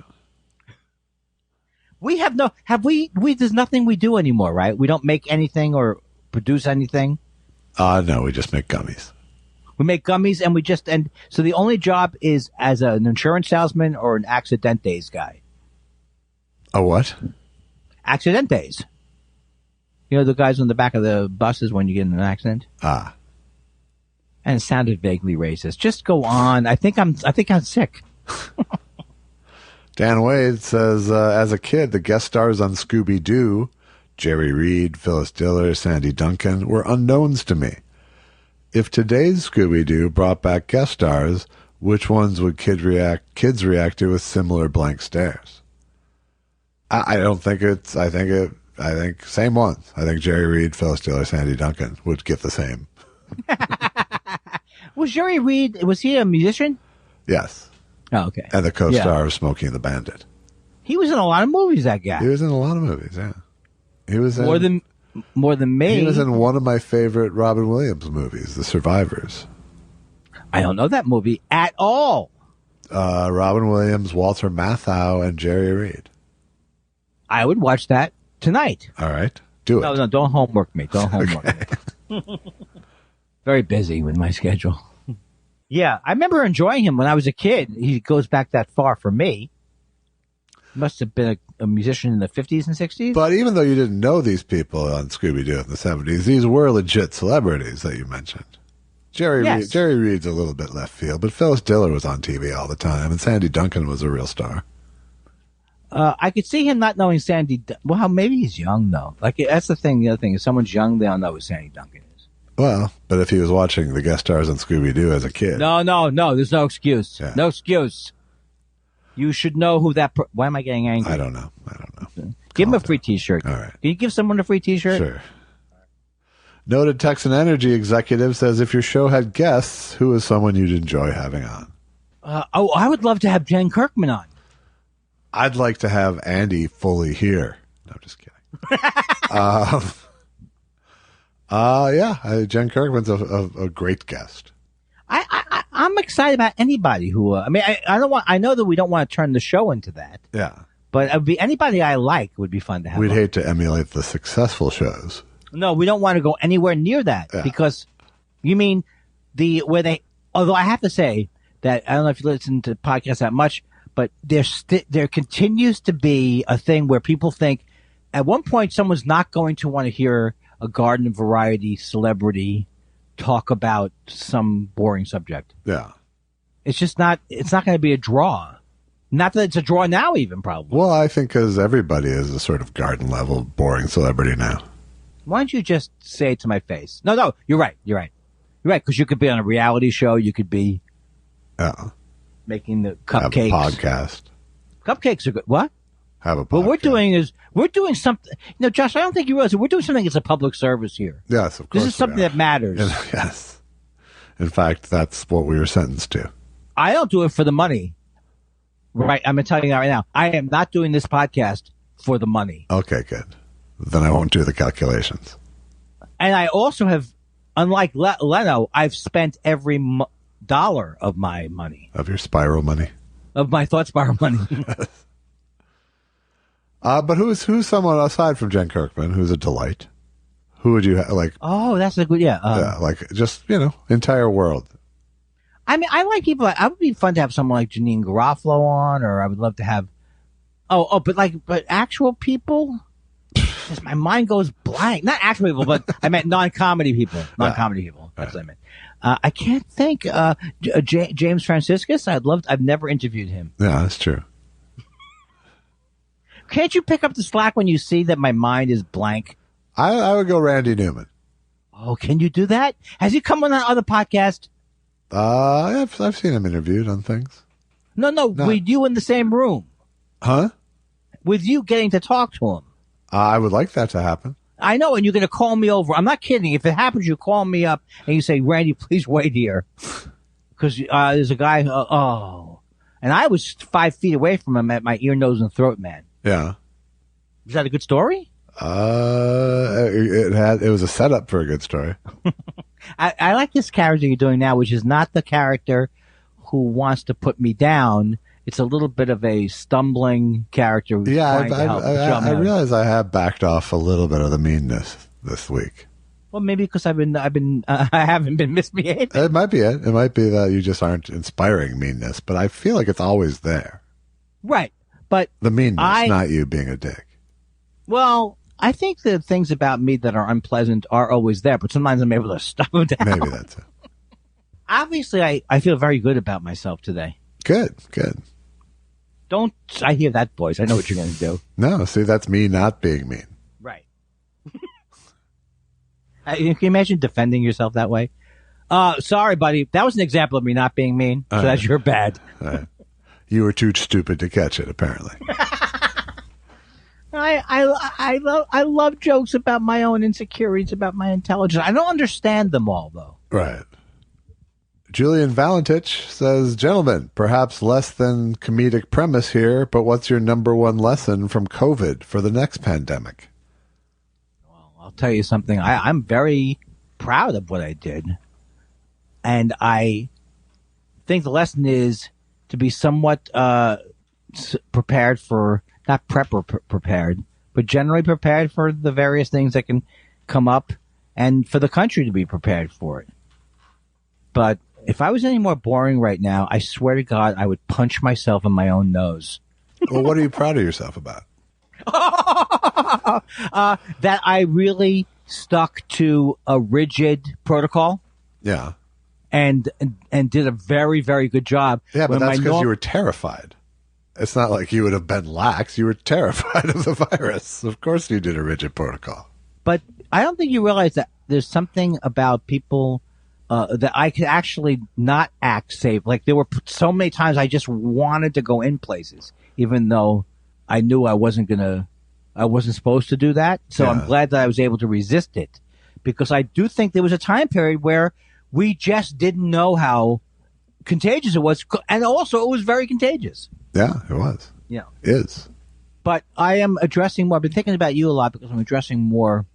[SPEAKER 2] There's nothing we do anymore, right? We don't make anything or produce anything.
[SPEAKER 3] No, we just make gummies.
[SPEAKER 2] We make gummies and so the only job is as an insurance salesman or an accidentes guy.
[SPEAKER 3] A what?
[SPEAKER 2] Accidentes. You know, the guys on the back of the buses when you get in an accident?
[SPEAKER 3] Ah.
[SPEAKER 2] And it sounded vaguely racist. Just go on. I think I'm sick.
[SPEAKER 3] Dan Wade says, as a kid, the guest stars on Scooby-Doo, Jerry Reed, Phyllis Diller, Sandy Duncan, were unknowns to me. If today's Scooby-Doo brought back guest stars, which ones would kids react to with similar blank stares? I don't think it's, I think same ones. I think Jerry Reed, Phyllis Diller, Sandy Duncan would get the same.
[SPEAKER 2] Was Jerry Reed, was he a musician?
[SPEAKER 3] Yes.
[SPEAKER 2] Oh, okay.
[SPEAKER 3] And the co-star of Smokey and the Bandit.
[SPEAKER 2] He was in a lot of movies, that guy.
[SPEAKER 3] He was in a lot of movies, yeah. He was
[SPEAKER 2] more than me.
[SPEAKER 3] He was in one of my favorite Robin Williams movies, The Survivors.
[SPEAKER 2] I don't know that movie at all.
[SPEAKER 3] Robin Williams, Walter Matthau, and Jerry Reed.
[SPEAKER 2] I would watch that tonight.
[SPEAKER 3] All right. Do it.
[SPEAKER 2] No, don't homework me. Don't homework me. Very busy with my schedule. Yeah, I remember enjoying him when I was a kid. He goes back that far for me. Must have been a musician in the 50s and 60s.
[SPEAKER 3] But even though you didn't know these people on Scooby-Doo in the 70s, these were legit celebrities that you mentioned. Jerry Reed's a little bit left field, but Phyllis Diller was on TV all the time, and Sandy Duncan was a real star.
[SPEAKER 2] I could see him not knowing Sandy. Well, maybe he's young, though. Like, that's the thing. The other thing is someone's young, they don't know who Sandy Duncan is.
[SPEAKER 3] Well, but if he was watching the guest stars on Scooby-Doo as a kid.
[SPEAKER 2] No. There's no excuse.
[SPEAKER 3] Yeah.
[SPEAKER 2] No excuse. You should know who that... Why am I getting angry?
[SPEAKER 3] I don't know.
[SPEAKER 2] Give him a free T-shirt.
[SPEAKER 3] All right.
[SPEAKER 2] Can you give someone a free T-shirt?
[SPEAKER 3] Sure. Noted Texan Energy executive says, if your show had guests, who is someone you'd enjoy having on?
[SPEAKER 2] I would love to have Jen Kirkman on.
[SPEAKER 3] I'd like to have Andy Foley here. No, just kidding. Jen Kirkman's a great guest.
[SPEAKER 2] I'm excited about anybody who. I know that we don't want to turn the show into that.
[SPEAKER 3] Yeah,
[SPEAKER 2] but it would be anybody I like would be fun to have.
[SPEAKER 3] We'd
[SPEAKER 2] on.
[SPEAKER 3] hate to emulate the successful shows.
[SPEAKER 2] No, we don't want to go anywhere near that because you mean Although I have to say that I don't know if you listen to podcasts that much, but there continues to be a thing where people think at one point someone's not going to want to hear a garden variety celebrity talk about some boring subject.
[SPEAKER 3] Yeah.
[SPEAKER 2] It's just not, it's not going to be a draw. Not that it's a draw now even, probably.
[SPEAKER 3] Well, I think because everybody is a sort of garden level boring celebrity now.
[SPEAKER 2] Why don't you just say it to my face? No, you're right. You're right. Because you could be on a reality show. You could be making the cupcakes.
[SPEAKER 3] Have a podcast.
[SPEAKER 2] Cupcakes are good. What?
[SPEAKER 3] Have a podcast.
[SPEAKER 2] What we're doing something. Josh, I don't think you realize it. We're doing something that's a public service here.
[SPEAKER 3] Yes, of course.
[SPEAKER 2] This is something that matters.
[SPEAKER 3] Yes. In fact, that's what we were sentenced to.
[SPEAKER 2] I don't do it for the money. Right. I'm going to tell you that right now. I am not doing this podcast for the money.
[SPEAKER 3] Okay, good. Then I won't do the calculations.
[SPEAKER 2] And I also have, unlike Leno, I've spent every dollar of my money.
[SPEAKER 3] Of your spiral money?
[SPEAKER 2] Of my thought spiral money.
[SPEAKER 3] But who's someone aside from Jen Kirkman who's a delight? Who would you like?
[SPEAKER 2] Oh, that's a good,
[SPEAKER 3] like just, entire world.
[SPEAKER 2] I mean, I like people. I would be fun to have someone like Janine Garofalo on, or I would love to have. But actual people. Just my mind goes blank. Not actual people, but I meant non-comedy people. Non-comedy people. That's what I meant. I can't think. James Franciscus. I've never interviewed him.
[SPEAKER 3] Yeah, that's true.
[SPEAKER 2] Can't you pick up the slack when you see that my mind is blank?
[SPEAKER 3] I would go Randy Newman.
[SPEAKER 2] Oh, can you do that? Has he come on that other podcast?
[SPEAKER 3] I've seen him interviewed on things.
[SPEAKER 2] No, with you in the same room.
[SPEAKER 3] Huh?
[SPEAKER 2] With you getting to talk to him.
[SPEAKER 3] I would like that to happen.
[SPEAKER 2] I know, and you're going to call me over. I'm not kidding. If it happens, you call me up and you say, Randy, please wait here. Because there's a guy, and I was 5 feet away from him at my ear, nose, and throat man.
[SPEAKER 3] Yeah.
[SPEAKER 2] Is that a good story?
[SPEAKER 3] It was a setup for a good story.
[SPEAKER 2] I like this character you're doing now, which is not the character who wants to put me down. It's a little bit of a stumbling character.
[SPEAKER 3] Yeah, I realize I have backed off a little bit of the meanness this week.
[SPEAKER 2] Well, maybe because I haven't been misbehaving.
[SPEAKER 3] It might be it. It might be that you just aren't inspiring meanness, but I feel like it's always there.
[SPEAKER 2] Right, but
[SPEAKER 3] the meanness, not you being a dick.
[SPEAKER 2] Well, I think the things about me that are unpleasant are always there, but sometimes I'm able to stuff them down.
[SPEAKER 3] Maybe that's it.
[SPEAKER 2] Obviously, I feel very good about myself today.
[SPEAKER 3] Good.
[SPEAKER 2] Don't I hear that voice? I know what you're going to do.
[SPEAKER 3] No, see, that's me not being mean.
[SPEAKER 2] Right. Can you imagine defending yourself that way? Sorry, buddy. That was an example of me not being mean, so that's your bad.
[SPEAKER 3] You were too stupid to catch it, apparently.
[SPEAKER 2] I love jokes about my own insecurities, about my intelligence. I don't understand them all, though.
[SPEAKER 3] Right. Julian Valentich says, gentlemen, perhaps less than comedic premise here, but what's your number one lesson from COVID for the next pandemic?
[SPEAKER 2] Well, I'll tell you something. I'm very proud of what I did. And I think the lesson is to be somewhat prepared for, not prepared, but generally prepared for the various things that can come up and for the country to be prepared for it. But if I was any more boring right now, I swear to God, I would punch myself in my own nose.
[SPEAKER 3] Well, what are you proud of yourself about?
[SPEAKER 2] That I really stuck to a rigid protocol.
[SPEAKER 3] Yeah.
[SPEAKER 2] And did a very, very good job.
[SPEAKER 3] Yeah, but that's because you were terrified. It's not like you would have been lax. You were terrified of the virus. Of course you did a rigid protocol.
[SPEAKER 2] But I don't think you realize that there's something about people that I could actually not act safe. Like there were so many times I just wanted to go in places, even though I knew I wasn't supposed to do that. So yeah. I'm glad that I was able to resist it, because I do think there was a time period where we just didn't know how contagious it was. And also it was very contagious.
[SPEAKER 3] Yeah, it was.
[SPEAKER 2] Yeah.
[SPEAKER 3] Is.
[SPEAKER 2] But I am addressing more. I've been thinking about you a lot because I'm addressing more.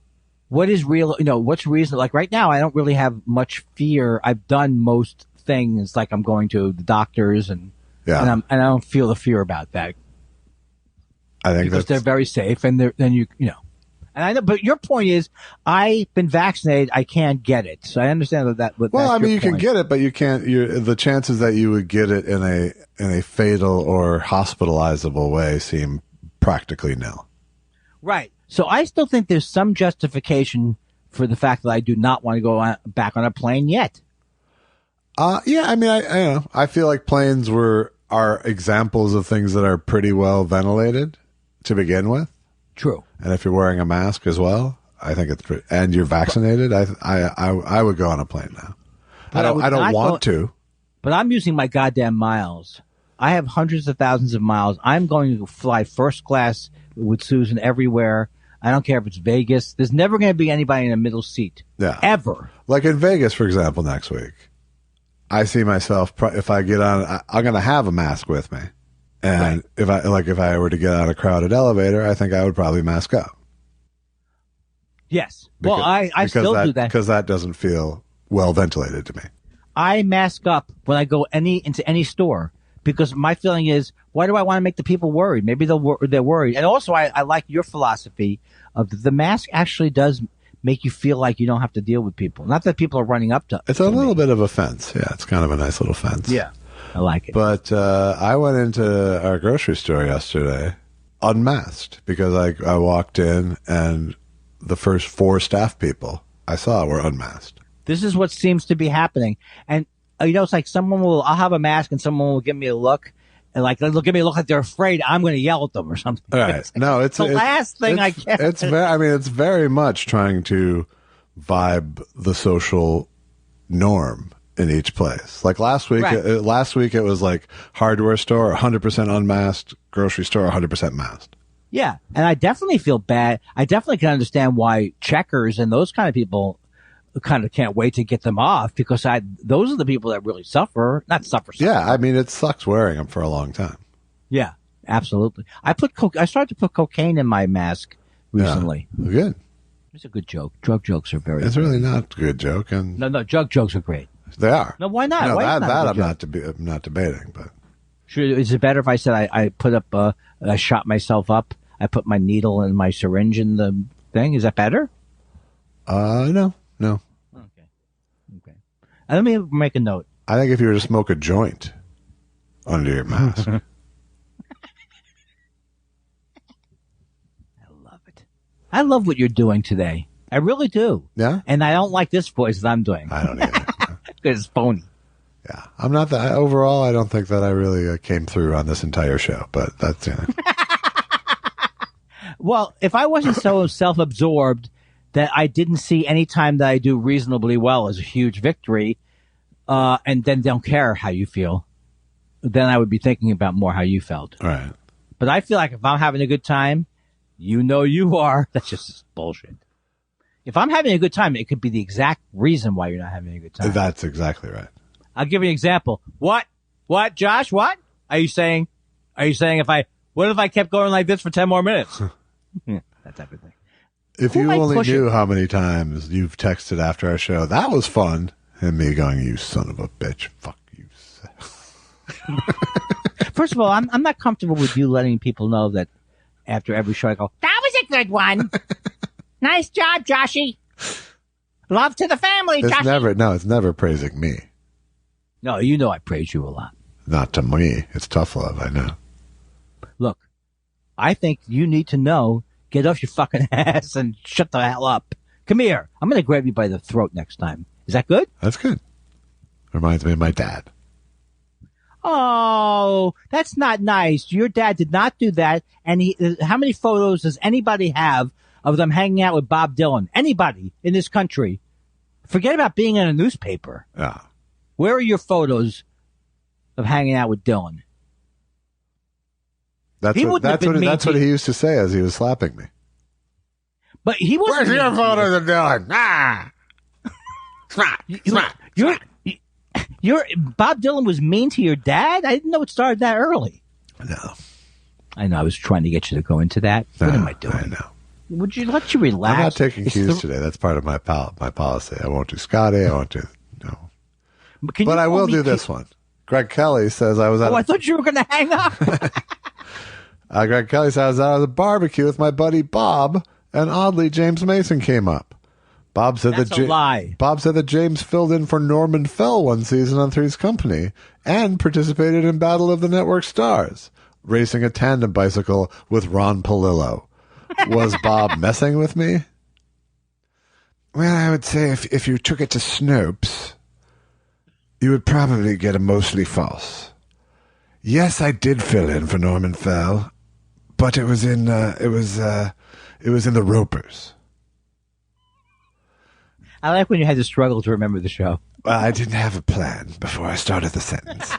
[SPEAKER 2] What is real? What's reason? Like right now, I don't really have much fear. I've done most things, like I'm going to the doctors and I don't feel the fear about that.
[SPEAKER 3] I think
[SPEAKER 2] because they're very safe, and and I know. But your point is, I've been vaccinated. I can't get it, so I understand that.
[SPEAKER 3] Well, I mean, you can get it, but you can't. The chances that you would get it in a fatal or hospitalizable way seem practically nil.
[SPEAKER 2] Right. So I still think there's some justification for the fact that I do not want to go back on a plane yet.
[SPEAKER 3] Yeah, I mean, I feel like planes are examples of things that are pretty well ventilated to begin with.
[SPEAKER 2] True.
[SPEAKER 3] And if you're wearing a mask as well, I think it's pretty, and you're vaccinated, I would go on a plane now. I don't want to. But
[SPEAKER 2] I'm using my goddamn miles. I have hundreds of thousands of miles. I'm going to fly first class with Susan everywhere. I don't care if it's Vegas. There's never going to be anybody in a middle seat. Yeah. Ever.
[SPEAKER 3] Like in Vegas, for example, next week, I see myself, if I get on, I'm going to have a mask with me. And if I were to get on a crowded elevator, I think I would probably mask up.
[SPEAKER 2] Yes. Well, I still do that.
[SPEAKER 3] Because that doesn't feel well ventilated to me.
[SPEAKER 2] I mask up when I go into any store. Because my feeling is, why do I want to make the people worried? Maybe they're worried. And also, I like your philosophy of the mask actually does make you feel like you don't have to deal with people. Not that people are running up to.
[SPEAKER 3] It's a little bit of a fence. Yeah, it's kind of a nice little fence.
[SPEAKER 2] Yeah, I like it.
[SPEAKER 3] But I went into our grocery store yesterday unmasked because I walked in and the first 4 staff people I saw were unmasked.
[SPEAKER 2] This is what seems to be happening. And it's like I'll have a mask and someone will give me a look, and they'll give me a look like they're afraid I'm going to yell at them or something.
[SPEAKER 3] Right. No, it's
[SPEAKER 2] the last thing I can.
[SPEAKER 3] It's very much trying to vibe the social norm in each place. Like last week it was like hardware store 100% unmasked, grocery store 100% masked.
[SPEAKER 2] Yeah, and I definitely feel bad. I definitely can understand why checkers and those kind of people kind of can't wait to get them off, because those are the people that really suffer. Not suffer.
[SPEAKER 3] Yeah, I mean, it sucks wearing them for a long time.
[SPEAKER 2] Yeah, absolutely. I started to put cocaine in my mask recently.
[SPEAKER 3] Yeah, good.
[SPEAKER 2] It's a good joke. Drug jokes are very.
[SPEAKER 3] It's
[SPEAKER 2] good.
[SPEAKER 3] really not a good joke, and
[SPEAKER 2] No, drug jokes are great.
[SPEAKER 3] they are.
[SPEAKER 2] No, why not?
[SPEAKER 3] No,
[SPEAKER 2] Why
[SPEAKER 3] that
[SPEAKER 2] not
[SPEAKER 3] I'm not debating, but
[SPEAKER 2] is it better if I said I put up I shot myself up? I put my needle and my syringe in the thing. Is that better?
[SPEAKER 3] No.
[SPEAKER 2] Okay. Let me make a note.
[SPEAKER 3] I think if you were to smoke a joint under your mask.
[SPEAKER 2] I love it. I love what you're doing today. I really do.
[SPEAKER 3] Yeah?
[SPEAKER 2] And I don't like this voice that I'm doing.
[SPEAKER 3] I don't either.
[SPEAKER 2] Because it's phony.
[SPEAKER 3] Yeah. I'm not that. Overall, I don't think that I really came through on this entire show, but that's,
[SPEAKER 2] Well, if I wasn't so self-absorbed that I didn't see any time that I do reasonably well as a huge victory, and then don't care how you feel, then I would be thinking about more how you felt.
[SPEAKER 3] right.
[SPEAKER 2] But I feel like if I'm having a good time, you know you are. That's just bullshit. If I'm having a good time, it could be the exact reason why you're not having a good time.
[SPEAKER 3] That's exactly right.
[SPEAKER 2] I'll give you an example. What, Josh? What are you saying? What if I kept going like this for 10 more minutes? Yeah, that type of thing.
[SPEAKER 3] If
[SPEAKER 2] Who
[SPEAKER 3] you
[SPEAKER 2] might
[SPEAKER 3] only
[SPEAKER 2] push
[SPEAKER 3] knew
[SPEAKER 2] it?
[SPEAKER 3] how many times you've texted after our show, that was fun. And me going, you son of a bitch. Fuck you.
[SPEAKER 2] First of all, I'm not comfortable with you letting people know that after every show I go, that was a good one. Nice job, Joshy. Love to the family, Joshy.
[SPEAKER 3] It's never praising me.
[SPEAKER 2] No, you know I praise you a lot.
[SPEAKER 3] Not to me. It's tough love, I know.
[SPEAKER 2] Look, I think you need to know, get off your fucking ass and shut the hell up. Come here. I'm going to grab you by the throat next time. Is that good?
[SPEAKER 3] That's good. Reminds me of my dad.
[SPEAKER 2] Oh, that's not nice. Your dad did not do that. And how many photos does anybody have of them hanging out with Bob Dylan? Anybody in this country? Forget about being in a newspaper.
[SPEAKER 3] Yeah.
[SPEAKER 2] Where are your photos of hanging out with Dylan?
[SPEAKER 3] That's what he used to say as he was slapping me.
[SPEAKER 2] But he wasn't.
[SPEAKER 3] Where's your photos of Dylan? Ah! Smart.
[SPEAKER 2] Your Bob Dylan was mean to your dad? I didn't know it started that early.
[SPEAKER 3] No.
[SPEAKER 2] I know. I was trying to get you to go into that. What am I doing?
[SPEAKER 3] I know.
[SPEAKER 2] Would you let you relax?
[SPEAKER 3] I'm not taking cues today. That's part of my policy. I won't do Scotty. I won't do no. But I will do this one. Greg Kelly says I was at.
[SPEAKER 2] I thought you were going to hang up.
[SPEAKER 3] Greg Kelly says I was at a barbecue with my buddy Bob, and oddly James Mason came up. Bob said
[SPEAKER 2] That's a lie.
[SPEAKER 3] Bob said that James filled in for Norman Fell one season on Three's Company and participated in Battle of the Network Stars, racing a tandem bicycle with Ron Palillo. Was Bob messing with me? Well, I would say if you took it to Snopes, you would probably get a mostly false. Yes, I did fill in for Norman Fell, but it was in the Ropers.
[SPEAKER 2] I like when you had to struggle to remember the show.
[SPEAKER 3] Well, I didn't have a plan before I started the sentence.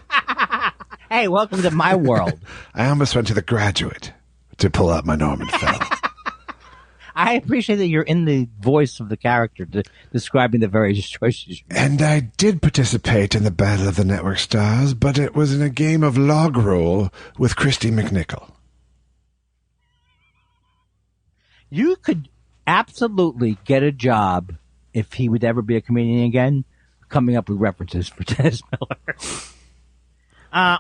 [SPEAKER 2] Hey, welcome to my world.
[SPEAKER 3] I almost went to The Graduate to pull out my Norman Fell.
[SPEAKER 2] I appreciate that you're in the voice of the character describing the various choices.
[SPEAKER 3] And I did participate in the Battle of the Network Stars, but it was in a game of log roll with Christy McNichol.
[SPEAKER 2] You could absolutely get a job if he would ever be a comedian again, coming up with references for Dennis Miller.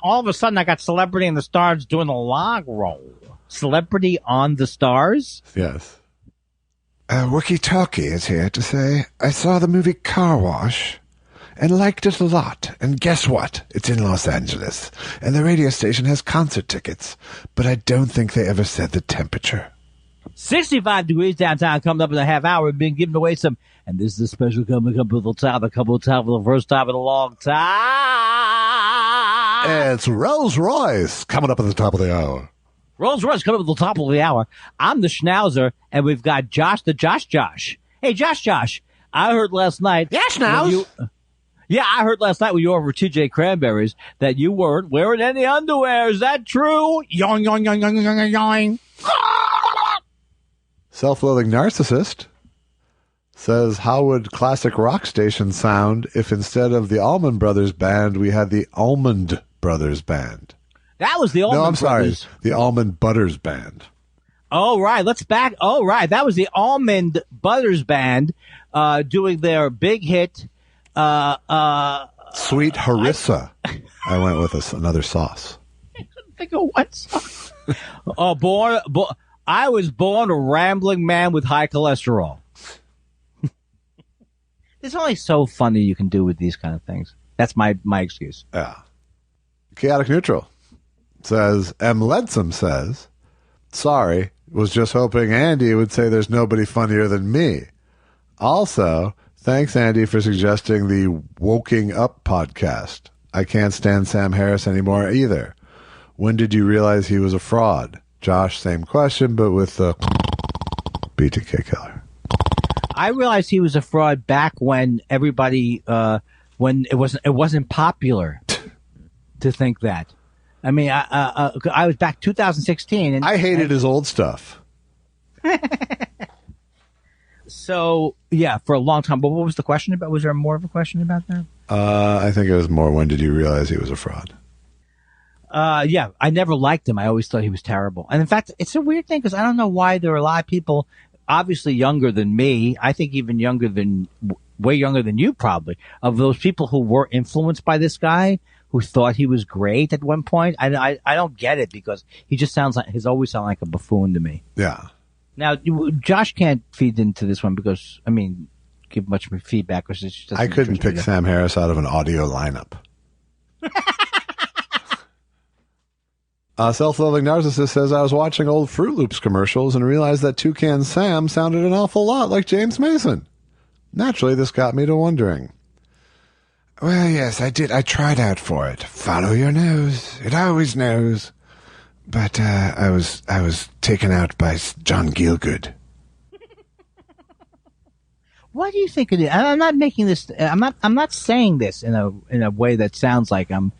[SPEAKER 2] All of a sudden, I got Celebrity on the Stars doing a log roll. Celebrity on the Stars?
[SPEAKER 3] Yes. Wookie Talkie is here to say, I saw the movie Car Wash and liked it a lot. And guess what? It's in Los Angeles. And the radio station has concert tickets. But I don't think they ever said the temperature.
[SPEAKER 2] 65 degrees downtown coming up in a half hour. We've been giving away some, and this is a special coming up with the top, a couple of times for the first time in a long time.
[SPEAKER 3] It's Rolls Royce coming up at the top of the hour.
[SPEAKER 2] Rolls Royce coming up at the top of the hour. I'm the Schnauzer, and we've got Josh the Josh. Hey, Josh, I heard last night.
[SPEAKER 1] Yeah, Schnauz.
[SPEAKER 2] I heard last night when you were over TJ Cranberries that you weren't wearing any underwear. Is that true? Yoing, yoing, yoing, yoing, yoing, yoing.
[SPEAKER 3] Self-loathing narcissist says, how would classic rock station sound if instead of the Allman Brothers Band, we had the Almond Brothers Band?
[SPEAKER 2] That was the Allman Brothers.
[SPEAKER 3] Sorry, the Almond Butters Band.
[SPEAKER 2] Oh, right. Oh, right. That was the Almond Butters Band doing their big hit.
[SPEAKER 3] Sweet Harissa. I went with another sauce.
[SPEAKER 2] I couldn't think of what sauce. I was born a rambling man with high cholesterol. There's only so funny you can do with these kind of things. That's my excuse.
[SPEAKER 3] Yeah. Chaotic Neutral says, M. Ledsome says, sorry, was just hoping Andy would say there's nobody funnier than me. Also, thanks, Andy, for suggesting the Woking Up podcast. I can't stand Sam Harris anymore either. When did you realize he was a fraud? Josh, same question, but with the BTK killer.
[SPEAKER 2] I realized he was a fraud back when everybody, when it wasn't popular to think that. I mean, I was back 2016, and
[SPEAKER 3] I hated his old stuff.
[SPEAKER 2] So yeah, for a long time. But what was the question about? Was there more of a question about that?
[SPEAKER 3] I think it was more, when did you realize he was a fraud?
[SPEAKER 2] Yeah, I never liked him. I always thought he was terrible. And in fact, it's a weird thing because I don't know why there are a lot of people, obviously younger than me, I think even way younger than you probably, of those people who were influenced by this guy, who thought he was great at one point. I don't get it because he just he's always sounded like a buffoon to me.
[SPEAKER 3] Yeah.
[SPEAKER 2] Now, Josh can't feed into this one because, I mean, give much feedback. Because it just
[SPEAKER 3] I couldn't pick Sam Harris out of an audio lineup. Self-loving narcissist says, I was watching old Fruit Loops commercials and realized that Toucan Sam sounded an awful lot like James Mason. Naturally, this got me to wondering. Well, yes, I did. I tried out for it. Follow your nose. It always knows. But I was taken out by John Gielgud.
[SPEAKER 2] What do you think it is? I'm not making this. I'm not saying this in a way that sounds like I'm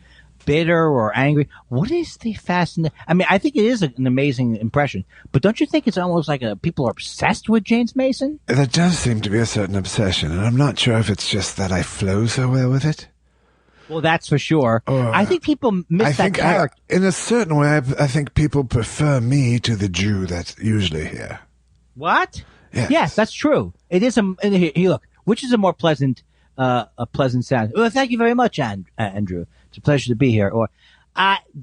[SPEAKER 2] bitter or angry. What is the fascinating? I mean, I think it is an amazing impression, but don't you think it's almost like people are obsessed with James Mason?
[SPEAKER 3] There does seem to be a certain obsession, and I'm not sure if it's just that I flow so well with it.
[SPEAKER 2] Well, that's for sure. I think people miss that character.
[SPEAKER 3] In a certain way, I think people prefer me to the Jew that's usually here.
[SPEAKER 2] What?
[SPEAKER 3] Yes,
[SPEAKER 2] that's true. It is here, look, which is a more pleasant sound? Well, thank you very much, Andrew. It's a pleasure to be here. Or,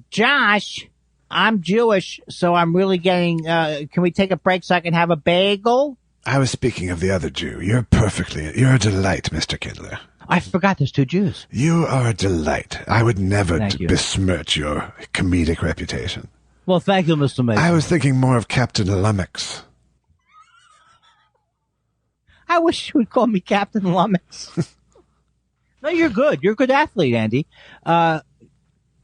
[SPEAKER 2] Josh, I'm Jewish, so I'm really getting. Can we take a break so I can have a bagel?
[SPEAKER 3] I was speaking of the other Jew. You're a delight, Mr. Kindler.
[SPEAKER 2] I forgot there's two Jews.
[SPEAKER 3] You are a delight. I would never besmirch your comedic reputation.
[SPEAKER 2] Well, thank you, Mr. Mason.
[SPEAKER 3] I was thinking more of Captain Lummox.
[SPEAKER 2] I wish you would call me Captain Lummox. No, you're good. You're a good athlete, Andy. I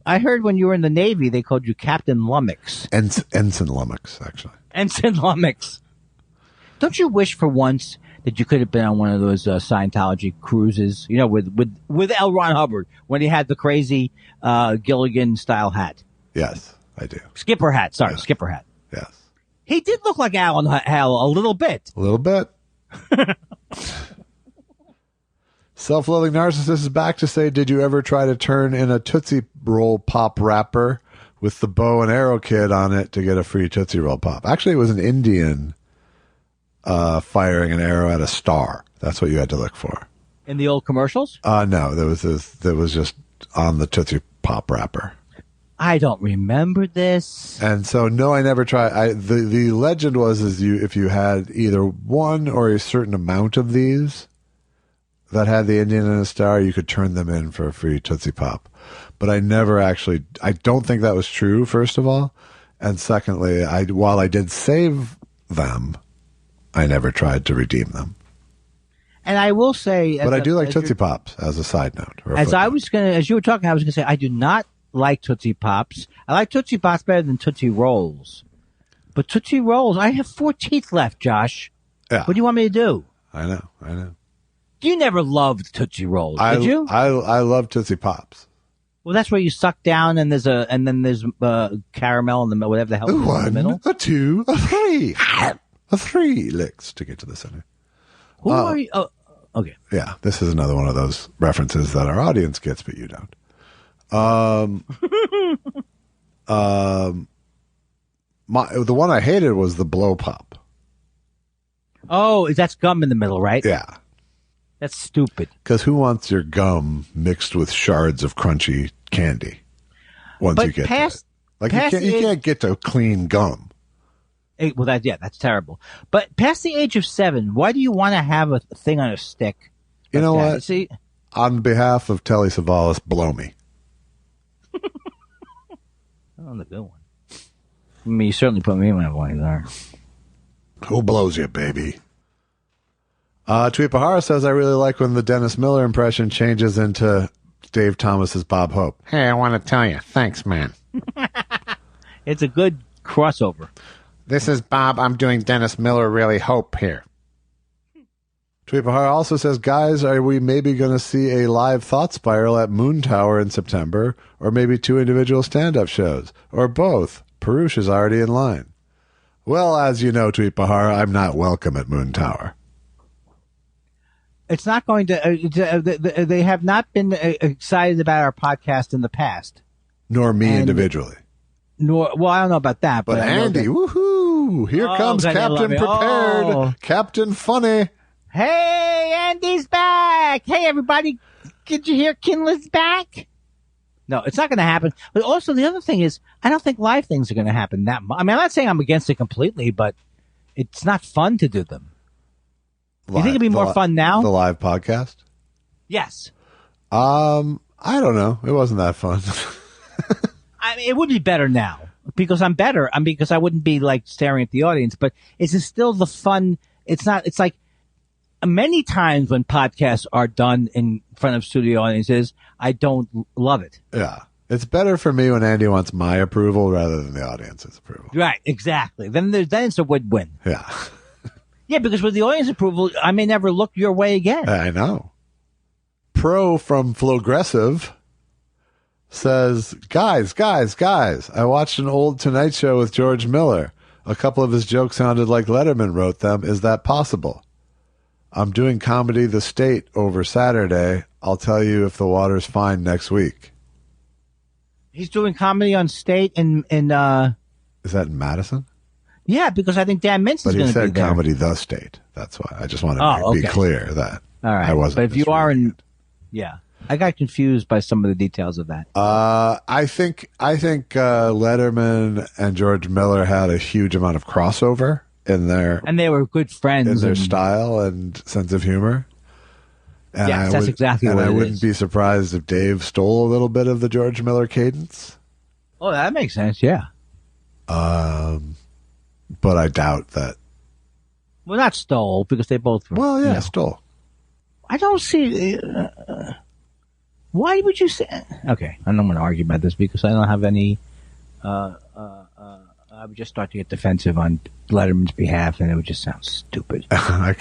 [SPEAKER 2] heard when you were in the Navy, they called you Captain Lummox.
[SPEAKER 3] Ensign Lummox, actually.
[SPEAKER 2] Ensign Lummox. Don't you wish for once that you could have been on one of those Scientology cruises, you know, with L. Ron Hubbard when he had the crazy Gilligan-style hat?
[SPEAKER 3] Yes, I do.
[SPEAKER 2] Skipper hat. Sorry, skipper hat.
[SPEAKER 3] Yes.
[SPEAKER 2] He did look like Alan Hale a little bit.
[SPEAKER 3] A little bit. Self-loathing narcissist is back to say, did you ever try to turn in a Tootsie Roll Pop wrapper with the bow and arrow kit on it to get a free Tootsie Roll Pop? Actually, it was an Indian firing an arrow at a star. That's what you had to look for.
[SPEAKER 2] In the old commercials?
[SPEAKER 3] No, there was just on the Tootsie Pop wrapper.
[SPEAKER 2] I don't remember this.
[SPEAKER 3] And so, no, I never tried. The legend was if you had either one or a certain amount of these that had the Indian and a star, you could turn them in for a free Tootsie Pop. But I never actually, I don't think that was true, first of all. And secondly, while I did save them, I never tried to redeem them.
[SPEAKER 2] And I will say,
[SPEAKER 3] but I do like Tootsie Pops as a side note.
[SPEAKER 2] As you were talking, I was going to say, I do not like Tootsie Pops. I like Tootsie Pops better than Tootsie Rolls. But Tootsie Rolls, I have 4 teeth left, Josh.
[SPEAKER 3] Yeah.
[SPEAKER 2] What do you want me to do?
[SPEAKER 3] I know.
[SPEAKER 2] You never loved Tootsie Rolls, did you?
[SPEAKER 3] I love Tootsie Pops.
[SPEAKER 2] Well, that's where you suck down and then there's caramel in the middle, whatever the hell is in the middle.
[SPEAKER 3] 1, a 2, a 3. 3 licks to get to the center.
[SPEAKER 2] Who are you? Oh, okay.
[SPEAKER 3] Yeah, this is another one of those references that our audience gets, but you don't. The one I hated was the blow pop.
[SPEAKER 2] Oh, that's gum in the middle, right?
[SPEAKER 3] Yeah.
[SPEAKER 2] That's stupid.
[SPEAKER 3] Because who wants your gum mixed with shards of crunchy candy once you get to it? Like you can't get to clean gum.
[SPEAKER 2] Well, that's terrible. But past the age of 7, why do you want to have a thing on a stick?
[SPEAKER 3] You know what?
[SPEAKER 2] See,
[SPEAKER 3] on behalf of Telly Savalas, blow me.
[SPEAKER 2] Oh, the good one. I mean, you certainly put me in my voice there.
[SPEAKER 3] Who blows you, baby? Tweet Bahara says, I really like when the Dennis Miller impression changes into Dave Thomas's Bob Hope.
[SPEAKER 1] Hey, I want to tell you. Thanks, man.
[SPEAKER 2] It's a good crossover.
[SPEAKER 1] This is Bob. I'm doing Dennis Miller really Hope here.
[SPEAKER 3] Tweet Bahara also says, guys, are we maybe going to see a live Thought Spiral at Moon Tower in September? Or maybe 2 individual stand-up shows? Or both? Perush is already in line. Well, as you know, Tweet Bahara, I'm not welcome at Moon Tower.
[SPEAKER 2] It's not going to. They have not been excited about our podcast in the past.
[SPEAKER 3] Nor me individually.
[SPEAKER 2] Well, I don't know about that.
[SPEAKER 3] But Andy, woohoo! Here comes Captain Prepared.
[SPEAKER 2] Oh.
[SPEAKER 3] Captain Funny.
[SPEAKER 2] Hey, Andy's back. Hey, everybody. Did you hear Kindler's back? No, it's not going to happen. But also, the other thing is, I don't think live things are going to happen that much. I mean, I'm not saying I'm against it completely, but it's not fun to do them. You think it'd be more fun now?
[SPEAKER 3] The live podcast?
[SPEAKER 2] Yes.
[SPEAKER 3] I don't know. It wasn't that fun.
[SPEAKER 2] I mean, it would be better now because I'm better. Because I wouldn't be like staring at the audience, but it's still the fun. It's like many times when podcasts are done in front of studio audiences, I don't love it.
[SPEAKER 3] Yeah. It's better for me when Andy wants my approval rather than the audience's approval.
[SPEAKER 2] Right. Exactly. Then it's a win-win.
[SPEAKER 3] Yeah.
[SPEAKER 2] Yeah, because with the audience approval, I may never look your way again.
[SPEAKER 3] I know. Pro from Flowgressive says, guys, I watched an old Tonight Show with George Miller. A couple of his jokes sounded like Letterman wrote them. Is that possible? I'm doing Comedy the State over Saturday. I'll tell you if the water's fine next week.
[SPEAKER 2] He's doing Comedy on State in
[SPEAKER 3] Is that in Madison?
[SPEAKER 2] Yeah, because I think Dan Mintz is going to be there.
[SPEAKER 3] But he said Comedy the State. That's why. I just want to be clear that I wasn't.
[SPEAKER 2] But if you are in... Yeah. I got confused by some of the details of that.
[SPEAKER 3] I think Letterman and George Miller had a huge amount of crossover in their...
[SPEAKER 2] And they were good friends.
[SPEAKER 3] In their style and sense of humor. And
[SPEAKER 2] yes, that's exactly what it is.
[SPEAKER 3] And I wouldn't be surprised if Dave stole a little bit of the George Miller cadence.
[SPEAKER 2] Oh, that makes sense, yeah.
[SPEAKER 3] But I doubt that.
[SPEAKER 2] Well, not stole, because they both were.
[SPEAKER 3] Well, yeah, stole.
[SPEAKER 2] I don't see... why would you say... Okay, I'm not going to argue about this because I don't have any... I would just start to get defensive on Letterman's behalf, and it would just sound stupid.
[SPEAKER 3] I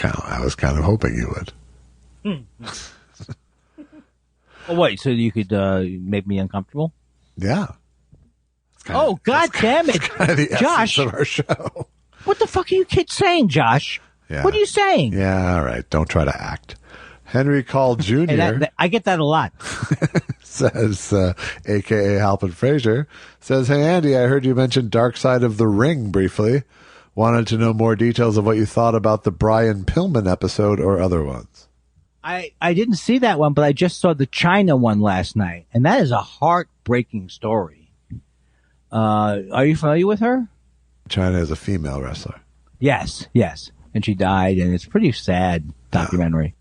[SPEAKER 3] was kind of hoping you would.
[SPEAKER 2] Oh, wait, so you could make me uncomfortable?
[SPEAKER 3] Yeah.
[SPEAKER 2] God damn it. Josh.
[SPEAKER 3] Of our show.
[SPEAKER 2] What the fuck are you kids saying, Josh?
[SPEAKER 3] Yeah.
[SPEAKER 2] What are you saying?
[SPEAKER 3] Yeah, all right. Don't try to act. Henry Call Jr.
[SPEAKER 2] Hey, I get that a lot.
[SPEAKER 3] Says, a.k.a. Halpin Fraser, says, hey, Andy, I heard you mention Dark Side of the Ring briefly. Wanted to know more details of what you thought about the Brian Pillman episode or other ones.
[SPEAKER 2] I didn't see that one, but I just saw the China one last night, and that is a heartbreaking story. Are you familiar with her?
[SPEAKER 3] China is a female wrestler.
[SPEAKER 2] Yes. And she died, and it's a pretty sad documentary.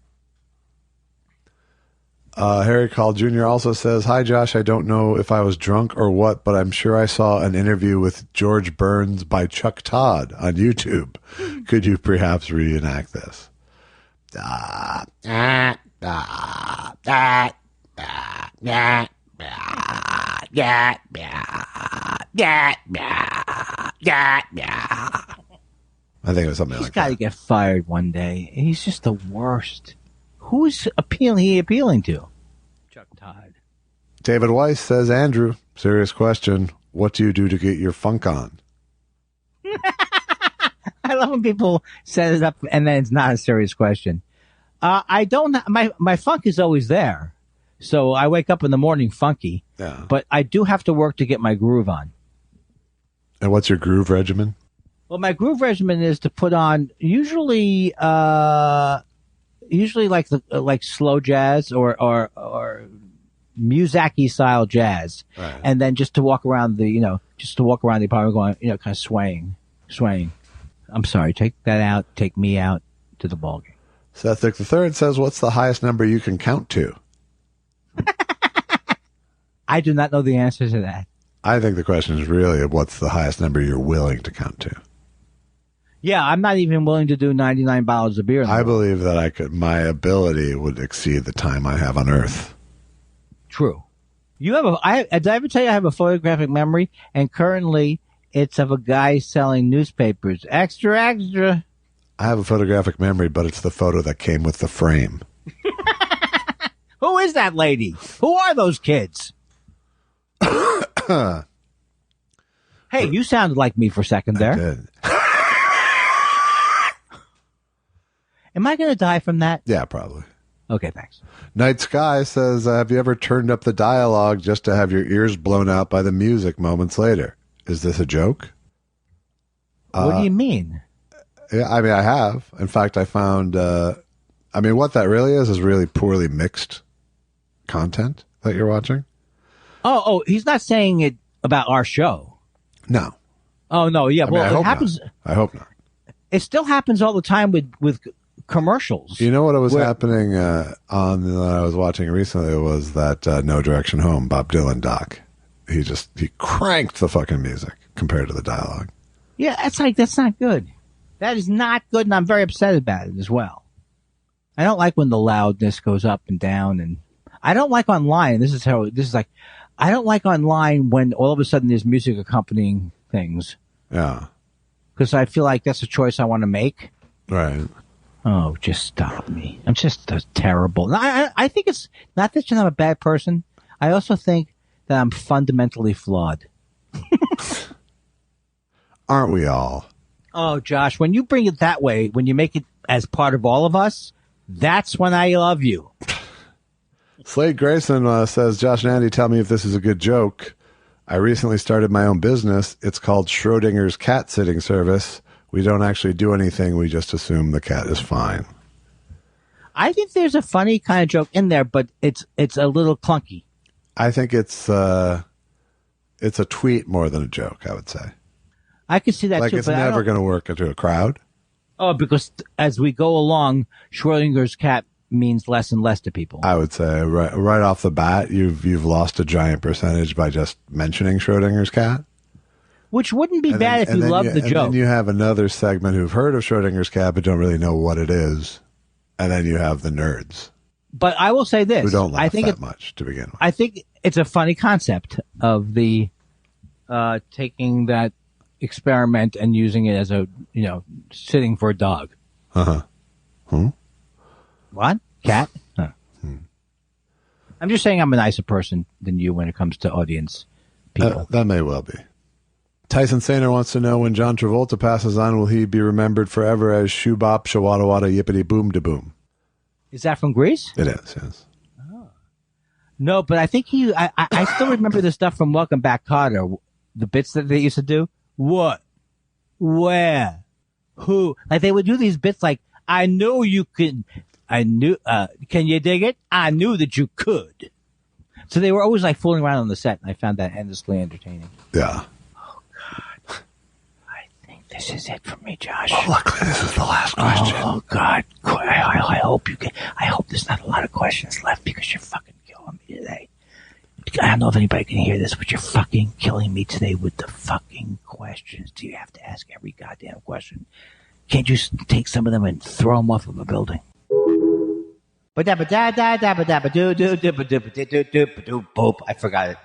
[SPEAKER 3] Harry Call Jr. also says, hi, Josh. I don't know if I was drunk or what, but I'm sure I saw an interview with George Burns by Chuck Todd on YouTube. Could you perhaps reenact this? I think it was something like that. He's
[SPEAKER 2] got to get fired one day. He's just the worst. Who's he appealing to? Chuck Todd.
[SPEAKER 3] David Weiss says, Andrew, serious question. What do you do to get your funk on?
[SPEAKER 2] I I love when people set it up and then it's not a serious question. I don't. My funk is always there, so I wake up in the morning funky.
[SPEAKER 3] Yeah.
[SPEAKER 2] But I do have to work to get my groove on.
[SPEAKER 3] And what's your groove regimen?
[SPEAKER 2] Well, my groove regimen is to put on usually like slow jazz or Muzaki style jazz,
[SPEAKER 3] Right.
[SPEAKER 2] and then just to walk around the apartment going, kind of swaying. I'm sorry, take that out, take me out to the ballgame.
[SPEAKER 3] Seth Dick III says, what's the highest number you can count to?
[SPEAKER 2] I do not know the answer to that.
[SPEAKER 3] I think the question is really what's the highest number you're willing to count to?
[SPEAKER 2] Yeah, I'm not even willing to do 99 bottles of beer.
[SPEAKER 3] I believe that my ability would exceed the time I have on Earth.
[SPEAKER 2] True. Did I ever tell you I have a photographic memory? And currently it's of a guy selling newspapers. Extra, extra.
[SPEAKER 3] I have a photographic memory, but it's the photo that came with the frame.
[SPEAKER 2] Who is that lady? Who are those kids? Hey, you sounded like me for a second there.
[SPEAKER 3] I did.
[SPEAKER 2] Am I going to die from that?
[SPEAKER 3] Yeah, probably.
[SPEAKER 2] Okay, thanks.
[SPEAKER 3] Night Sky says, have you ever turned up the dialogue just to have your ears blown out by the music moments later? Is this a joke?
[SPEAKER 2] What do you mean?
[SPEAKER 3] Yeah, I mean, I have. In fact, I found, what that really is really poorly mixed content that you're watching.
[SPEAKER 2] Oh, he's not saying it about our show.
[SPEAKER 3] No.
[SPEAKER 2] Oh, no, yeah. It happens.
[SPEAKER 3] I hope not.
[SPEAKER 2] It still happens all the time with commercials.
[SPEAKER 3] You know what was happening that I was watching recently was that No Direction Home, Bob Dylan doc. He cranked the fucking music compared to the dialogue.
[SPEAKER 2] Yeah, that's not good. That is not good, and I'm very upset about it as well. I don't like when the loudness goes up and down, and I don't like online. I don't like online when all of a sudden there's music accompanying things.
[SPEAKER 3] Yeah.
[SPEAKER 2] Because I feel like that's a choice I want to make.
[SPEAKER 3] Right.
[SPEAKER 2] Oh, just stop me. I'm just terrible. I think it's not that I'm a bad person. I also think that I'm fundamentally flawed.
[SPEAKER 3] Aren't we all?
[SPEAKER 2] Oh, Josh, when you bring it that way, when you make it as part of all of us, that's when I love you.
[SPEAKER 3] Slade Grayson says, Josh and Andy, tell me if this is a good joke. I recently started my own business. It's called Schrodinger's Cat Sitting Service. We don't actually do anything. We just assume the cat is fine.
[SPEAKER 2] I think there's a funny kind of joke in there, but it's a little clunky.
[SPEAKER 3] I think it's a tweet more than a joke, I would say.
[SPEAKER 2] I could see that
[SPEAKER 3] like
[SPEAKER 2] too.
[SPEAKER 3] It's never going to work into a crowd.
[SPEAKER 2] Oh, because as we go along, Schrodinger's cat means less and less to people.
[SPEAKER 3] I would say right off the bat, you've lost a giant percentage by just mentioning Schrodinger's cat.
[SPEAKER 2] Which wouldn't be bad if you love the joke.
[SPEAKER 3] And then you have another segment who've heard of Schrodinger's cat but don't really know what it is. And then you have the nerds.
[SPEAKER 2] But I will say this.
[SPEAKER 3] Who don't laugh that much to begin with.
[SPEAKER 2] I think it's a funny concept of the taking that experiment and using it as sitting for a dog.
[SPEAKER 3] Uh-huh.
[SPEAKER 2] What? Cat? Huh. I'm just saying I'm a nicer person than you when it comes to audience people.
[SPEAKER 3] That may well be. Tyson Sainer wants to know, when John Travolta passes on, will he be remembered forever as Shoo Bop, Shawada Wada, Yippity Boom Da Boom?
[SPEAKER 2] Is that from Greece?
[SPEAKER 3] It is, yes.
[SPEAKER 2] Oh. No, but I think I still remember the stuff from Welcome Back, Kotter, the bits that they used to do. What? Where? Who? Like they would do these bits like, I know you can, can you dig it? I knew that you could. So they were always like fooling around on the set, and I found that endlessly entertaining.
[SPEAKER 3] Yeah.
[SPEAKER 2] This is it for me, Josh.
[SPEAKER 3] Oh, luckily this is the last question.
[SPEAKER 2] Oh God! I hope you get. I hope there's not a lot of questions left because you're fucking killing me today. I don't know if anybody can hear this, but you're fucking killing me today with the fucking questions. Do you have to ask every goddamn question? Can't you take some of them and throw them off of a building? I forgot it.